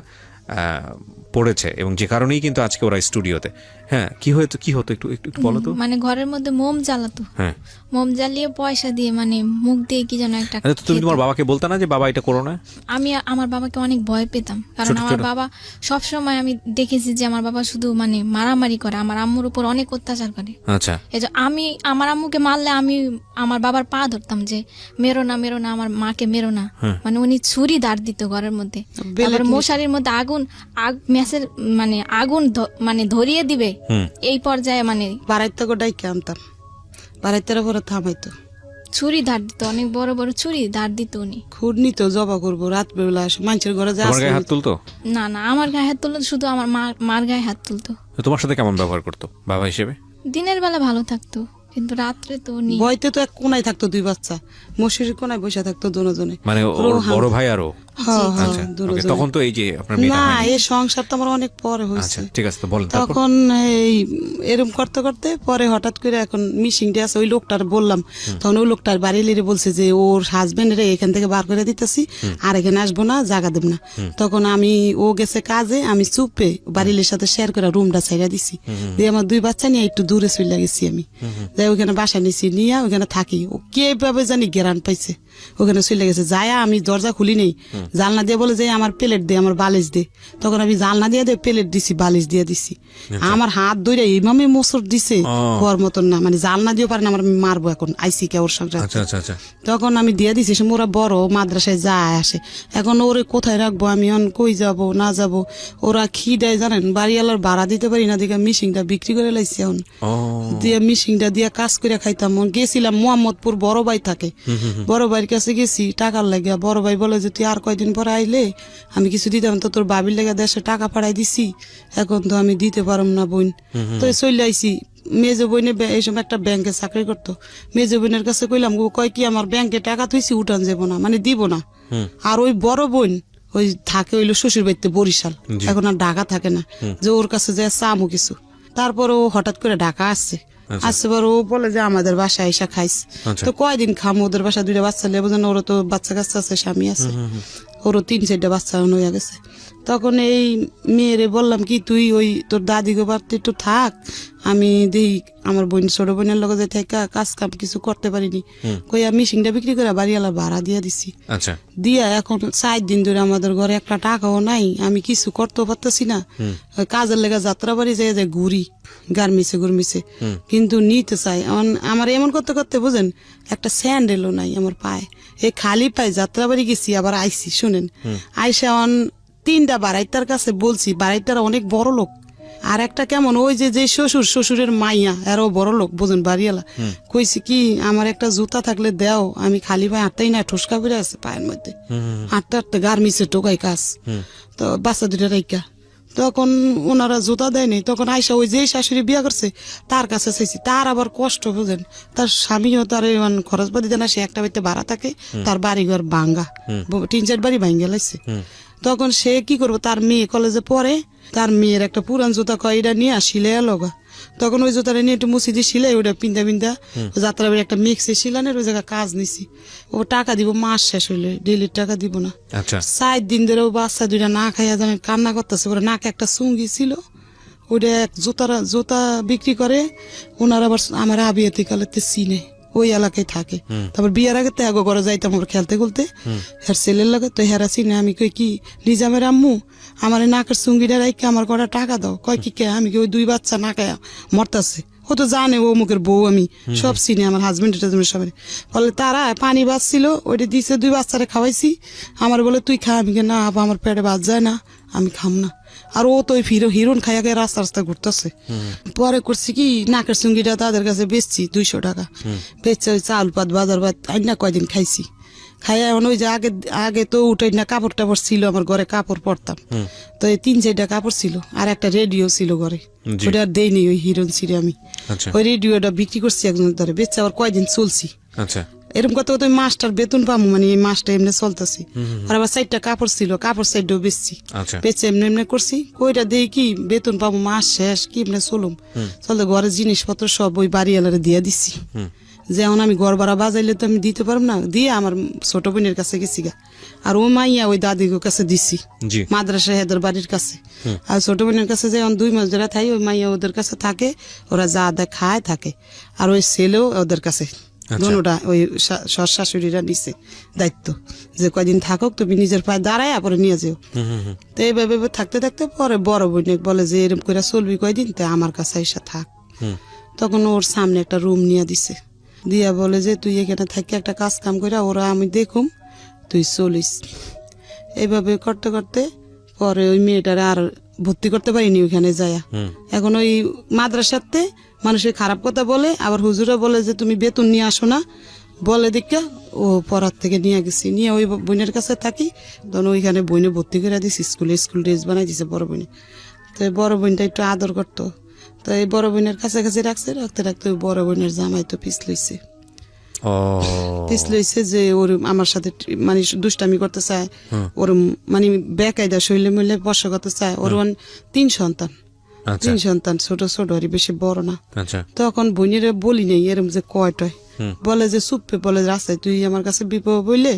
পড়েছে, এবং যে কারণেই কিন্তু আজকে ওরা স্টুডিওতে। হ্যাঁ, কি হতো একটু বলো তো। মানে ঘরের মধ্যে মোম জ্বালাতো, হ্যাঁ, মোম জ্বালিয়ে পয়সা দিয়ে, মানে মুখ দিয়ে কি যেন একটা। তুমি তোমার বাবাকে বলতে না যে বাবা এটা করো না? আমি আমার বাবাকে অনেক ভয় পেতাম, কারণ আমার বাবা বাবা সব সময় আমি দেখেছি যে আমার বাবা শুধু মানে মারামারি করে, আমার আম্মুর উপর অনেক অত্যাচার করে। আচ্ছা, এই যে আমি আমার আম্মুকে মারলে আমি আমার বাবার পা ধরতাম যে মেরো না আমার মাকে মেরো না। মানে উনি ছুরি দাঁড় দিত ঘরের মধ্যে, তারপরে মশারির মধ্যে ম্যাসের মানে আগুন মানে ধরিয়ে দিবে এই পর্যায়ে, মানে বাড়াইতে ডাইকে আনতাম, বাড়াইতে পরে থামাইতো, ছুরি ধার দিত, অনেক বড় বড় ছুরি ধার দিত উনি। খুদ নিত, জবা করবো রাত বেলা মানুষের ঘরে যা তোমার গায়ে হাত তুলতো? না আমার গায়ে হাত তুলতো, শুধু আমার মার গায়ে হাত তুলতো। তো তোমার সাথে কেমন ব্যবহার করতো বাবা হিসেবে? দিনের বেলা ভালো থাকতো, কিন্তু রাত্রে তো উনি বইতে তো এক কোনায় থাকতো, 2 বাচ্চা মশারির কোনায় বসে থাকতো দুজনে। মানে ওর বড় ভাই আরো? আচ্ছা, দুজনে। তখন তো এই যে আপনার মেয়েটা না, হয়নি। এই সংসার তো আমার অনেক পরে আচ্ছা, হয়েছে। ঠিক আছে, তো বলেন তারপর। তখন এই এরম করতে করতে পরে হঠাৎ করে এখন মিশিং ডে আছে, ওই লোকটার বললাম, তখন ওই লোকটার বাড়ি লিরে বলছে যে ওর হাজবেন্ডের এখান থেকে বার করে দিতেছি, আর এখানে আসবো না, জায়গা দেব না। তখন আমি, ও গেছে কাজে, আমি চুপে বাড়ির সাথে শেয়ার করে রুমটা ছাইড়া দিছি, দিয়ে আমার 2 বাচ্চা নিয়ে একটু দূরে চলে গেছি আমি, যাই ওখানে বাসা নিছি, নিয়ে ওখানে থাকি। ও কিভাবে জানি গেরান পাইছে, ওখানে চলে গেছে। যায়া আমি দরজা খুলি নেই, জানলা দিয়ে বলে যে আমার প্লেট দে, আমার বালিশ দে। তখন আমি জানলা দিয়ে প্লেট দিছি, বালিশ দিয়ে দিছি। আমার হাত ধরে এইভাবে মোচড় দিছে, হওয়ার মতন না, মানে জানলা দিয়ে পারে না, আমার মারবো এখন আইসি কে ওর সঙ্গে। আচ্ছা আচ্ছা আচ্ছা। তখন আমি দিয়ে দিছি, সে ওরা বড় মাদ্রাসায় যায় আসে, এখন ওরে কোথায় রাখবো আমি, কই যাব না যাব। ওরা খিদায় জানেন, বাড়িওয়ালার ভাড়া দিতে পারি না, দিকে মিশিংটা বিক্রি করে লাইছি এখন, দিয়ে মিশিংটা দিয়ে কাজ করে খাইতাম। গেছিলাম মোহাম্মদপুর, বড় ভাই থাকে, বড় ভাইয়ের কাছে গেছি টাকার লাগিয়া। বড় ভাই বলে যে তুই আর কয়দিন পরে আইলে আমি কিছু দিতাম, তো তোর বাবির লেগে দেশে টাকা পাঠাই দিছি, এখন তো আমি দিতে পারম না বোন। তো চলে আইছি। মেজো বোনে এই সময় একটা ব্যাংকে চাকরি করতো, মেজো বোনের কাছে কইলাম, কয় কি আমার ব্যাংকে টাকা থুইছি, উঠান যাবো না, মানে দিব না। আর ওই বড় বোন ওই থাকে হইলো শ্বশুর বাড়িতে বরিশাল, এখন আর ঢাকা থাকে না, যে ওর কাছে যে চামো কিছু। তারপর ও হঠাৎ করে ঢাকা আসছে, আসছে পর ও বলে যে আমাদের বাসায় এসে খাইস। তো কয়দিন খাম, ওদের বাসা 2টা বাচ্চা লেবো, যেন ওরা তো বাচ্চা কাচ্চা আছে, স্বামী আছে, ওরও 3-4টা বাচ্চা হয়ে গেছে। তখন এই মেয়েরে বললাম কি তুই ওই তোর দাদিকে বাড়তে একটু থাক, আমি দেখি আমার বোন, ছোট বোনের লগে যে থেকে কাজ কাম কিছু করতে পারিনি, কইয়া মিশিংটা বিক্রি করে বাড়িওয়ালা ভাড়া দিয়ে দিছি। আচ্ছা, দিয়া এখন 4 দিন ধরে আমাদের ঘরে একটা টাকাও নাই, আমি কিছু করতেও পারতেছি না। কাজের লেগে যাত্রা বাড়ি যায় যে ঘুরি গার্মিছে, কিন্তু নিতে চাই। আমার এমন করতে করতে বুঝেন একটা স্যান্ডেলও নাই আমার পায়ে, এই খালি পায়ে যাত্রা বাড়ি গেছি, আবার আইসি। শুনেন, আইসা 3টা বাড়াইতার কাছে বলছি, বাড়াইতারা অনেক বড় লোক, আর একটা কেমন ওই যে শ্বশুরের মাইয়া, এরও বড় লোক বুঝেন বাড়িওয়ালা। কইছি কি আমার একটা জুতা থাকলে দেও, আমি খালি পায়ে হাঁটতেই না, ঠোসকা করে আছে পায়ের মধ্যে, হাঁটতে হাঁটতে গার্মিছে টোকাই কাজ। তো বাচ্চা 2টা রাইকা, তখন ওনারা জুতা দেয়নি। তখন আইসা ওই যে শাশুড়ি বিয়া করছে তার কাছে চাইছি, তার আবার কষ্ট বুঝেন, তার স্বামীও তার খরচ পাতি দেয় না, সে একটা বাড়িতে ভাড়া থাকে, তার বাড়ি ঘর ভাঙ্গা, 3-4 বাড়ি ভাঙ্গা লাইছে। তখন সে কি করবো, তার মেয়ে কলেজে পড়ে, তার মেয়ের একটা পুরান জুতা কয় এটা নিয়ে সিলাই লগা। তখন ওই জুতাটা নিয়ে একটু মুছি দিয়ে সিলাই, ওটা পিন্দা যাত্রা বাড়ি একটা মিক্সে শিলানের ওই জায়গায় কাজ নিছি। ও টাকা দিব মাস শেষ হইলে, ডেলির টাকা দিব না। 4 দিন ধরে ও বাচ্চা 2টা না খাইয়া জানেন কান্না করতেছে, ওরা নাকে একটা চুঙ্গি ছিল, ওইটা জুতা বিক্রি করে। ওনার আবার আমার আবিয়াতি কালেতে চিনে, ওই এলাকায় থাকে। তারপর বিয়ের আগে তো এগো ঘরে যাইতাম আমরা খেলতে খুলতে, হের ছেলের লাগে, তো হেরা চিনে। আমি কই কি নিজামের আম্মু আমার নাকের চুঙ্গিটা রাইকে আমার কটা টাকা দাও। কয় কি কে, আমি কি ওই 2 বাচ্চা না খায়া মরতাছে, ও তো জানে ও মুখের বউ, আমি সব চিনি, আমার হাজবেন্ড সবাই। বলে তারা পানি বাঁচছিল, ওইটা দিছে, 2 বাচ্চারে খাওয়াইছি। আমার বলে তুই খা, আমি না আপা আমার পেটে বাদ যায় না, আমি খাম না। আর ও তো হিরোন খাইয়া গিয়ে রাস্তা ঘুরতেছে। পরে করছি কি নাকের চুঙ্গিটা তাদের কাছে বেচছি 200 টাকা, বেচছে ওই চাউল পাত বাজার ভাত আইনা কয়দিন খাইছি। খাইয়া এখন ওই যে আগে তো উঠে না কাপড় টাপড় ছিল, আমার ঘরে কাপড় পরতাম, তো এই 3-4টা কাপড় ছিল, আর একটা রেডিও ছিল ঘরে, ওটা আর দেয়নি ওই হিরোন ছিঁড়ে আমি। ওই রেডিওটা বিক্রি করছি একজনের ধরে, বেচছে আবার কয়দিন চলছি। এরকম কত কত মাসটার বেতন পাবো, মানে এই মাসটা এমনি চলতেছি। আর আবার 4টা কাপড় ছিল, কাপড় 4টাও বেচছি, বেচে এমনি করছি। কইটা দিয়ে কি বেতন পাবো, মাস শেষ কি এমনি চলুম চলতে, ঘরের জিনিসপত্র সব ওই বাড়িওয়ালারে দিয়ে দিছি। যেমন আমি ঘর ভাড়া বাজাইলে তো আমি দিতে পারবো না, দিয়ে আমার ছোট বোনের কাছে গেছি গা, আর ও মাইয়া ওই দাদির কাছে দিছি মাদ্রাসা হেদের বাড়ির কাছে। আর ছোট বোনের কাছে যেমন 2 মাস ধরে থাই, ওই মাইয়া ওদের কাছে থাকে, ওরা যা দেয় খায় থাকে, আর ওই ছেলেও ওদের কাছে দোনোটা ওই শাশুড়িরা নিছে দায়িত্ব যে কয়দিন থাকুক তুমি নিজের পায়ে দাঁড়ায় পরে নিয়ে যাও। তো এইভাবে থাকতে থাকতে পরে বড় বোন বলে যে এরকম করে চলবি কয়দিন, তো আমার কাছে এসে থাক। তখন ওর সামনে একটা রুম নিয়ে দিছে, দিয়া বলে যে তুই এখানে থাকি একটা কাজ কাম করে ওরা আমি দেখুম, তুই চলিস। এইভাবে করতে করতে পরে ওই মেয়েটার আর ভর্তি করতে পারিনি ওইখানে যায়া। এখন ওই মাদ্রাসাতে মানুষের খারাপ কথা বলে, আবার হুজুরা বলে যে তুমি বেতন নিয়ে আসো না বলে দেখে ও পড়ার থেকে নিয়ে গেছি, নিয়ে ওই বোনের কাছে থাকি। তখন ওইখানে বইনে ভর্তি করে দিছি, স্কুল ড্রেস বানাই দিছে বড় বোনে। তো এই বড় বোনটা একটু আদর করতো, তো এই বড় বোনের কাছাকাছি রাখতে রাখতে ওই বড় বোনের জামাই তো পিছ লইছে। যে ওর আমার সাথে মানে দুষ্টামি করতে চায়, ওর মানে বেকায়দা শৈলে মিলে বর্ষা করতে চায়। ওর 3 সন্তান, 3 সন্তান, ছোট ছোট আর বেশি বড় না। তখন বোনের বলি নেই এরম যে কয়টায় বলে যে চুপে বলে রাস্তায় তুই আমার কাছে বিপদ বললে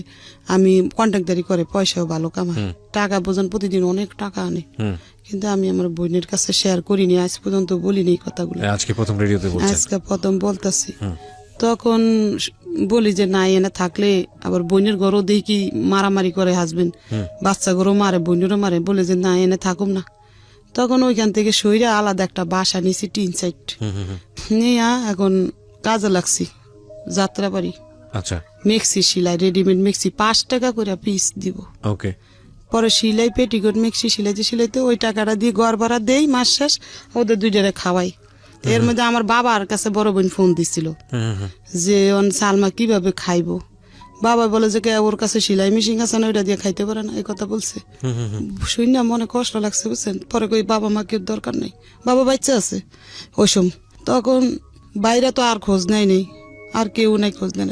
আমি কন্ট্রাক্টদারি করে পয়সাও ভালো কামাই, টাকা বোঝান প্রতিদিন অনেক টাকা আনে, কিন্তু আমি আমার বোনের কাছে শেয়ার করিনি, আজ পর্যন্ত বলিনি এই কথাগুলো, আজকে প্রথম বলতেছি। তখন বলি যে না এনে থাকলে আবার বোনের ঘরও দেখি মারামারি করে হাসবেন্ড, বাচ্চা ঘরও মারে বোনেরও মারে, বলে যে না এনে থাকুম না। তখন ওইখান থেকে সইরা আলাদা একটা বাসা নিয়েছি, 3 সাইড নিয়ে এখন কাজে লাগছি যাত্রাবাড়ি। মেক্সি সেলাই, রেডিমেড মেক্সি 5 টাকা করে পিস দিব। পরে সিলাই পেটিকোট মেক্সি সিলাইতে ওই টাকাটা দিয়ে ঘর ভাড়া দেই, মাস শেষ ওদের 2টারে খাওয়াই। এর মধ্যে আমার বাবার কাছে বড় বোন ফোন দিছিল যে সালমা কিভাবে খাইবো। বাবা বলে যে ওর কাছে সেলাই মেশিন আছে না, ওইটা দিয়ে খাইতে পারে না, এই কথা বলছে। শুনি না মনে কষ্ট লাগছে বুঝছেন। পরে কই বাবা মা কেউ দরকার নেই, বাবা বাচ্চা আছে ওই সময়। তখন বাইরে তো আর খোঁজ নেই, আর কেউ নাই খোঁজ নেন।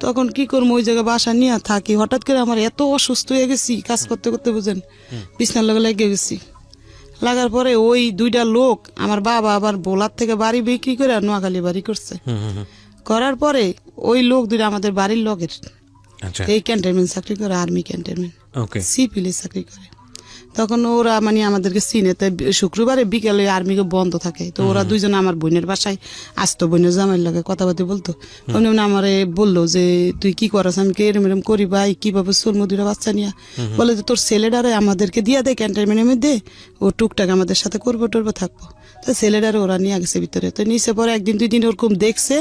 তখন কি করবো, ওই জায়গায় বাসা নিয়ে থাকি। হঠাৎ করে আমার এত অসুস্থ হয়ে গেছি কাজ করতে করতে, বুঝেন, বিছনার লগে লেগে গেছি। লাগার পরে ওই 2টা লোক আমার বাবা আবার বোলার থেকে বাড়ি বিক্রি করে নোয়াখালী বাড়ি করছে। করার পরে ওই লোক 2টা আমাদের বাড়ির লোকের এই ক্যান্টনমেন্ট চাকরি করে, আর্মি ক্যান্টনমেন্ট সিপিএলে চাকরি করে। তখন ওরা মানে আমাদেরকে চিনে, তাই শুক্রবারে বিকেলে আর্মিকে বন্ধ থাকে। তো ওরা 2জন আমার বোনের বাসায় আসতো, বোনের জামাইয়ের লাগে কথাবার্তা বলতো। আমারে বললো যে তুই কি করস, আমি এরম এরম করি ভাই, কিভাবে চলবো 2টা বাচ্চা নিয়ে। বলে যে তোর ছেলেটারে আমাদেরকে দিয়ে দে ক্যান্টনমেন্টের মধ্যে, ও টুকটাক আমাদের সাথে করবো টরবো থাকবো। তো ছেলেটারে ওরা নিয়ে গেছে ভিতরে। তো নিচে পরে 1 2 দিন ওরকম দেখছে,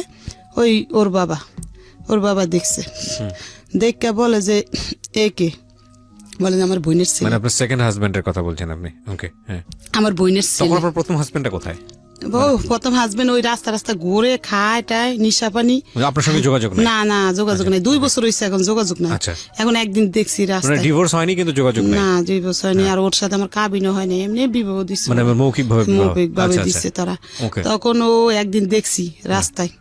ওই ওর বাবা দেখছে, দেখে বলে যে একে বলে আমার বোনের ছেলে। মানে আপনার সেকেন্ড হাজবেন্ডের কথা বলছেন আপনি? আমার বোনের ছেলে। তখন আপনার প্রথম হাজবেন্ডটা কোথায়? প্রথম হাজবেন্ড ওই রাস্তা ঘুরে খায় টায় নিশা পানি। আপনার সঙ্গে যোগাযোগ নাই? না যোগাযোগ নাই, 2 বছর হয়েছে এখন যোগাযোগ নাই। এখন একদিন দেখছি রাস্তায়, ডিভোর্স হয়নি কিন্তু যোগাযোগ নাই? না 2 বছর হয়নি। আর ওর সাথে আমার কাবিনও হয়নি, এমনি বিবাহ দিচ্ছে, মানে মৌখিকভাবে দিচ্ছে তারা। তখন ও একদিন দেখছি রাস্তায়,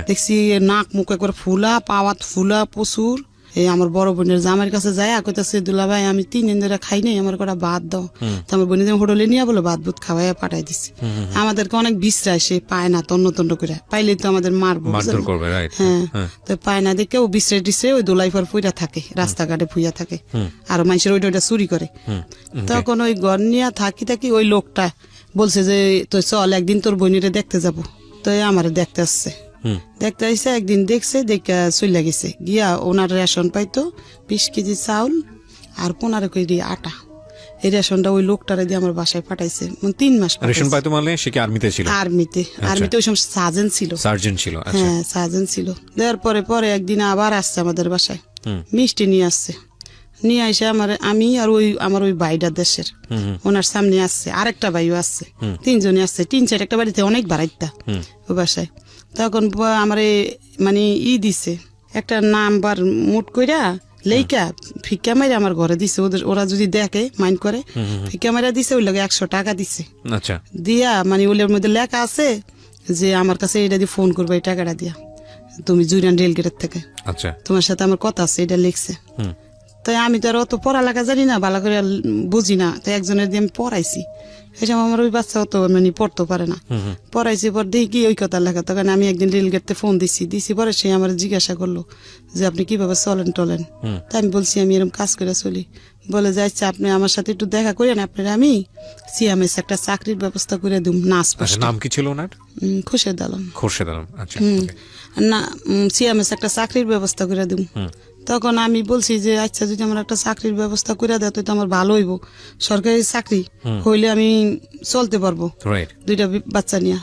দেখছি নাক মুখ একবার ফুলা, পাওয়াত ফুলা প্রচুর। এই আমার বড় বোনের জামাইয়ের কাছে যায় কইতাছে দুলা ভাই আমি 3 দিন ধরে খাই নাই, আমার কটা ভাত দাও। তো আমার বোনের হোটেলে নিয়ে বলো ভাত বুত খাওয়াই পাঠাই দিচ্ছে। আমাদেরকে অনেক বিশ্রায়, সে পায় না, তন্ন করে পাইলে তো আমাদের মারবো। হ্যাঁ, তো পায় না দেখে ও বিশ্রায় টিশ্রে ওই দোলাই পর ফুইরা থাকে, রাস্তাঘাটে ফুইয়া থাকে, আর মানুষের ওইটা চুরি করে। তখন ওই ঘর নিয়ে থাকি ওই লোকটা বলছে যে তো চল একদিন তোর বোনেরে দেখতে যাবো। তো আমার দেখতে আসছে, দেখতে আসছে একদিন, দেখছে দেখে চলে গেছে। গিয়া ওনার রেশন পাইতো 20 কেজি চাউল আর 15 কেজি আটা। এই রেশনটা ওই লোকটারে দিয়ে আমার বাসায় পাঠাইছে। 3 মাস রেশন পাইতো। মানে সে কি আর্মিতে ছিল? আর্মিতে ওই সময় সার্জেন্ট ছিল। হ্যাঁ সার্জেন্ট ছিল। দেওয়ার পরে একদিন আবার আসছে আমাদের বাসায়, মিষ্টি নিয়ে আসছে। নিয়ে আসে আমি আর আমার ওই ভাইটা দেশের ওনার সামনে আসছে, আরেকটা ভাইও আসছে, 3 জনে আসছে। 3-4 একটা বাড়িতে অনেক বাড়াইতা ওই বাসায়। তখন আমার মানে দিছে একটা নাম্বার মুট কইরা লেইকা ফিক্কা মাইরা আমার ঘরে দিছে। ওরা যদি দেখে মাইন্ড করে, ফিক্কা মাইরা দিছে। ওই লাগে 100 টাকা দিছে। দিয়া মানে ওলের মধ্যে লেখা আছে যে আমার কাছে এটা দিয়ে ফোন করবো, এই টাকাটা দিয়া তুমি জুরিয়ান রেলগেটের থেকে, তোমার সাথে আমার কথা আছে, এটা লিখছে। তাই আমি তো আর অত পড়ালেখা জানি না, ভালো করে বুঝি না। তাই একজনের দিয়ে আমি পড়াইছি। এই সময় আমার ওই বাচ্চা অত মানে পড়তে পারে না, পড়াইছি। পর দেখি ওই কথা লেখা। তখন আমি একদিন রেলগেটে ফোন দিছি পরে সে আমার জিজ্ঞাসা করলো যে আপনি কিভাবে চলেন টলেন। তাই আমি বলছি আমি এরকম কাজ করে চলি। বলে যে আচ্ছা আপনি আমার সাথে একটু দেখা করেন, আপনার আমি সিএমএস একটা চাকরির ব্যবস্থা করে দিম নাচ আচ্ছা, নাম কি ছিল ওনার? খুশিদ আলম। খোরশেদ আলম, আচ্ছা। না সিএমএস একটা চাকরির ব্যবস্থা করে দিম। তখন আমি বলছি যে আচ্ছা যদি আমার একটা চাকরির ব্যবস্থা করে দেয় তো আমার ভালো হইব, সরকারি চাকরি হইলে আমি চলতে পারবো রাইট। 2টা বাচ্চা নিয়ে।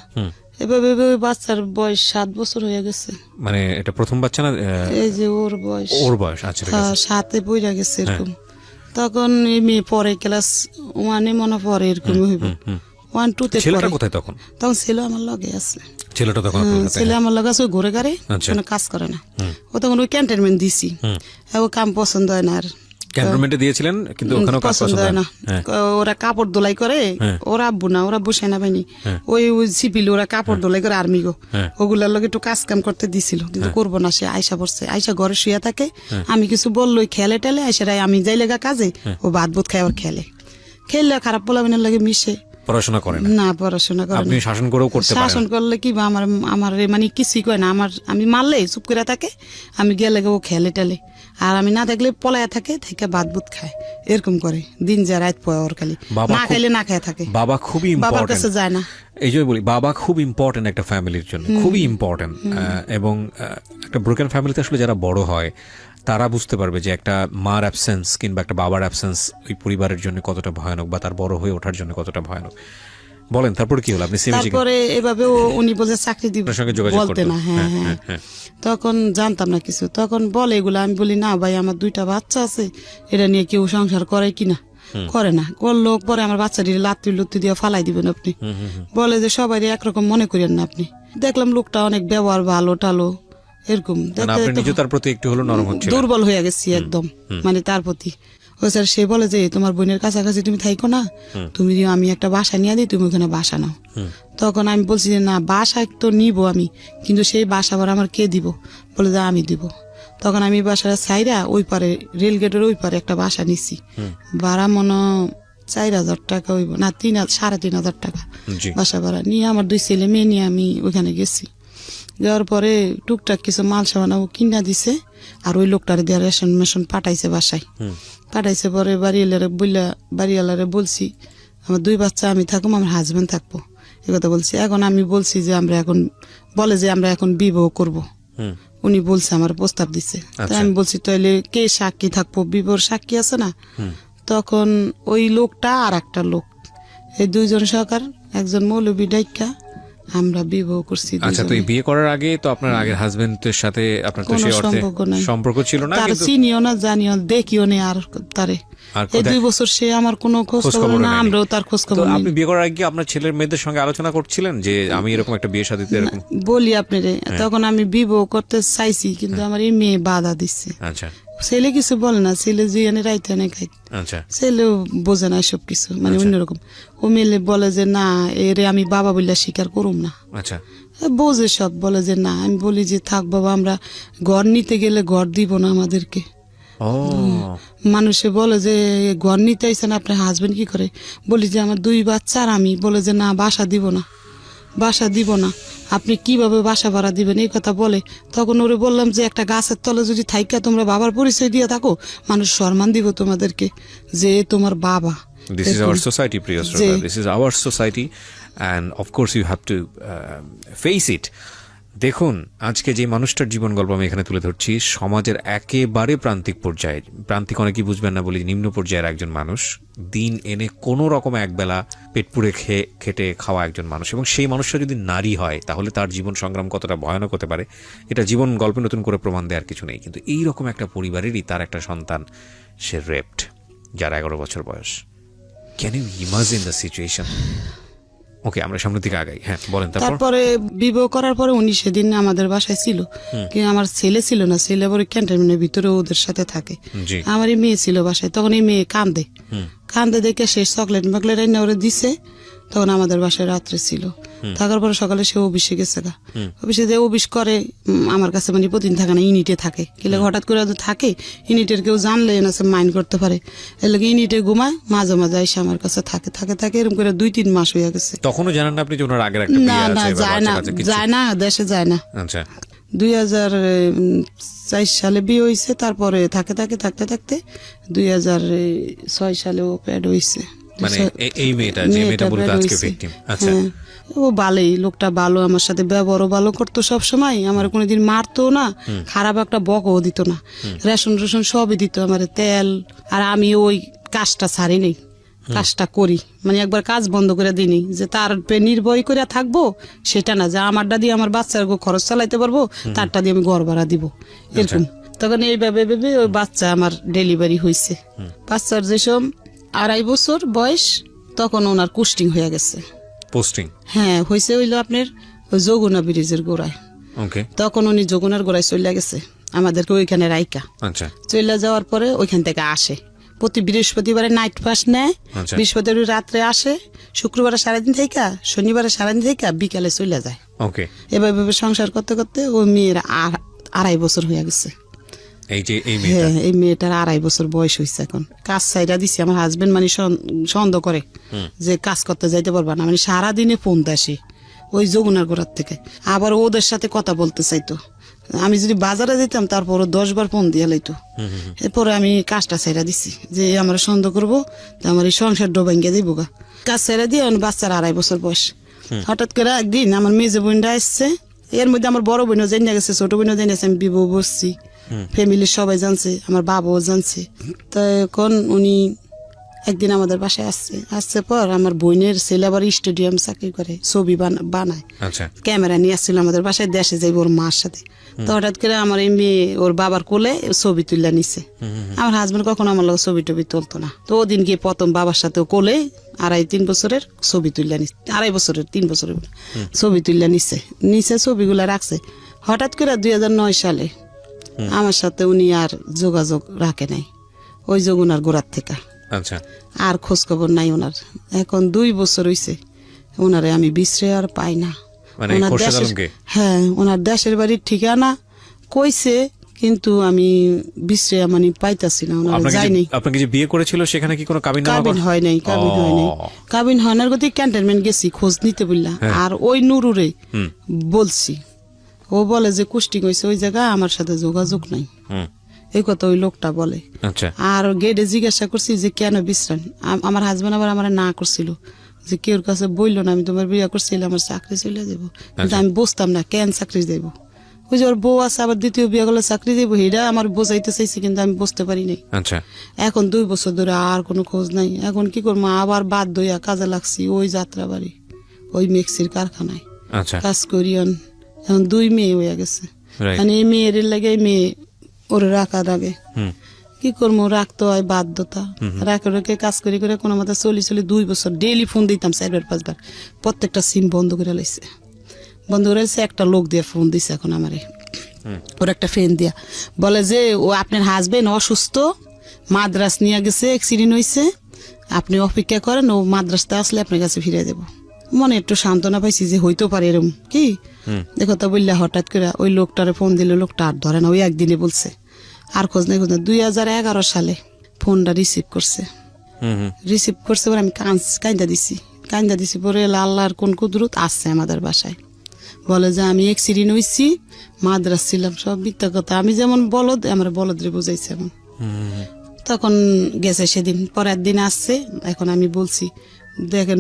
এভাবে এভাবে বাচ্চার বয়স 7 বছর হয়ে গেছে। মানে এটা প্রথম বাচ্চা না? এই যে ওর বয়স, আচ্ছা ঠিক আছে। 7-এ পড়ে গেছে এরকম। তখন এই মেয়ে পরে ক্লাস 1-এ মনে পড়ে এরকম হইব, 1-2-তে ছেলেটা কোথায় তখন? তখন ছেলে আমার লগে আছে। ছেলেটা তখন আপনার কাছে? ছেলে আমার লগে আছে, ওই ঘুরে ঘাড়ে কোনো কাজ করে না। ও তখন ওই ক্যান্টনমেন্ট দিছি, ও কাম পছন্দ হয় না। আর ক্যান্টনমেন্টে দিয়েছিলেন কিন্তু ওখানেও কাজ পছন্দ হয় না। ওরা কাপড় দোলাই করে, ওরা আব্বু না, ওরা আব্বু সেনাবাহিনী, ওই সিপিল, ওরা কাপড় দোলাই করে আর্মি গো, ওগুলার লগে একটু কাজ কাম করতে দিছিল কিন্তু করবো না। সে আয়সা পড়ছে, আয়সা ঘরে শুয়ে থাকে, আমি কিছু বললোই খেলে টেলে আয়সা আমি যাই লেগা কাজে, ও ভাত বোধ খায় আর খেললে খারাপ পোলাবিনের লাগে মিশে। পড়াশোনা করে না, পড়াশোনা করে আপনি শাসন করেও করতে পারেন? শাসন করলে কি বা আমার মানে কিছুই কয় না, আমি মারলে চুপ করে থাকে, আমি গেলে ও খেলে টেলে, আর আমি না থাকলে পলায়া থাকে থেকে ভাত বুত খায়, এরকম করে দিন যা রাত পয় ওর খালি না খাইলে না খায় থাকে। বাবা খুবই বাবার কাছে যায় না, এই জন্য বলি বাবা খুব ইম্পর্টেন্ট একটা ফ্যামিলির জন্য, খুবই ইম্পর্টেন্ট। এবং একটা ব্রোকেন ফ্যামিলিতে আসলে যারা বড় হয় তারা বুঝতে পারবে যে একটা মার অ্যাবসেন্স কিংবা একটা বাবার অ্যাবসেন্স ওই পরিবারের জন্য কতটা ভয়ানক বা তার বড় হয়ে ওঠার জন্য কতটা ভয়ানক। বলেন তারপরে কি হলো? আপনি তারপরে এভাবে উনি বলে চাকরি দিব বলতে না। হ্যাঁ হ্যাঁ, তখন জানতাম না কিছু, তখন বলে এগুলো, আমি বলি না ভাই আমার 2টা বাচ্চা আছে, এটা নিয়ে কেউ সংসার করে কিনা, করে না, করলো পরে আমার বাচ্চাটি লাত্তি লুত্তি দিয়ে ফালাই দিবেন আপনি। বলে যে সবাই একরকম মনে করেন না আপনি। দেখলাম লোকটা অনেক ব্যবহার ভালো টালো এরকম, দুর্বল হয়ে গেছি একদম, মানে তার প্রতি। ও স্যার সে বলে যে তোমার বোনের কাছাকাছি তুমি থাইকো না, তুমি আমি একটা বাসা নিয়ে দিই, তুমি ওখানে বাসা নাও। তখন আমি বলছি যে না বাসা তো নিব আমি, কিন্তু সেই বাসা ভাড়া আমার কে দিব? বলে যে আমি দিব। তখন আমি বাসার সাইরা ওই পারে রেল গেটের ওই পারে একটা বাসা নিছি, ভাড়া মনে 4,000 টাকা হইব না, 3,500 টাকা বাসা ভাড়া নিয়ে আমার 2 ছেলে মেয়ে নিয়ে আমি ওইখানে গেছি। যাওয়ার পরে টুকটাক কিছু মাল সামান কিনা দিছে, আর ওই লোকটারে দিয়ে রেশন মেশন পাঠাইছে বাসায়। পাঠাইছে পরে বাড়িওয়ালারে বলছি আমার 2 বাচ্চা আমি থাকুম, আমার হাজবেন্ড থাকবো, এ কথা বলছি। এখন আমি বলছি যে আমরা এখন, বলে যে আমরা এখন বিবাহ করব। উনি বলছে আমার প্রস্তাব দিছে, আমি বলছি তাহলে কে সাক্ষী থাকবো? বিবাহর সাক্ষী আছে না? তখন ওই লোকটা আর একটা লোক, এই 2 জন সরকার, একজন মৌলবী ডাইকা আমরা বিবাহ করছি। আচ্ছা, তো এই বিয়ে করার আগে তো আপনার আগের হাজবেন্ডের সাথে আপনার তো সেই অর্থে সম্পর্ক ছিল না, তার চিনিও না জানিও দেখিও না, আর তারে এই 2 বছর সে আমার কোনো খোঁজ খবর না, আমরাও তার খোঁজ খবর না। আপনি বিয়ে করার আগে আপনার ছেলের মেয়েদের সঙ্গে আলোচনা করছিলেন যে আমি এরকম একটা বিয়ে শাদীতে এরকম? বলি আপনারে, তখন আমি বিবাহ করতে চাইছি কিন্তু আমার এই মেয়ে বাধা দিচ্ছে। আচ্ছা, ছেলে কিছু বলে না, ছেলে যে এনে রাইতে এনে খাই, ছেলেও বোঝে না সব কিছু, মানে অন্যরকম। ও মেলে বলে যে না এরে আমি বাবা বললে স্বীকার করুম না। আচ্ছা, বোঝে সব, বলে যে না। আমি বলি যে থাক বাবা, আমরা ঘর নিতে গেলে ঘর দিব না আমাদেরকে। মানুষে বলে যে ঘর নিতে আইসেন আপনার হাজবেন্ড কি করে? বলি যে আমার 2 বাচ্চা আর আমি। বলে যে না বাসা দিব না, বাসা দিব না। আপনি কিভাবে বাসা ভাড়া দিবেন এই কথা বলে। তখন ওরে বললাম যে একটা গাছের তলে যদি থাইকা তোমরা বাবার পরিচয় দিয়ে থাকো, মানুষ সম্মান দিব তোমাদেরকে যে তোমার বাবা। This is our society, Priya Srodha. This is our society and of course you have to face it. দেখুন আজকে যে মানুষটার জীবন গল্প আমি এখানে তুলে ধরছি, সমাজের একেবারে প্রান্তিক পর্যায়ে, প্রান্তিক অনেকেই বুঝবেন না বলি, নিম্ন পর্যায়ের একজন মানুষ, দিন এনে কোনো রকম একবেলা পেট পুড়ে খেটে খাওয়া একজন মানুষ, এবং সেই মানুষটা যদি নারী হয় তাহলে তার জীবন সংগ্রাম কতটা ভয়ানক হতে পারে এটা জীবন গল্পে নতুন করে প্রমাণ দেওয়ার কিছু নেই। কিন্তু এইরকম একটা পরিবারেরই তার একটা সন্তান সে রেপড, যার 11 বছর বয়স। Can you imagine the situation? Okay, আমরা সামনের দিকে আগাই। হ্যাঁ বলেন। তারপরে বিবাহ করার পরে উনি সেদিন আমাদের বাসায় ছিল, কিন্তু আমার ছেলে ছিল না, ছেলে পরে ক্যান্টনমেন্টের ভিতরে ওদের সাথে থাকে। আমার এই মেয়ে ছিল বাসায়, তখন এই মেয়ে কান্দে দেখে সে চকলেট মকলেট এনে ওরে দিছে। তখন আমাদের বাসায় রাত্রে ছিল, থাকার পরে সকালে সে অফিসে গেছে গা। অফিসে যে অফিস করে আমার কাছে মানে প্রতিদিন থাকে না, ইউনিটে থাকে। কিন্তু হঠাৎ করে থাকে ইউনিটের কেউ জানলে না মাইন্ড করতে পারে, এর লাগে ইউনিটে ঘুমায়, মাঝে মাঝে এসে আমার কাছে থাকে এরকম করে 2-3 মাস হয়ে গেছে। তখনও জানেন না আপনি যে ওনার আগের একটা বিয়ে আছে? না, যায় না, দেশে যায় না। আচ্ছা, 2004 সালে বিয়ে হয়েছে, তারপরে থাকতে 2006 সালে ও প্যাড হয়েছে। মানে এই মেয়েটা যে মেয়েটা মূলত আজকে ভিকটিম। আচ্ছা, ও ভালোই, লোকটা ভালো, আমার সাথে ব্যবহারও ভালো করতো সব সময়, আমার কোনোদিন মারতো না, খারাপ একটা বকও দিত না, রেশন সবই দিত আমার, তেল। আর আমি ওই কাজটা ছাড়ি নেই, কাজটা করি, মানে একবার কাজ বন্ধ করে দিইনি যে তার নির্ভয় করে থাকবো সেটা না, যে আমারটা দিয়ে আমার বাচ্চার খরচ চালাইতে পারবো, তারটা দিয়ে আমি ঘর ভাড়া দিব, এরকম। তখন এইভাবে ভেবে ওই বাচ্চা আমার ডেলিভারি হয়েছে। বাচ্চার যেসব 2.5 বছর বয়স, তখন ওনার কুস্টিং হয়ে গেছে। পোস্টিং? হ্যাঁ, হয়েছে হইলো আপনার ওই যমুনা ব্রিজের গোড়ায়। ওকে। তখন উনি যমুনার গোড়ায় চলে গেছে, আমাদেরকে ওইখানে রাইকা। আচ্ছা। চলে যাওয়ার পরে ওইখান থেকে আসে, প্রতি বৃহস্পতিবারে নাইট পাস নেয়, আচ্ছা। বৃহস্পতিবার রাত্রে আসে, শুক্রবারে সারাদিন থেকে, শনিবারে সারাদিন থেকে বিকালে চলে যায়। ওকে। এভাবে সংসার করতে করতে ওই মেয়ের 2.5 বছর হয়ে গেছে। এই যে এই মেয়েটা? হ্যাঁ, এই মেয়েটার 2.5 বছর বয়স হয়েছে এখন। কাজ সাইডা দিছি, আমার হাজবেন্ড মানে সন্দেহ করে যে কাজ করতে যাইতে পারবা না, মানে সারাদিনে ফোন আসে ওই যমুনার গোড়ার থেকে, আবার ওদের সাথে কথা বলতে চাইতো। আমি যদি বাজারে যেতাম তারপর 10 বার ফোন দিয়ে লাইতো। এরপরে আমি কাজটা ছেড়ে দিছি, যে আমার সন্দেহ করবো, আমার এই সংসার ডোবাঙ্গে দিব গা। কাজ ছেড়ে দিয়ে বাচ্চার 2.5 বছর বয়স। হঠাৎ করে একদিন আমার মেজে বোনটা আসছে, এর মধ্যে আমার বড় বোনও জেনে গেছে, ছোট বোনও জেনে গেছে, আমি বিবাহ বসছি, ফ্যামিলির সবাই জানছে, আমার বাবাও জানছে। তখন উনি একদিন আমাদের বাসায় আসছে পর আমার বোনের ছেলে আবার স্টেডিয়াম চাকরি করে, ছবি বানায়। আচ্ছা। ক্যামেরা নিয়ে আসছিল আমাদের বাসায়, দেশে যাইব ওর মার সাথে। তো হঠাৎ করে আমার এই মেয়ে ওর বাবার কোলে ছবি তুলে নিছে। আমার হাজবেন্ড কখনো আমার লোক ছবি টবি তুলতো না, তো ওদিন গিয়ে প্রথম বাবার সাথে কোলে 2.5-3 বছরের ছবি তুলে নিচ্ছে, 2.5 বছরের 3 বছরের ছবি তুলে নিছে ছবিগুলা রাখছে। হঠাৎ করে 2009 সালে আমার সাথে উনি আর যোগাযোগ রাখে নাই, ওই যমুনার গোড়ার থেকে। আচ্ছা। আর খোঁজ খবর নাই ওনার। এখন 2 বছর হইছে, ওনারে আমি বিশ্রে আর পাই না। মানে ওনার খোরশেদ দেশের, আলমকে? হ্যাঁ, ওনার দেশের বাড়ির ঠিকানা কইছে, কিন্তু আমি বিশ্রে মানে পাইতাছি না, ওনার যাইনি। আপনাকে যে বিয়ে করেছিল সেখানে কি কোনো কাবিন হয় নাই। কাবিন হয় না, গতি ক্যান্টনমেন্ট গেছি খোঁজ নিতে বললা। আর ওই নুরুরে বলছি, ও বলে যে কুস্টিং হয়েছে ওই জায়গা, আমার সাথে যোগাযোগ নাই, এই কথা ওই লোকটা বলে। আচ্ছা। আর গেটে জিজ্ঞাসা করছি যে কেন বিশ্রাম, আমার হাজবেন্ড আবার আমার না করছিল, যে কেউর কাছে বললো না আমি তোমার বিয়ে করছিলাম, আমার চাকরি চলে যাবো, কিন্তু আমি বুঝতাম না কেন চাকরি যাইব। ওই যে ওর বউ আছে, আবার দ্বিতীয় বিয়ে করলে চাকরি যাইব, এটা আমার বোঝাইতে চাইছি, কিন্তু আমি বুঝতে পারি নাই। আচ্ছা। এখন 2 বছর ধরে আর কোনো খোঁজ নাই। এখন কি করবো, আবার বাধ্য হইয়া কাজে লাগছি ওই যাত্রা বাড়ি, ওই মিক্সির কারখানায় আচ্ছা। কাজ করি। এখন 2 মেয়ে হয়ে গেছে, মানে এই মেয়ের লাগে মেয়ে ওরে রাখার আগে কি করবো, রাখতে হয় বাধ্যতা। রেখে কাজ করে কোনো মতো চলি 2 বছর ডেইলি ফোন দিতাম 4-5 বার, প্রত্যেকটা সিম বন্ধ করে লাইছে। একটা লোক দিয়ে ফোন দিছে এখন আমারে, ওর একটা ফ্রেন্ড দিয়া বলে যে ও আপনার হাজবেন্ড অসুস্থ, মাদ্রাস নিয়ে গেছে, অ্যাক্সিডেন্ট হয়েছে, আপনি অপেক্ষা করেন, ও মাদ্রাসতে আসলে আপনার কাছে ফিরে দেবো। মনে একটু সান্ত্বনা পাইছি যে হইতে পারে এরকম কি, দেখো তা বললে হঠাৎ করে ওই লোকটারে ফোন দিলে লোকটা আর ধরে না, ওই একদিনে বলছে, আর খোঁজ নেই 2011 সালে ফোনটা রিসিভ করছে পরে আমি কান্দা দিছি পরে আল্লাহর কোন কুদরত আসছে আমাদের বাসায়, বলে যে আমি অ্যাক্সিডেন্ট হয়েছি, মাদ্রাস ছিলাম, সব মিথ্যা কথা। আমি যেমন বলদ, আমার বলদরে বুঝাইছে এমন। তখন গেছে সেদিন, পরের দিন আসছে। এখন আমি বলছি দেখেন